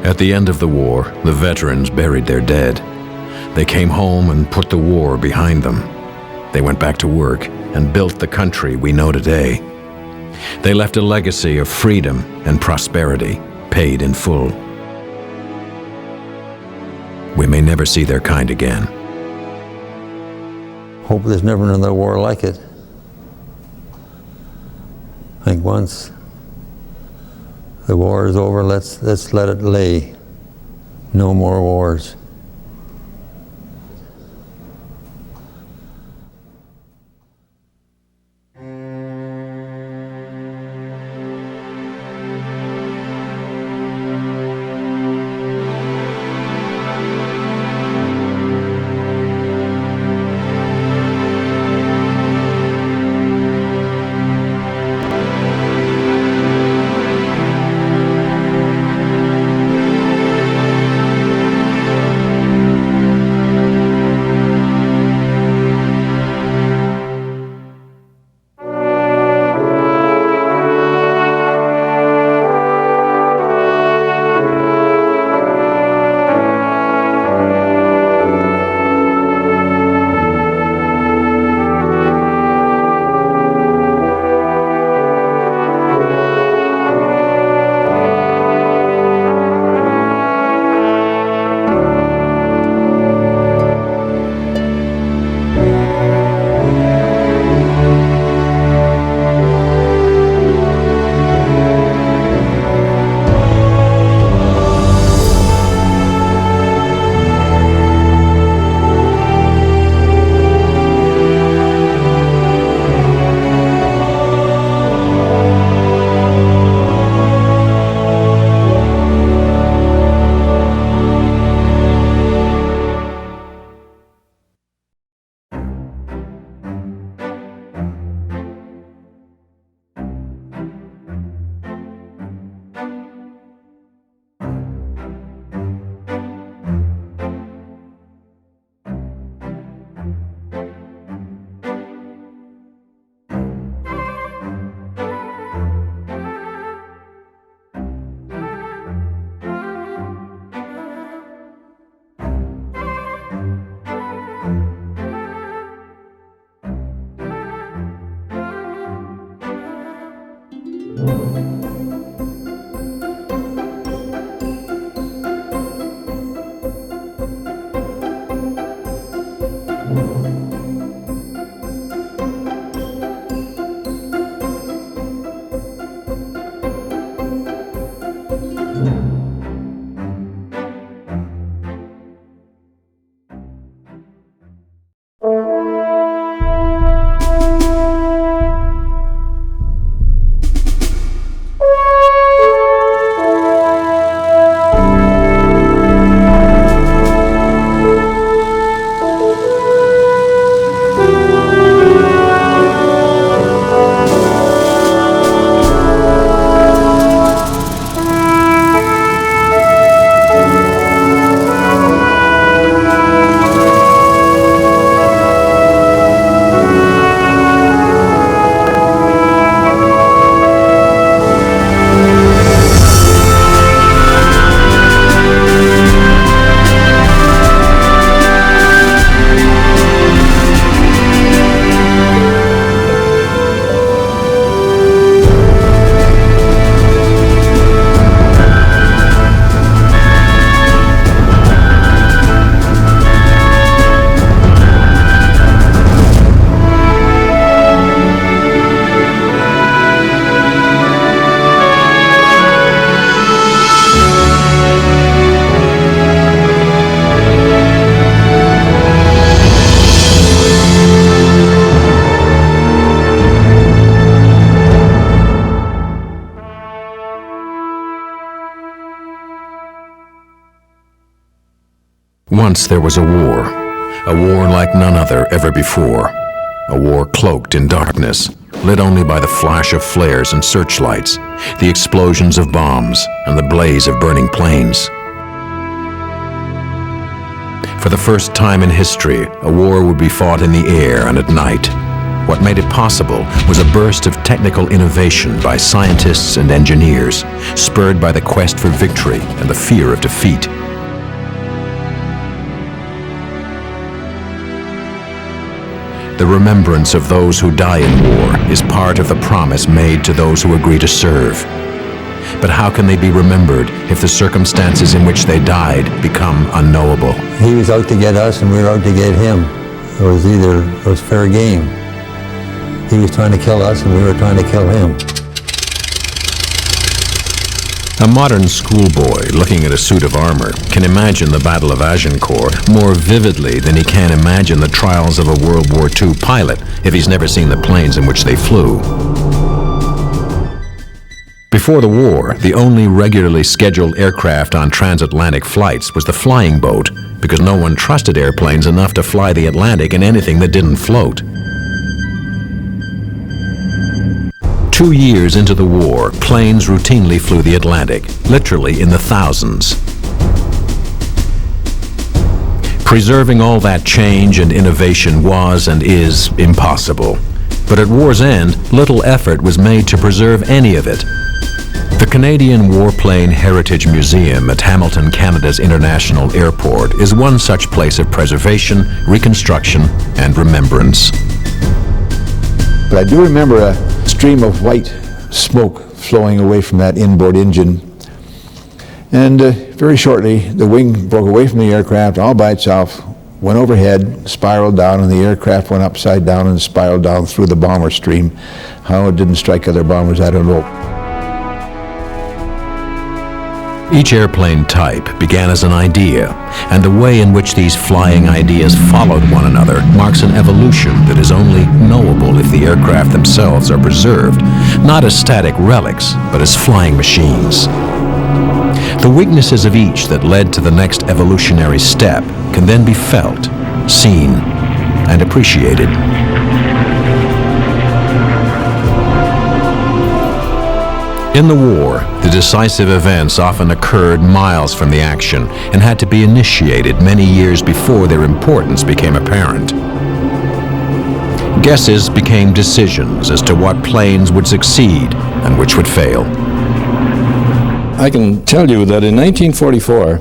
At the end of the war, the veterans buried their dead. They came home and put the war behind them. They went back to work and built the country we know today. They left a legacy of freedom and prosperity, paid in full. We may never see their kind again.
Hope there's never another war like it. I think once The war is over, let's let it lay. No more wars.
Once there was a war like none other ever before, a war cloaked in darkness, lit only by the flash of flares and searchlights, the explosions of bombs, and the blaze of burning planes. For the first time in history, a war would be fought in the air and at night. What made it possible was a burst of technical innovation by scientists and engineers, spurred by the quest for victory and the fear of defeat. The remembrance of those who die in war is part of the promise made to those who agree to serve. But how can they be remembered if the circumstances in which they died become unknowable?
He was out to get us and we were out to get him. It was fair game. He was trying to kill us and we were trying to kill him.
A modern schoolboy looking at a suit of armor can imagine the Battle of Agincourt more vividly than he can imagine the trials of a World War II pilot if he's never seen the planes in which they flew. Before the war, the only regularly scheduled aircraft on transatlantic flights was the flying boat, because no one trusted airplanes enough to fly the Atlantic in anything that didn't float. 2 years into the war, planes routinely flew the Atlantic, literally in the thousands. Preserving all that change and innovation was and is impossible. But at war's end, little effort was made to preserve any of it. The Canadian Warplane Heritage Museum at Hamilton, Canada's International Airport is one such place of preservation, reconstruction, and remembrance.
But I do remember a stream of white smoke flowing away from that inboard engine. And very shortly, the wing broke away from the aircraft all by itself, went overhead, spiraled down, and the aircraft went upside down and spiraled down through the bomber stream. How it didn't strike other bombers, I don't know.
Each airplane type began as an idea, and the way in which these flying ideas followed one another marks an evolution that is only knowable if the aircraft themselves are preserved, not as static relics, but as flying machines. The weaknesses of each that led to the next evolutionary step can then be felt, seen, and appreciated. In the war, the decisive events often occurred miles from the action and had to be initiated many years before their importance became apparent. Guesses became decisions as to what planes would succeed and which would fail.
I can tell you that in 1944,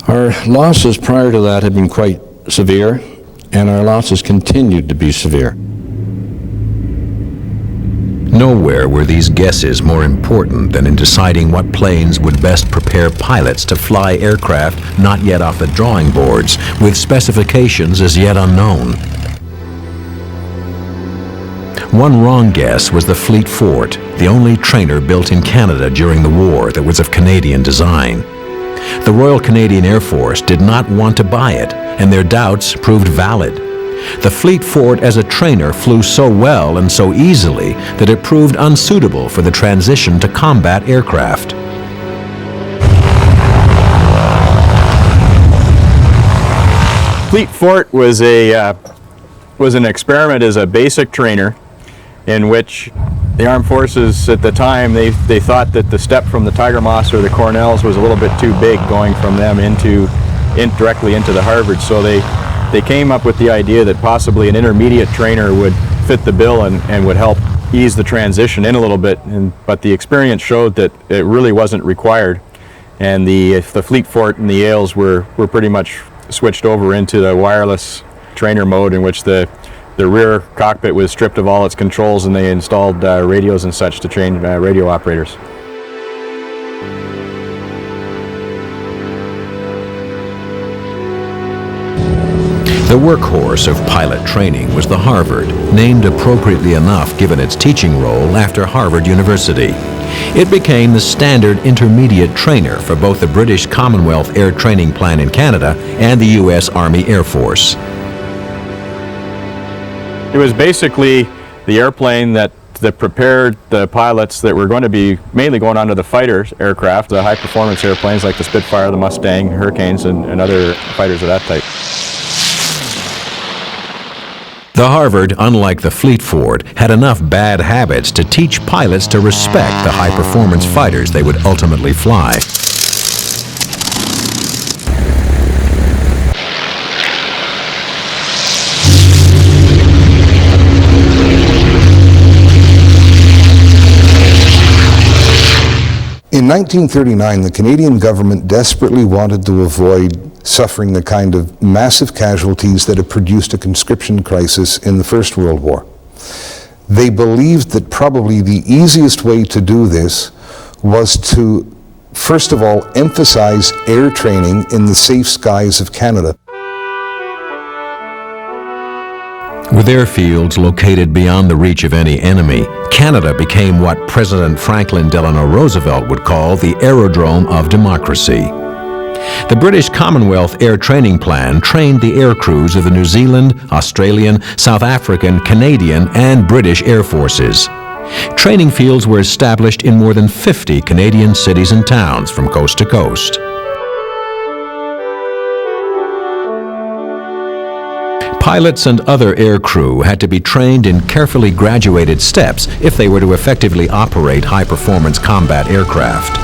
our losses prior to that had been quite severe, and our losses continued to be severe.
Nowhere were these guesses more important than in deciding what planes would best prepare pilots to fly aircraft not yet off the drawing boards, with specifications as yet unknown. One wrong guess was the Fleet Fort, the only trainer built in Canada during the war that was of Canadian design. The Royal Canadian Air Force did not want to buy it, and their doubts proved valid. The Fleet Fort as a trainer flew so well and so easily that it proved unsuitable for the transition to combat aircraft.
Fleet Fort was an experiment as a basic trainer in which the armed forces at the time, they thought that the step from the Tiger Moss or the Cornells was a little bit too big going from them directly into the Harvard. So they came up with the idea that possibly an intermediate trainer would fit the bill and would help ease the transition in a little bit. But the experience showed that it really wasn't required. And the Fleet Fort and the Yales were pretty much switched over into the wireless trainer mode, in which the rear cockpit was stripped of all its controls, and they installed radios and such to train radio operators.
The workhorse of pilot training was the Harvard, named appropriately enough given its teaching role after Harvard University. It became the standard intermediate trainer for both the British Commonwealth Air Training Plan in Canada and the U.S. Army Air Force.
It was basically the airplane that prepared the pilots that were going to be mainly going onto the fighter aircraft, the high-performance airplanes like the Spitfire, the Mustang, Hurricanes, and other fighters of that type.
The Harvard, unlike the Fleet Fort, had enough bad habits to teach pilots to respect the high-performance fighters they would ultimately fly.
In 1939, the Canadian government desperately wanted to avoid suffering the kind of massive casualties that had produced a conscription crisis in the First World War. They believed that probably the easiest way to do this was to, first of all, emphasize air training in the safe skies of Canada.
With airfields located beyond the reach of any enemy, Canada became what President Franklin Delano Roosevelt would call the aerodrome of democracy. The British Commonwealth Air Training Plan trained the air crews of the New Zealand, Australian, South African, Canadian, and British Air Forces. Training fields were established in more than 50 Canadian cities and towns from coast to coast. Pilots and other air crew had to be trained in carefully graduated steps if they were to effectively operate high-performance combat aircraft.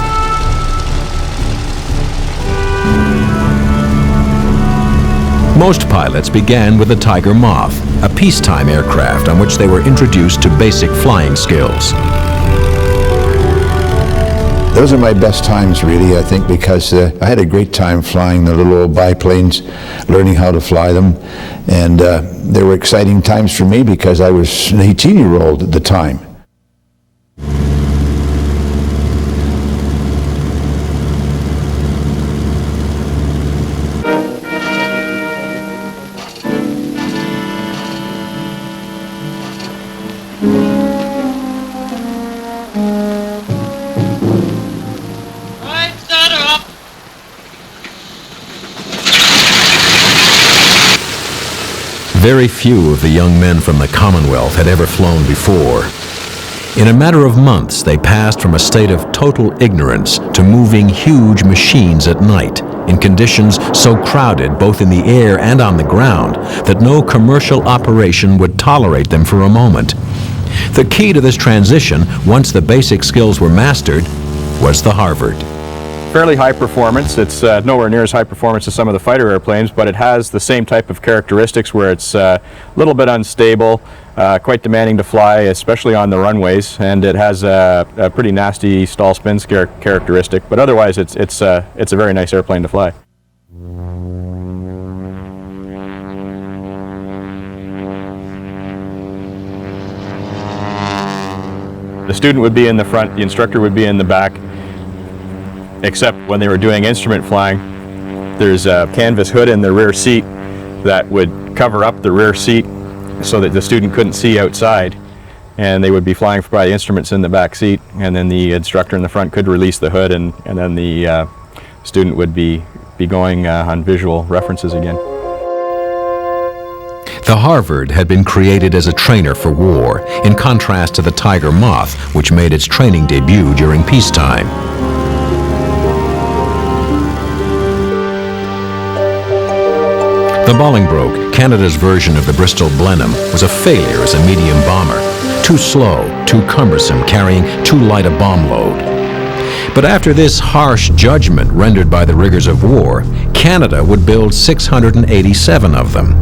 Most pilots began with the Tiger Moth, a peacetime aircraft on which they were introduced to basic flying skills.
Those are my best times, really, I think, because I had a great time flying the little old biplanes, learning how to fly them. And they were exciting times for me because I was an 18-year-old at the time.
Very few of the young men from the Commonwealth had ever flown before. In a matter of months, they passed from a state of total ignorance to moving huge machines at night, in conditions so crowded both in the air and on the ground that no commercial operation would tolerate them for a moment. The key to this transition, once the basic skills were mastered, was the Harvard.
Fairly high performance. It's nowhere near as high performance as some of the fighter airplanes, but it has the same type of characteristics where it's a little bit unstable, quite demanding to fly, especially on the runways, and it has a pretty nasty stall spin characteristic, but otherwise it's a very nice airplane to fly. The student would be in the front, the instructor would be in the back, except when they were doing instrument flying, there's a canvas hood in the rear seat that would cover up the rear seat so that the student couldn't see outside, and they would be flying by the instruments in the back seat, and then the instructor in the front could release the hood, and then the student would be going on visual references again.
The Harvard had been created as a trainer for war, in contrast to the Tiger Moth, which made its training debut during peacetime. The Bolingbroke, Canada's version of the Bristol Blenheim, was a failure as a medium bomber. Too slow, too cumbersome, carrying too light a bomb load. But after this harsh judgment rendered by the rigors of war, Canada would build 687 of them.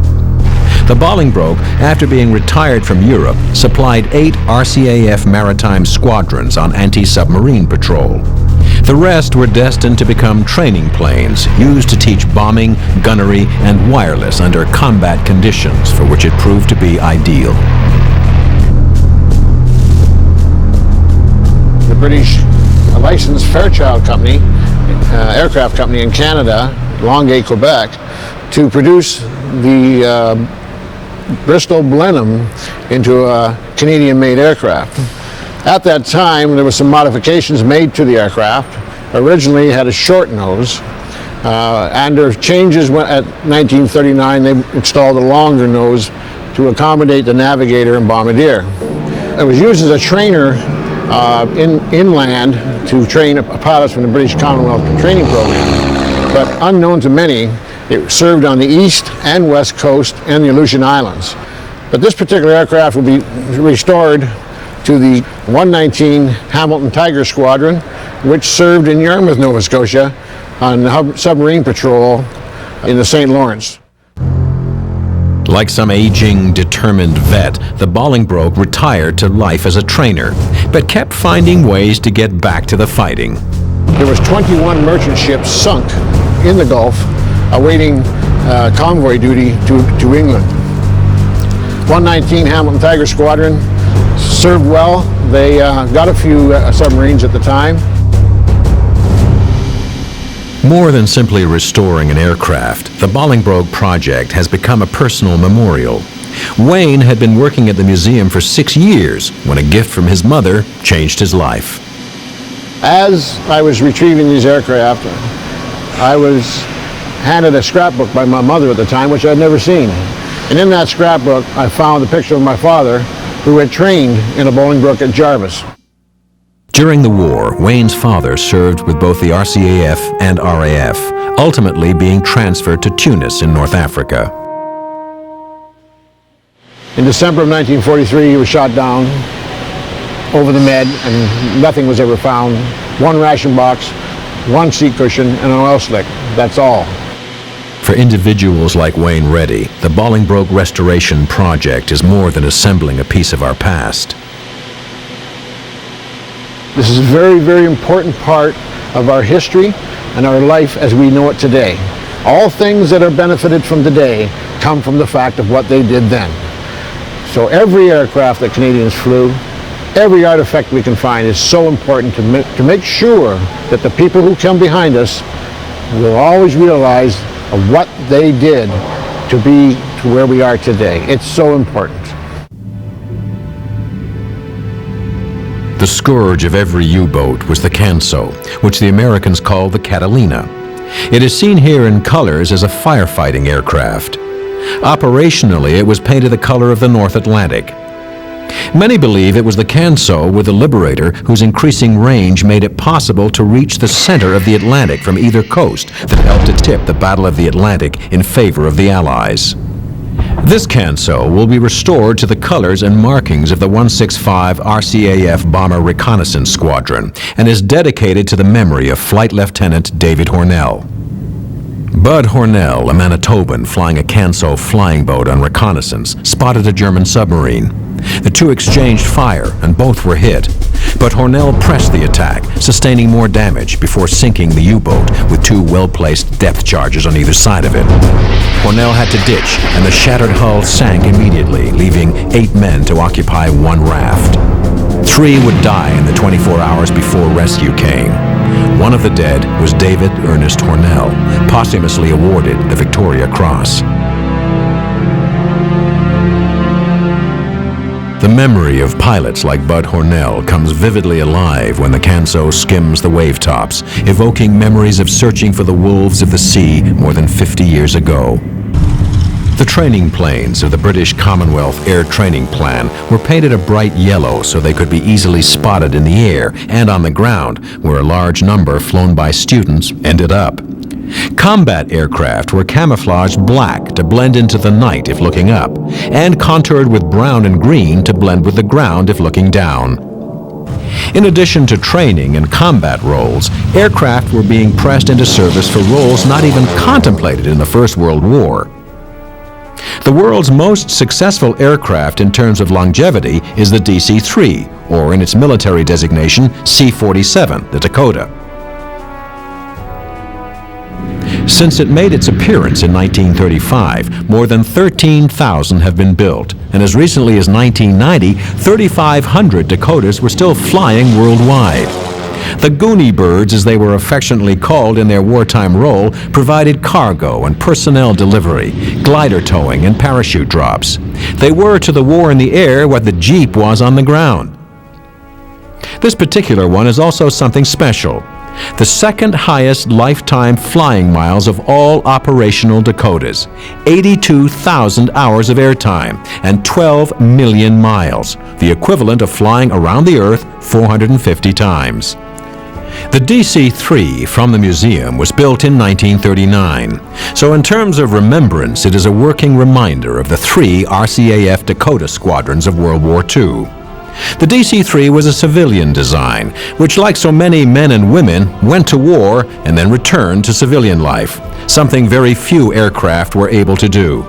The Bolingbroke, after being retired from Europe, supplied 8 RCAF maritime squadrons on anti-submarine patrol. The rest were destined to become training planes, used to teach bombing, gunnery, and wireless under combat conditions, for which it proved to be ideal.
The British licensed Fairchild Company, aircraft company in Canada, Longueuil, Quebec, to produce the Bristol Blenheim into a Canadian-made aircraft. At that time, there were some modifications made to the aircraft. Originally, it had a short nose, and there were changes at 1939. They installed a longer nose to accommodate the navigator and bombardier. It was used as a trainer inland to train pilots from the British Commonwealth training program. But unknown to many, it served on the east and west coast and the Aleutian Islands. But this particular aircraft will be restored to the 119 Hamilton Tiger Squadron, which served in Yarmouth, Nova Scotia, on submarine patrol in the St. Lawrence.
Like some aging, determined vet, the Bolingbroke retired to life as a trainer, but kept finding ways to get back to the fighting.
There was 21 merchant ships sunk in the Gulf, awaiting convoy duty to England. 119 Hamilton Tiger Squadron served well. They got a few submarines at the time.
More than simply restoring an aircraft, the Bolingbroke project has become a personal memorial. Wayne had been working at the museum for 6 years when a gift from his mother changed his life.
As I was retrieving these aircraft, I was handed a scrapbook by my mother at the time, which I'd never seen. And in that scrapbook, I found a picture of my father, who had trained in a Bolingbroke at Jarvis.
During the war, Wayne's father served with both the RCAF and RAF, ultimately being transferred to Tunis in North Africa.
In December of 1943, he was shot down over the Med, and nothing was ever found. One ration box, one seat cushion, and an oil slick. That's all.
For individuals like Wayne Reddy, the Bolingbroke Restoration Project is more than assembling a piece of our past.
This is a very, very important part of our history and our life as we know it today. All things that are benefited from today come from the fact of what they did then. So every aircraft that Canadians flew, every artifact we can find is so important to make sure that the people who come behind us will always realize of what they did to be to where we are today. It's so important.
The scourge of every U-boat was the Canso, which the Americans called the Catalina. It is seen here in colors as a firefighting aircraft. Operationally, it was painted the color of the North Atlantic. Many believe it was the Canso with the Liberator whose increasing range made it possible to reach the center of the Atlantic from either coast that helped to tip the Battle of the Atlantic in favor of the Allies. This Canso will be restored to the colors and markings of the 165 RCAF Bomber Reconnaissance Squadron and is dedicated to the memory of Flight Lieutenant David Hornell. Bud Hornell, a Manitoban flying a Canso flying boat on reconnaissance, spotted a German submarine. The two exchanged fire and both were hit, but Hornell pressed the attack, sustaining more damage before sinking the U-boat with two well-placed depth charges on either side of it. Hornell had to ditch, and the shattered hull sank immediately, leaving 8 men to occupy one raft. 3 would die in the 24 hours before rescue came. One of the dead was David Ernest Hornell, posthumously awarded the Victoria Cross. The memory of pilots like Bud Hornell comes vividly alive when the Canso skims the wave tops, evoking memories of searching for the wolves of the sea more than 50 years ago. The training planes of the British Commonwealth Air Training Plan were painted a bright yellow so they could be easily spotted in the air and on the ground, where a large number flown by students ended up. Combat aircraft were camouflaged black to blend into the night if looking up, and contoured with brown and green to blend with the ground if looking down. In addition to training and combat roles, aircraft were being pressed into service for roles not even contemplated in the First World War. The world's most successful aircraft in terms of longevity is the DC-3, or in its military designation, C-47, the Dakota. Since it made its appearance in 1935, more than 13,000 have been built, and as recently as 1990, 3,500 Dakotas were still flying worldwide. The Goonie Birds, as they were affectionately called in their wartime role, provided cargo and personnel delivery, glider towing, and parachute drops. They were to the war in the air what the Jeep was on the ground. This particular one is also something special. The second highest lifetime flying miles of all operational Dakotas, 82,000 hours of airtime, and 12 million miles, the equivalent of flying around the Earth 450 times. The DC-3 from the museum was built in 1939, so in terms of remembrance, it is a working reminder of the 3 RCAF Dakota squadrons of World War II. The DC-3 was a civilian design, which, like so many men and women, went to war and then returned to civilian life, something very few aircraft were able to do.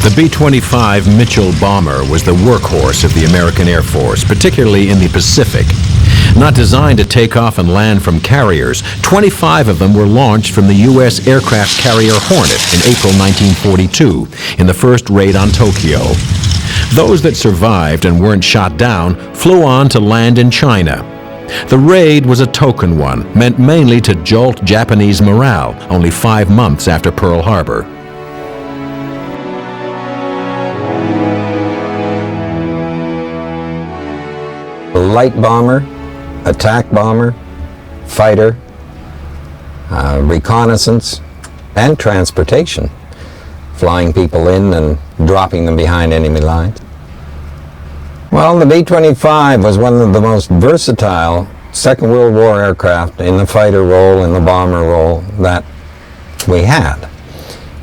The B-25 Mitchell bomber was the workhorse of the American Air Force, particularly in the Pacific. Not designed to take off and land from carriers, 25 of them were launched from the U.S. aircraft carrier Hornet in April 1942 in the first raid on Tokyo. Those that survived and weren't shot down flew on to land in China. The raid was a token one, meant mainly to jolt Japanese morale only 5 months after Pearl Harbor.
Light bomber, attack bomber, fighter, reconnaissance, and transportation, flying people in and dropping them behind enemy lines. Well, the B-25 was one of the most versatile Second World War aircraft in the fighter role and the bomber role that we had,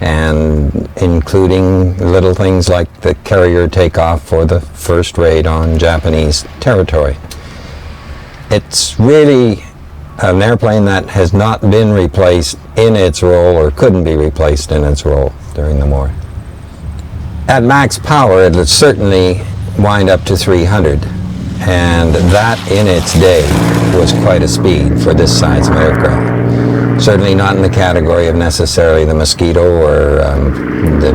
and including little things like the carrier takeoff for the first raid on Japanese territory. It's really an airplane that has not been replaced in its role or couldn't be replaced in its role during the war. At max power, it would certainly wind up to 300, and that in its day was quite a speed for this size of aircraft. Certainly not in the category of necessarily the Mosquito or the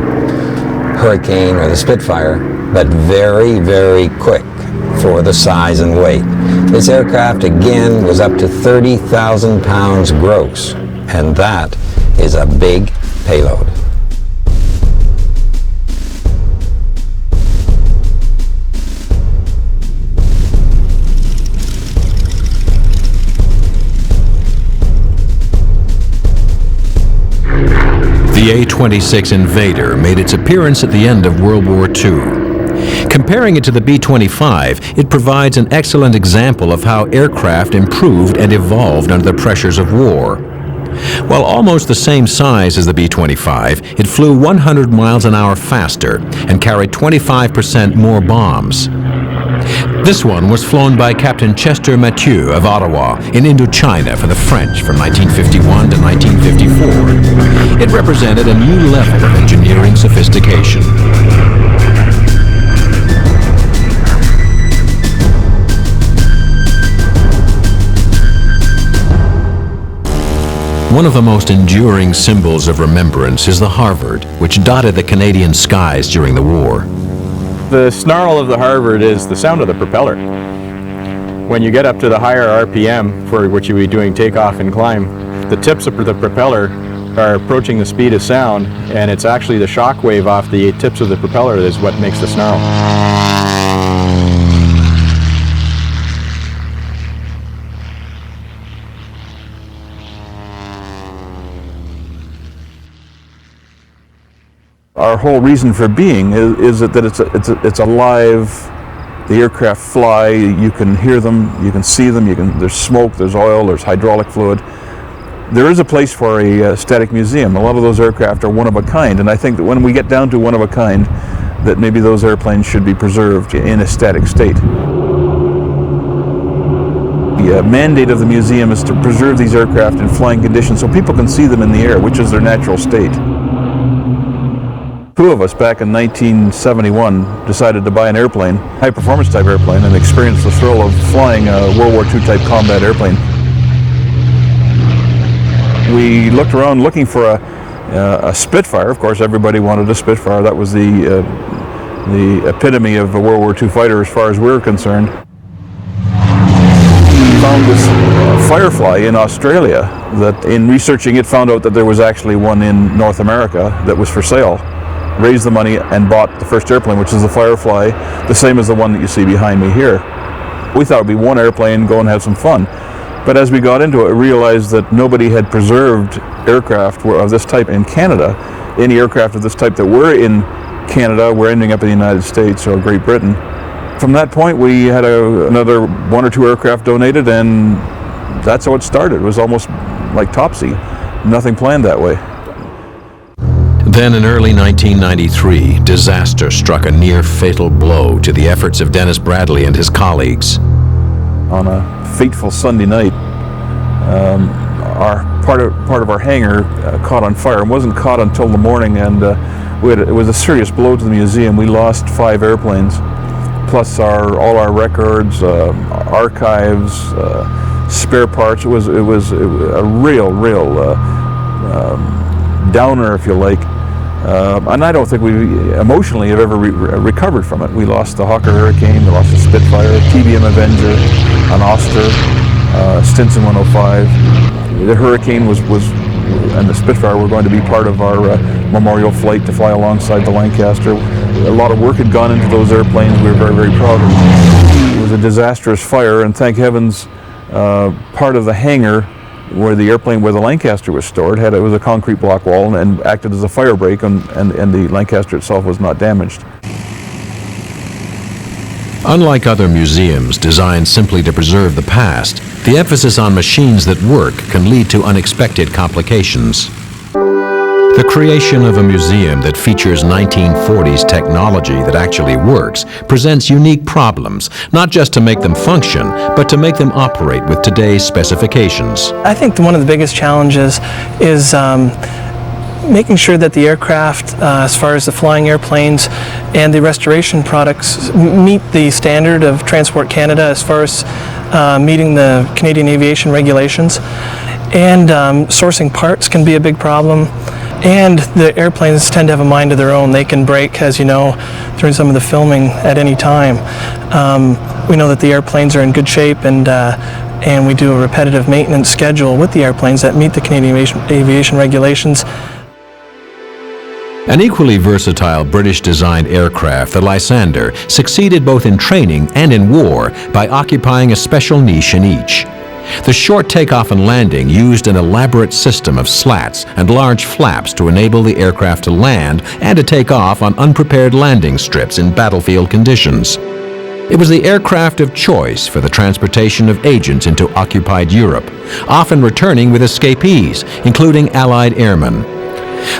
Hurricane or the Spitfire, but very, very quick for the size and weight. This aircraft again was up to 30,000 pounds gross, and that is a big payload.
The A-26 Invader made its appearance at the end of World War II. Comparing it to the B-25, it provides an excellent example of how aircraft improved and evolved under the pressures of war. While almost the same size as the B-25, it flew 100 miles an hour faster and carried 25% more bombs. This one was flown by Captain Chester Mathieu of Ottawa in Indochina for the French from 1951 to 1954. It represented a new level of engineering sophistication. One of the most enduring symbols of remembrance is the Harvard, which dotted the Canadian skies during the war.
The snarl of the Harvard is the sound of the propeller. When you get up to the higher RPM, for which you would be doing takeoff and climb, the tips of the propeller are approaching the speed of sound, and it's actually the shock wave off the tips of the propeller that is what makes the snarl. Our whole reason for being is that it's alive. The aircraft fly. You can hear them. You can see them. There's smoke. There's oil. There's hydraulic fluid. There is a place for a static museum. A lot of those aircraft are one of a kind, and I think that when we get down to one of a kind, that maybe those airplanes should be preserved in a static state. The mandate of the museum is to preserve these aircraft in flying conditions so people can see them in the air, which is their natural state. Two of us back in 1971 decided to buy an airplane, high-performance type airplane, and experience the thrill of flying a World War II type combat airplane. We looked around looking for a Spitfire. Of course, everybody wanted a Spitfire. That was the epitome of a World War II fighter as far as we were concerned. We found this Firefly in Australia that, in researching it, found out that there was actually one in North America that was for sale. Raised the money and bought the first airplane, which is the Firefly, the same as the one that you see behind me here. We thought it would be one airplane, go and have some fun. But as we got into it, we realized that nobody had preserved aircraft of this type in Canada. Any aircraft of this type that were in Canada were ending up in the United States or Great Britain. From that point, we had another one or two aircraft donated, and that's how it started. It was almost like Topsy. Nothing planned that way.
Then in early 1993, disaster struck a near-fatal blow to the efforts of Dennis Bradley and his colleagues.
On a fateful Sunday night, part of our hangar caught on fire. It wasn't caught until the morning, and it was a serious blow to the museum. We lost 5 airplanes, plus all our records, archives, spare parts. It was a real downer, if you like. And I don't think we emotionally have ever recovered from it. We lost the Hawker Hurricane, we lost the Spitfire, TBM Avenger, an Oster.
Stinson 105. The Hurricane and the Spitfire were going to be part of our memorial flight to fly alongside the Lancaster. A lot of work had gone into those airplanes. We were very, very proud of them. It was a disastrous fire, and thank heavens, part of the hangar where the Lancaster was stored it was a concrete block wall and acted as a fire break, and the Lancaster itself was not damaged.
Unlike other museums designed simply to preserve the past, the emphasis on machines that work can lead to unexpected complications. The creation of a museum that features 1940s technology that actually works presents unique problems, not just to make them function, but to make them operate with today's specifications.
I think one of the biggest challenges is making sure that the aircraft, as far as the flying airplanes and the restoration products, meet the standard of Transport Canada as far as meeting the Canadian aviation regulations. And sourcing parts can be a big problem. And the airplanes tend to have a mind of their own. They can break, as you know, during some of the filming at any time. We know that the airplanes are in good shape, and we do a repetitive maintenance schedule with the airplanes that meet the Canadian aviation regulations.
An equally versatile British-designed aircraft, the Lysander, succeeded both in training and in war by occupying a special niche in each. The short takeoff and landing used an elaborate system of slats and large flaps to enable the aircraft to land and to take off on unprepared landing strips in battlefield conditions. It was the aircraft of choice for the transportation of agents into occupied Europe, often returning with escapees, including Allied airmen.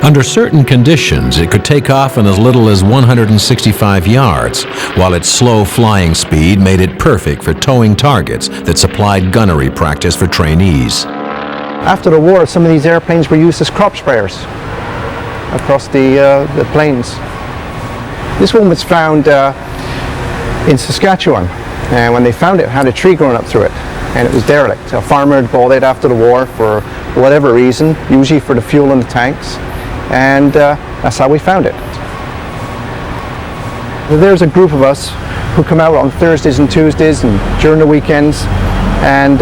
Under certain conditions, it could take off in as little as 165 yards, while its slow flying speed made it perfect for towing targets that supplied gunnery practice for trainees.
After the war, some of these airplanes were used as crop sprayers across the plains. This one was found in Saskatchewan, and when they found it, it had a tree growing up through it, and it was derelict. A farmer had bought it after the war for whatever reason, usually for the fuel in the tanks, and that's how we found it. There's a group of us who come out on Thursdays and Tuesdays and during the weekends, and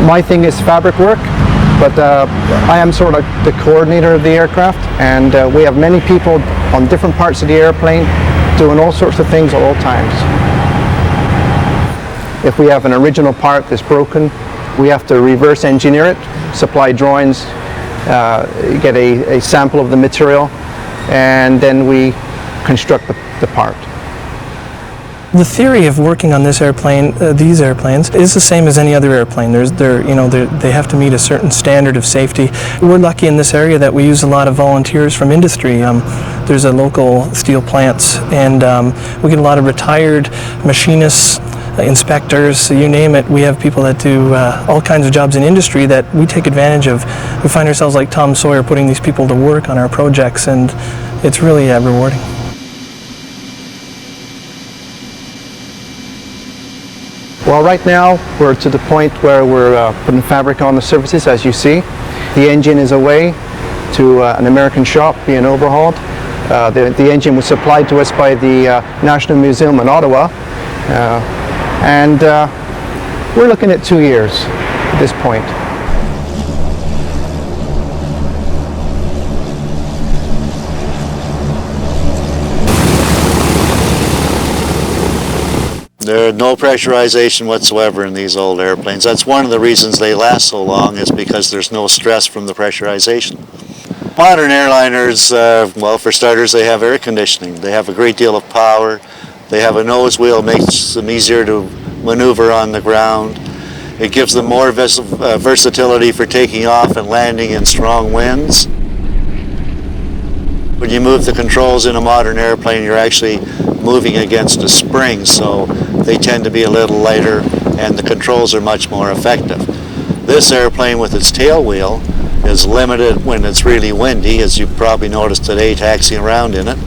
my thing is fabric work, but I am sort of the coordinator of the aircraft, and we have many people on different parts of the airplane doing all sorts of things at all times. If we have an original part that's broken, we have to reverse engineer it, supply drawings, get a sample of the material, and then we construct the part.
The theory of working on this airplane, these airplanes, is the same as any other airplane. They have to meet a certain standard of safety. We're lucky in this area that we use a lot of volunteers from industry. There's a local steel plants, and we get a lot of retired machinists, inspectors, you name it. We have people that do all kinds of jobs in industry that we take advantage of. We find ourselves like Tom Sawyer putting these people to work on our projects, and it's really rewarding.
Well, right now we're to the point where we're putting fabric on the surfaces, as you see. The engine is away to an American shop being overhauled. The engine was supplied to us by the National Museum in Ottawa. And we're looking at 2 years at this point.
There's no pressurization whatsoever in these old airplanes. That's one of the reasons they last so long, is because there's no stress from the pressurization. Modern airliners, well, for starters, they have air conditioning. They have a great deal of power. They have a nose wheel, makes them easier to maneuver on the ground. It gives them more versatility for taking off and landing in strong winds. When you move the controls in a modern airplane, you're actually moving against a spring, so they tend to be a little lighter and the controls are much more effective. This airplane with its tail wheel is limited when it's really windy, as you probably noticed today taxiing around in it.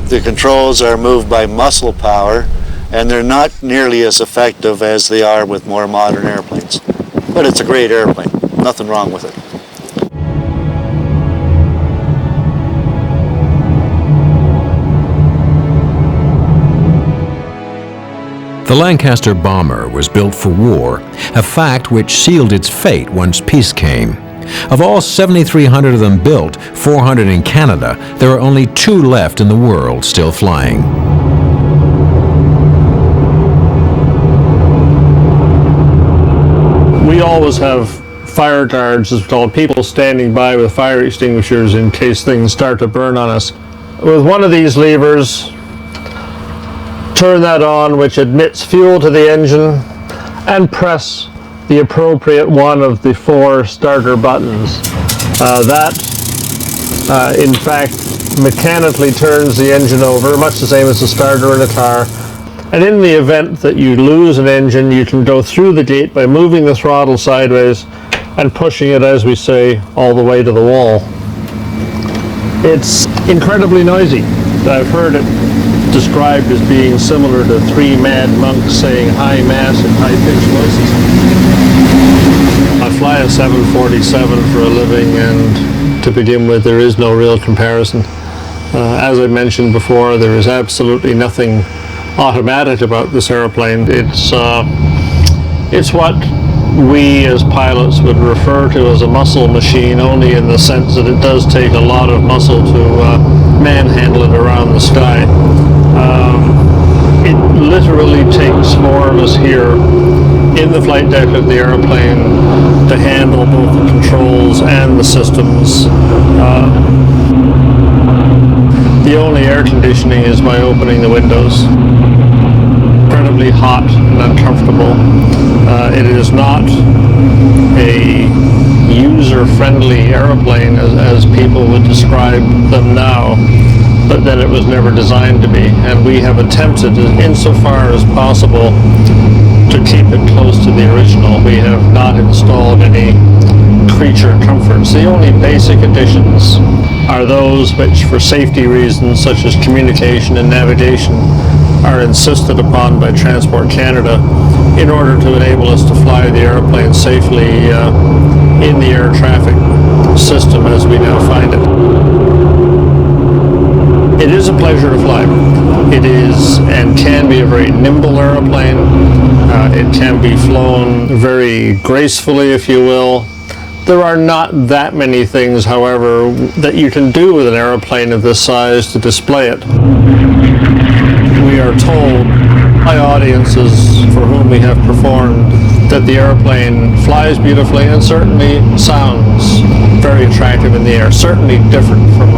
The controls are moved by muscle power, and they're not nearly as effective as they are with more modern airplanes. But it's a great airplane, nothing wrong with it.
The The Lancaster bomber was built for war, a fact which sealed its fate once peace came. Of all 7,300 of them built, 400 in Canada, there are only 2 left in the world still flying.
We always have fire guards, as called, people standing by with fire extinguishers in case things start to burn on us. With one of these levers, turn that on, which admits fuel to the engine, and press the appropriate one of the 4 starter buttons. That, in fact, mechanically turns the engine over, much the same as the starter in a car. And in the event that you lose an engine, you can go through the gate by moving the throttle sideways and pushing it, as we say, all the way to the wall. It's incredibly noisy. I've heard it described as being similar to 3 mad monks saying high mass in high-pitched voices. I fly a 747 for a living, and to begin with, there is no real comparison. As I mentioned before, there is absolutely nothing automatic about this airplane. It's what we as pilots would refer to as a muscle machine, only in the sense that it does take a lot of muscle to manhandle it around the sky. It literally takes more of us here in the flight deck of the airplane to handle both the controls and the systems. The only air conditioning is by opening the windows. Incredibly hot and uncomfortable. It is not a user-friendly airplane as people would describe them now, but that it was never designed to be. And we have attempted, insofar as possible, to keep it close to the original. We have not installed any creature comforts. The only basic additions are those which, for safety reasons such as communication and navigation, are insisted upon by Transport Canada in order to enable us to fly the airplane safely in the air traffic system as we now find it. It is a pleasure to fly. It is and can be a very nimble airplane. It can be flown very gracefully, if you will. There are not that many things, however, that you can do with an airplane of this size to display it. We are told by audiences for whom we have performed that the airplane flies beautifully and certainly sounds very attractive in the air, certainly different from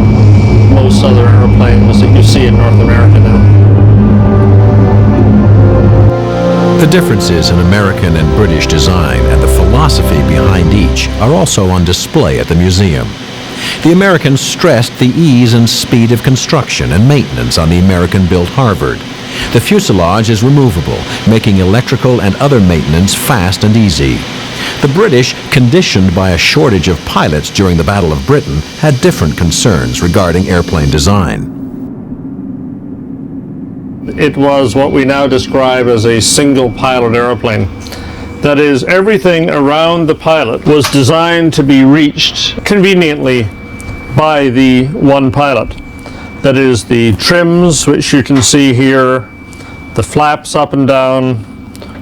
most other airplanes that you see in North America now.
The differences in American and British design and the philosophy behind each are also on display at the museum. The Americans stressed the ease and speed of construction and maintenance on the American-built Harvard. The fuselage is removable, making electrical and other maintenance fast and easy. The British, conditioned by a shortage of pilots during the Battle of Britain, had different concerns regarding airplane design.
It was what we now describe as a single-pilot airplane. That is, everything around the pilot was designed to be reached conveniently by the one pilot. That is, the trims, which you can see here, the flaps up and down,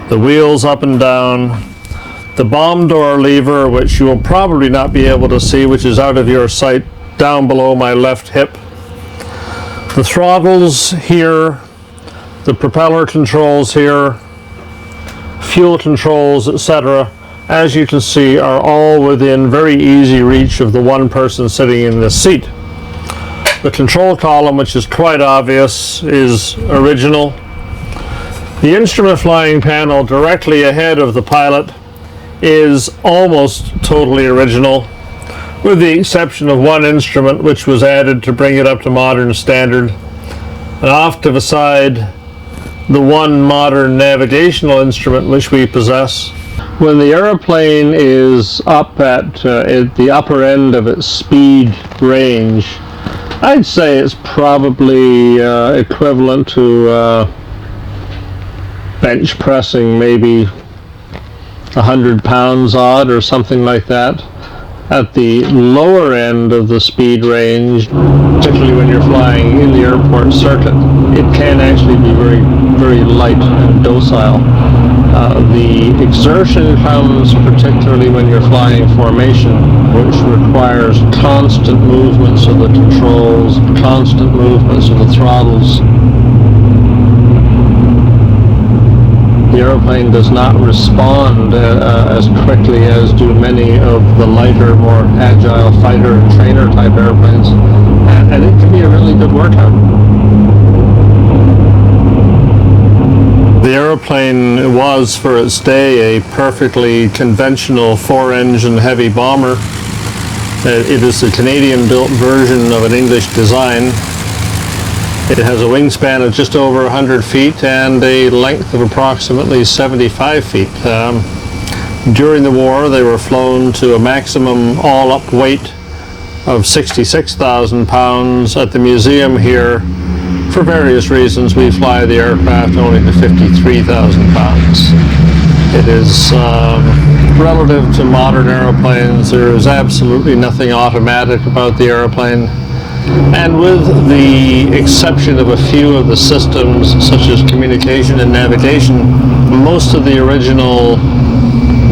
the wheels up and down, the bomb door lever, which you will probably not be able to see, which is out of your sight down below my left hip, the throttles here, the propeller controls here, fuel controls, etc., as you can see, are all within very easy reach of the one person sitting in this seat. The control column, which is quite obvious, is original. The instrument flying panel directly ahead of the pilot is almost totally original, with the exception of one instrument which was added to bring it up to modern standard. And off to the side, the one modern navigational instrument which we possess. When the airplane is up at the upper end of its speed range, I'd say it's probably equivalent to bench pressing maybe 100 pounds odd or something like that. at the lower end of the speed range, particularly when you're flying in the airport circuit, it can actually be very, very light and docile. The exertion comes particularly when you're flying formation, which requires constant movements of the controls, constant movements of the throttles. The airplane does not respond as quickly as do many of the lighter, more agile fighter and trainer type airplanes, and it can be a really good workout. The airplane was, for its day, a perfectly conventional four-engine heavy bomber. It is the Canadian-built version of an English design. It has a wingspan of just over 100 feet and a length of approximately 75 feet. During the war, they were flown to a maximum all-up weight of 66,000 pounds. At the museum here, for various reasons, we fly the aircraft only to 53,000 pounds. It is relative to modern airplanes. There is absolutely nothing automatic about the airplane. And with the exception of a few of the systems, such as communication and navigation, most of the original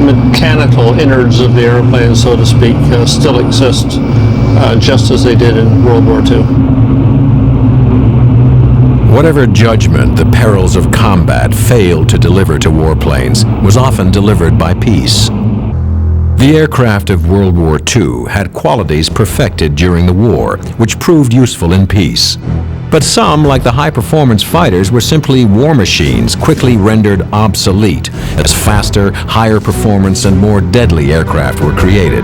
mechanical innards of the airplane, so to speak, still exist, just as they did in World War II.
Whatever judgment the perils of combat failed to deliver to warplanes was often delivered by peace. The aircraft of World War II had qualities perfected during the war, which proved useful in peace. But some, like the high-performance fighters, were simply war machines quickly rendered obsolete as faster, higher performance, and more deadly aircraft were created.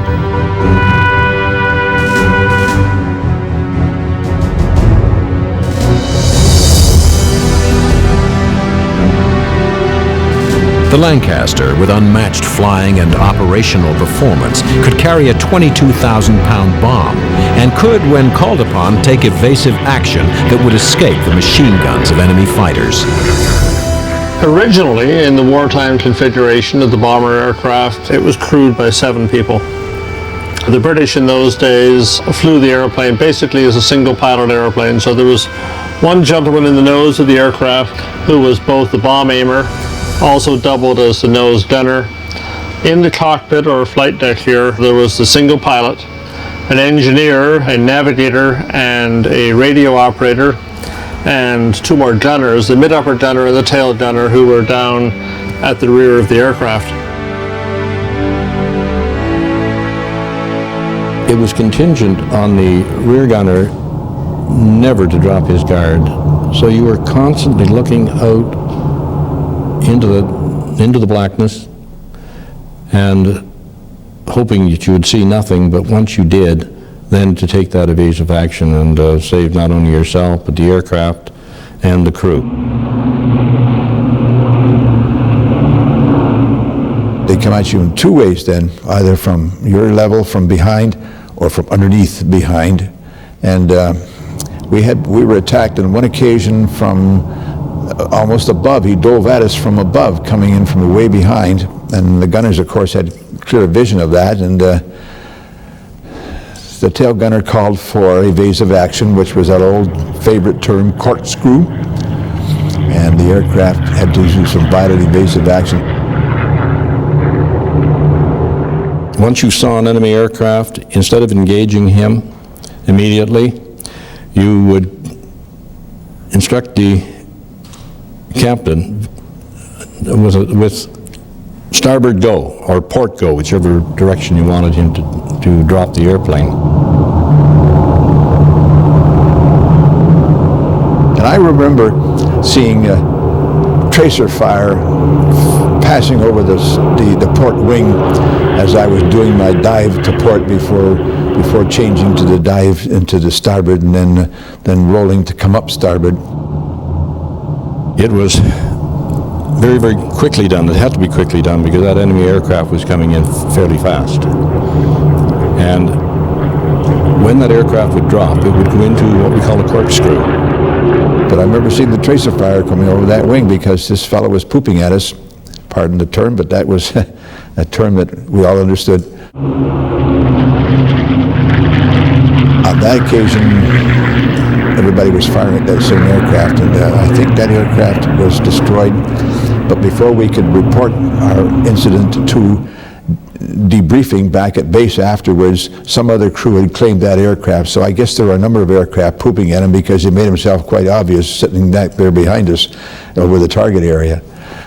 The Lancaster, with unmatched flying and operational performance, could carry a 22,000-pound bomb and could, when called upon, take evasive action that would escape the machine guns of enemy fighters.
Originally, in the wartime configuration of the bomber aircraft, it was crewed by 7 people. The British in those days flew the airplane basically as a single-pilot airplane, so there was one gentleman in the nose of the aircraft who was both the bomb aimer, also doubled as the nose gunner. In the cockpit or flight deck here, there was the single pilot, an engineer, a navigator, and a radio operator, and 2 more gunners, the mid-upper gunner and the tail gunner, who were down at the rear of the aircraft.
It was contingent on the rear gunner never to drop his guard, so you were constantly looking out into the blackness and hoping that you would see nothing, but once you did, then to take that evasive action and save not only yourself but the aircraft and the crew.
They come at you in 2 ways then, either from your level from behind or from underneath behind. And we were attacked on one occasion from almost above. He dove at us from above, coming in from way behind, and the gunners, of course, had clear vision of that, and the tail gunner called for evasive action, which was that old favorite term, corkscrew, and the aircraft had to do some violent evasive action.
Once you saw an enemy aircraft, instead of engaging him immediately, you would instruct the captain with starboard go or port go, whichever direction you wanted him to drop the airplane.
And I remember seeing tracer fire passing over the port wing as I was doing my dive to port before changing to the dive into the starboard and then rolling to come up starboard.
It was very, very quickly done. It had to be quickly done because that enemy aircraft was coming in fairly fast. And when that aircraft would drop, it would go into what we call a corkscrew.
But I remember seeing the tracer fire coming over that wing because this fellow was pooping at us. Pardon the term, but that was a term that we all understood. On that occasion, everybody was firing at that same aircraft, and I think that aircraft was destroyed. But before we could report our incident to debriefing back at base afterwards, some other crew had claimed that aircraft. So I guess there were a number of aircraft pooping at him because he made himself quite obvious sitting back there behind us over the target area.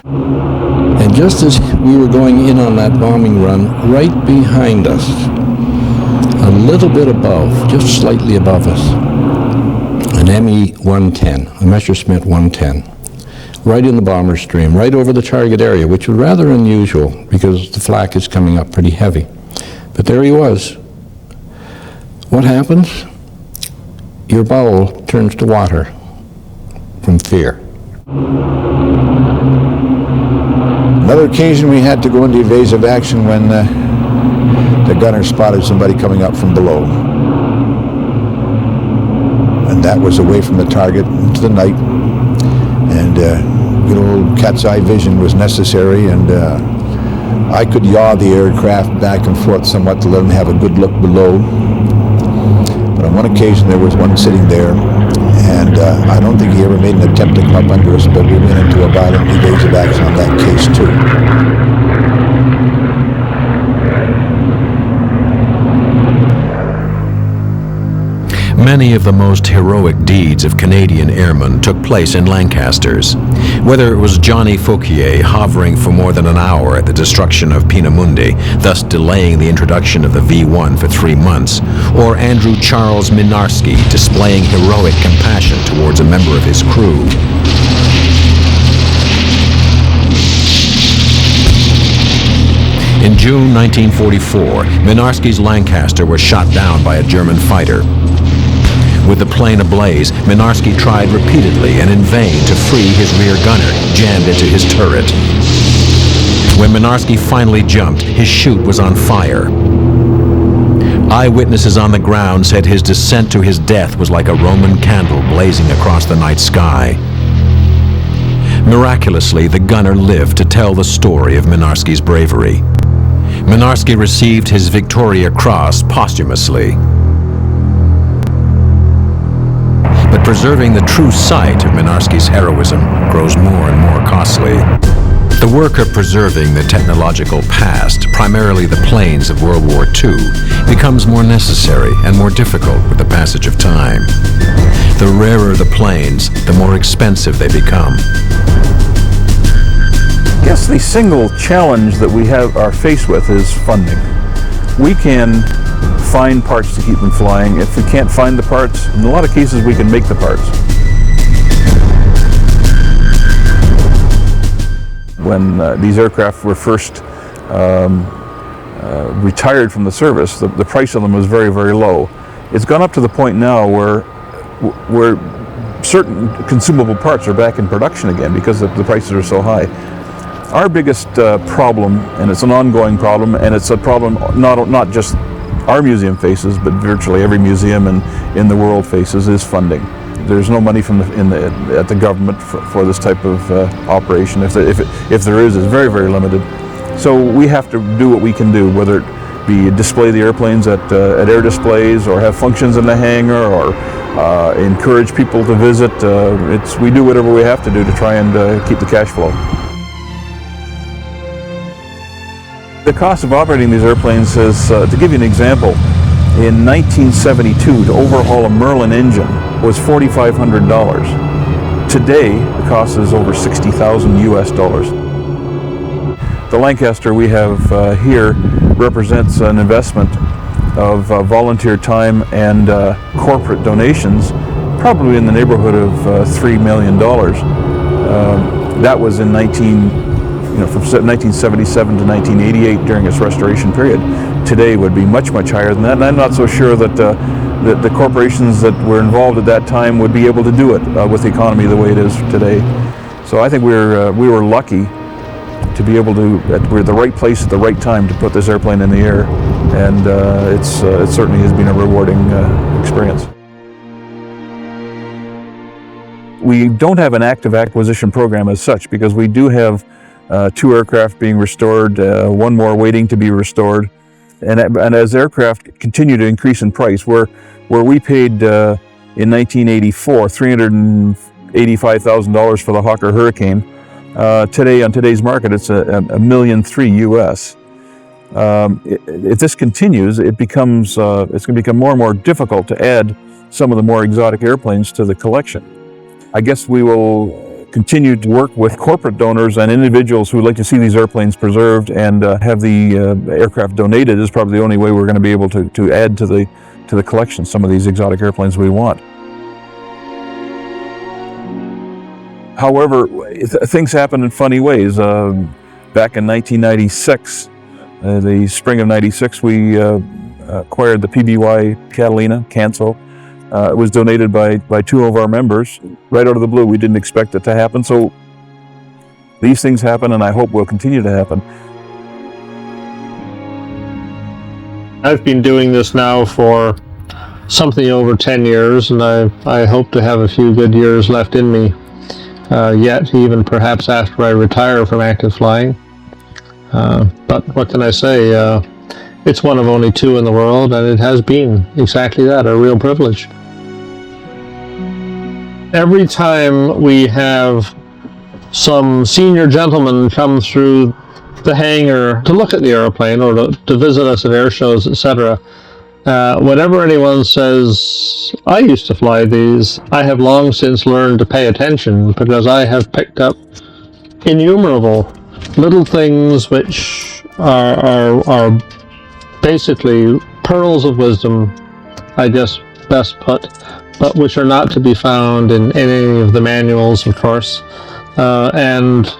And just as we were going in on that bombing run, right behind us, a little bit above, just slightly above us, an ME-110, a Messerschmitt 110, right in the bomber stream, right over the target area, which was rather unusual because the flak is coming up pretty heavy. But there he was. What happens? Your bowel turns to water from fear.
Another occasion we had to go into evasive action when the gunner spotted somebody coming up from below. And that was away from the target into the night. And good old cat's eye vision was necessary, and I could yaw the aircraft back and forth somewhat to let him have a good look below. But on one occasion there was one sitting there, and I don't think he ever made an attempt to come up under us, but we went into a violent evasive action on that case too.
Many of the most heroic deeds of Canadian airmen took place in Lancasters. Whether it was Johnny Fauquier hovering for more than an hour at the destruction of Peenemünde, thus delaying the introduction of the V-1 for 3 months, or Andrew Charles Minarski displaying heroic compassion towards a member of his crew. In June 1944, Minarski's Lancaster was shot down by a German fighter. With the plane ablaze, Minarski tried repeatedly and in vain to free his rear gunner, jammed into his turret. When Minarski finally jumped, his chute was on fire. Eyewitnesses on the ground said his descent to his death was like a Roman candle blazing across the night sky. Miraculously, the gunner lived to tell the story of Minarski's bravery. Minarski received his Victoria Cross posthumously. But preserving the true site of Minarski's heroism grows more and more costly. The work of preserving the technological past, primarily the planes of World War II, becomes more necessary and more difficult with the passage of time. The rarer the planes, the more expensive they become.
I guess the single challenge that we are faced with is funding. We can find parts to keep them flying. If we can't find the parts, in a lot of cases we can make the parts. When these aircraft were first retired from the service, the price of them was very, very low. It's gone up to the point now where certain consumable parts are back in production again because the prices are so high. Our biggest problem, and it's an ongoing problem, and it's a problem not just our museum faces, but virtually every museum in the world faces, is funding. There's no money from at the government for this type of operation. If there is, it's very, very limited. So we have to do what we can do, whether it be display the airplanes at air displays, or have functions in the hangar, or encourage people to visit. We do whatever we have to do to try and keep the cash flow. The cost of operating these airplanes is, to give you an example, in 1972 to overhaul a Merlin engine was $4,500. Today, the cost is over $60,000 US. The Lancaster we have here represents an investment of volunteer time and corporate donations, probably in the neighborhood of $3 million. That was from 1977 to 1988 during its restoration period. Today would be much, much higher than that, and I'm not so sure that the corporations that were involved at that time would be able to do it with the economy the way it is today. So I think we were lucky to be able to, we're at the right place at the right time to put this airplane in the air, and it certainly has been a rewarding experience. We don't have an active acquisition program as such, because we do have 2 aircraft being restored, 1 more waiting to be restored. And as aircraft continue to increase in price, where we paid in 1984 $385,000 for the Hawker Hurricane, today on today's market it's $1.3 million US. If this continues, it's going to become more and more difficult to add some of the more exotic airplanes to the collection. I guess we will continue to work with corporate donors and individuals who would like to see these airplanes preserved and have the aircraft donated. Is probably the only way we're going to be able to add to the collection some of these exotic airplanes we want. However, things happen in funny ways. Back in 1996, the spring of '96, we acquired the PBY Catalina, Canso. It was donated by two of our members right out of the blue. We didn't expect it to happen. So these things happen, and I hope will continue to happen.
I've been doing this now for something over 10 years, and I hope to have a few good years left in me yet, even perhaps after I retire from active flying. But what can I say? It's one of only two in the world, and it has been exactly that, a real privilege. Every time we have some senior gentleman come through the hangar to look at the airplane or to visit us at air shows, etc., whenever anyone says, I used to fly these, I have long since learned to pay attention, because I have picked up innumerable little things which are basically pearls of wisdom, I guess best put, but which are not to be found in any of the manuals, of course. And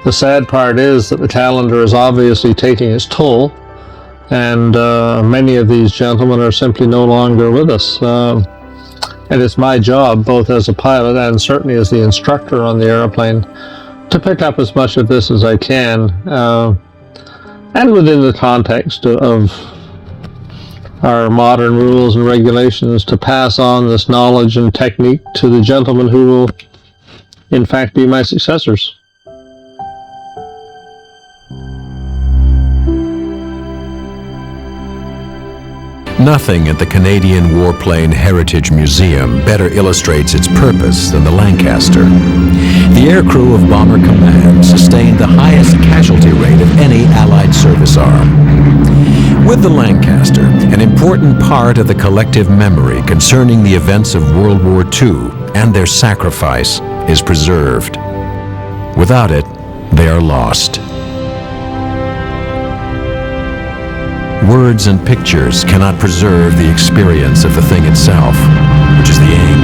the sad part is that the calendar is obviously taking its toll, and many of these gentlemen are simply no longer with us. And it's my job, both as a pilot and certainly as the instructor on the airplane, to pick up as much of this as I can, and within the context of our modern rules and regulations, to pass on this knowledge and technique to the gentlemen who will in fact be my successors.
Nothing at the Canadian Warplane Heritage Museum better illustrates its purpose than the Lancaster. The aircrew of Bomber Command sustained the highest casualty rate of any Allied service arm. With the Lancaster, an important part of the collective memory concerning the events of World War II and their sacrifice is preserved. Without it, they are lost. Words and pictures cannot preserve the experience of the thing itself, which is the aim.